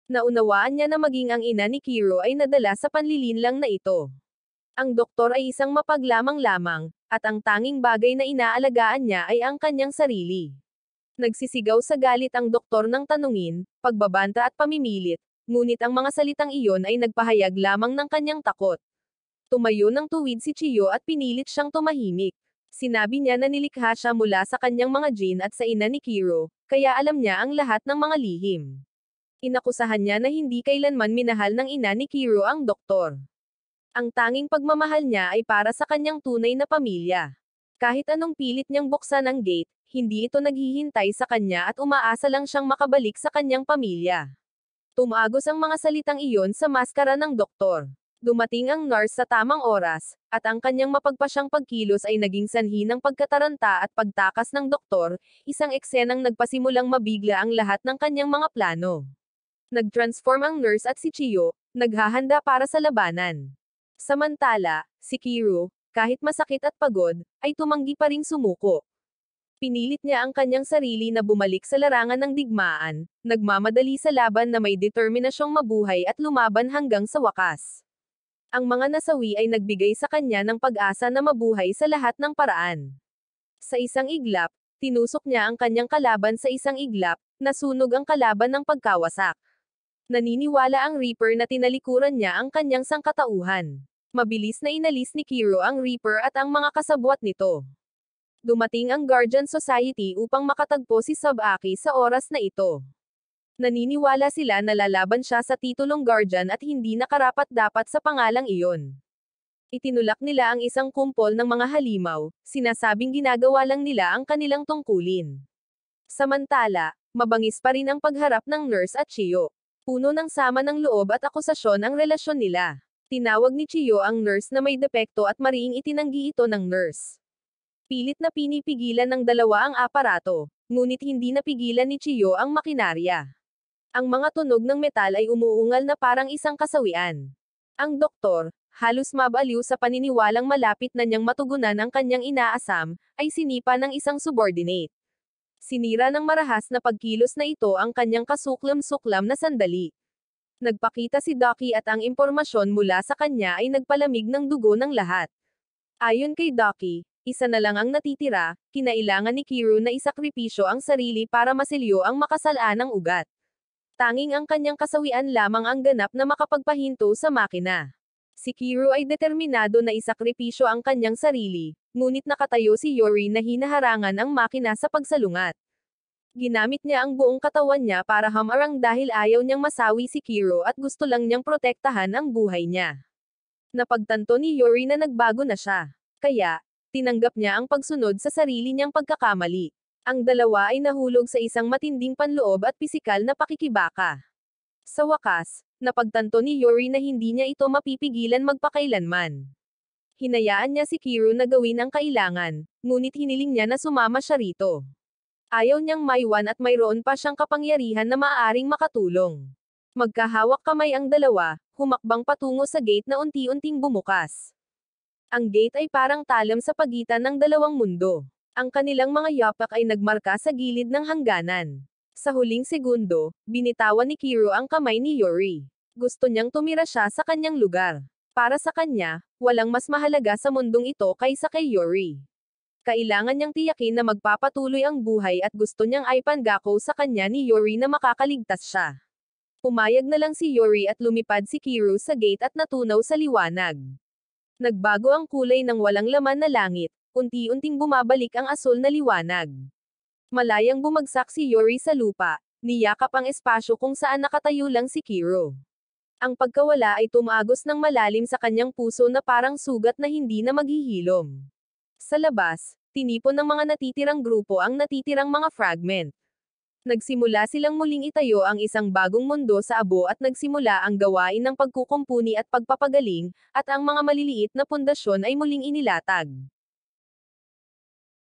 Speaker 1: Naunawaan niya na maging ang ina ni Kiro ay nadala sa panlilinlang na ito. Ang doktor ay isang mapaglamang lamang, at ang tanging bagay na inaalagaan niya ay ang kanyang sarili. Nagsisigaw sa galit ang doktor ng tanungin, pagbabanta at pamimilit, ngunit ang mga salitang iyon ay nagpahayag lamang ng kanyang takot. Tumayo ng tuwid si Chiyo at pinilit siyang tumahimik. Sinabi niya na nilikha siya mula sa kanyang mga gene at sa ina ni Kiro, kaya alam niya ang lahat ng mga lihim. Inakusahan niya na hindi kailanman minahal ng ina ni Kiro ang doktor. Ang tanging pagmamahal niya ay para sa kanyang tunay na pamilya. Kahit anong pilit niyang buksan ang gate, hindi ito naghihintay sa kanya at umaasa lang siyang makabalik sa kanyang pamilya. Tumagos ang mga salitang iyon sa maskara ng doktor. Dumating ang nurse sa tamang oras, at ang kanyang mapagpasyang pagkilos ay naging sanhi ng pagkataranta at pagtakas ng doktor, isang eksenang nagpasimulang mabigla ang lahat ng kanyang mga plano. Nag-transform ang nurse at si Chiyo, naghahanda para sa labanan. Samantala, si Kiro, kahit masakit at pagod, ay tumanggi pa ring sumuko. Pinilit niya ang kanyang sarili na bumalik sa larangan ng digmaan, nagmamadali sa laban na may determinasyong mabuhay at lumaban hanggang sa wakas. Ang mga nasawi ay nagbigay sa kanya ng pag-asa na mabuhay sa lahat ng paraan. Sa isang iglap, tinusok niya ang kanyang kalaban sa isang iglap, nasunog ang kalaban ng pagkawasak. Naniniwala ang Reaper na tinalikuran niya ang kanyang sangkatauhan. Mabilis na inalis ni Kiro ang Reaper at ang mga kasabwat nito. Dumating ang Guardian Society upang makatagpo si Sabaki sa oras na ito. Naniniwala sila na lalaban siya sa titulong Guardian at hindi nakarapat-dapat sa pangalang iyon. Itinulak nila ang isang kumpol ng mga halimaw, sinasabing ginagawa lang nila ang kanilang tungkulin. Samantala, mabangis pa rin ang pagharap ng nurse at Chiyo. Puno ng sama ng loob at akusasyon ang relasyon nila. Tinawag ni Chiyo ang nurse na may depekto at mariing itinanggi ito ng nurse. Pilit na pinipigilan ng dalawa ang aparato, ngunit hindi napigilan ni Chiyo ang makinarya. Ang mga tunog ng metal ay umuungal na parang isang kasawian. Ang doktor, halos mabaliw sa paniniwalang malapit na niyang matugunan ang kanyang inaasam, ay sinipa ng isang subordinate. Sinira ng marahas na pagkilos na ito ang kanyang kasuklam-suklam na sandali. Nagpakita si Ducky at ang impormasyon mula sa kanya ay nagpalamig ng dugo ng lahat. Ayon kay Ducky, isa na lang ang natitira, kinailangan ni Kiro na isakripisyo ang sarili para masilyo ang makasalanang ugat. Tanging ang kanyang kasawian lamang ang ganap na makapagpahinto sa makina. Si Kiro ay determinado na isakripisyo ang kanyang sarili, ngunit nakatayo si Yori na hinaharangan ang makina sa pagsalungat. Ginamit niya ang buong katawan niya para hamarang dahil ayaw niyang masawi si Kiro at gusto lang niyang protektahan ang buhay niya. Napagtanto ni Yori na nagbago na siya. Kaya, tinanggap niya ang pagsunod sa sarili niyang pagkakamali. Ang dalawa ay nahulog sa isang matinding panloob at pisikal na pakikibaka. Sa wakas, napagtanto ni Yori na hindi niya ito mapipigilan magpakailanman. Hinayaan niya si Kiro na gawin ang kailangan, ngunit hiniling niya na sumama siya rito. Ayaw niyang maiwan at mayroon pa siyang kapangyarihan na maaaring makatulong. Magkahawak kamay ang dalawa, humakbang patungo sa gate na unti-unting bumukas. Ang gate ay parang talam sa pagitan ng dalawang mundo. Ang kanilang mga yapak ay nagmarka sa gilid ng hangganan. Sa huling segundo, binitawan ni Kiro ang kamay ni Yuri. Gusto niyang tumira siya sa kanyang lugar. Para sa kanya, walang mas mahalaga sa mundong ito kaysa kay Yuri. Kailangan niyang tiyakin na magpapatuloy ang buhay at gusto niyang ipangako sa kanya ni Yuri na makakaligtas siya. Pumayag na lang si Yuri at lumipad si Kiro sa gate at natunaw sa liwanag. Nagbago ang kulay ng walang laman na langit, unti-unting bumabalik ang asul na liwanag. Malayang bumagsak si Yuri sa lupa, niyakap ang espasyo kung saan nakatayo lang si Kiro. Ang pagkawala ay tumagos ng malalim sa kanyang puso na parang sugat na hindi na maghihilom. Sa labas, tinipon ng mga natitirang grupo ang natitirang mga fragment. Nagsimula silang muling itayo ang isang bagong mundo sa abo at nagsimula ang gawain ng pagkukumpuni at pagpapagaling, at ang mga maliliit na pundasyon ay muling inilatag.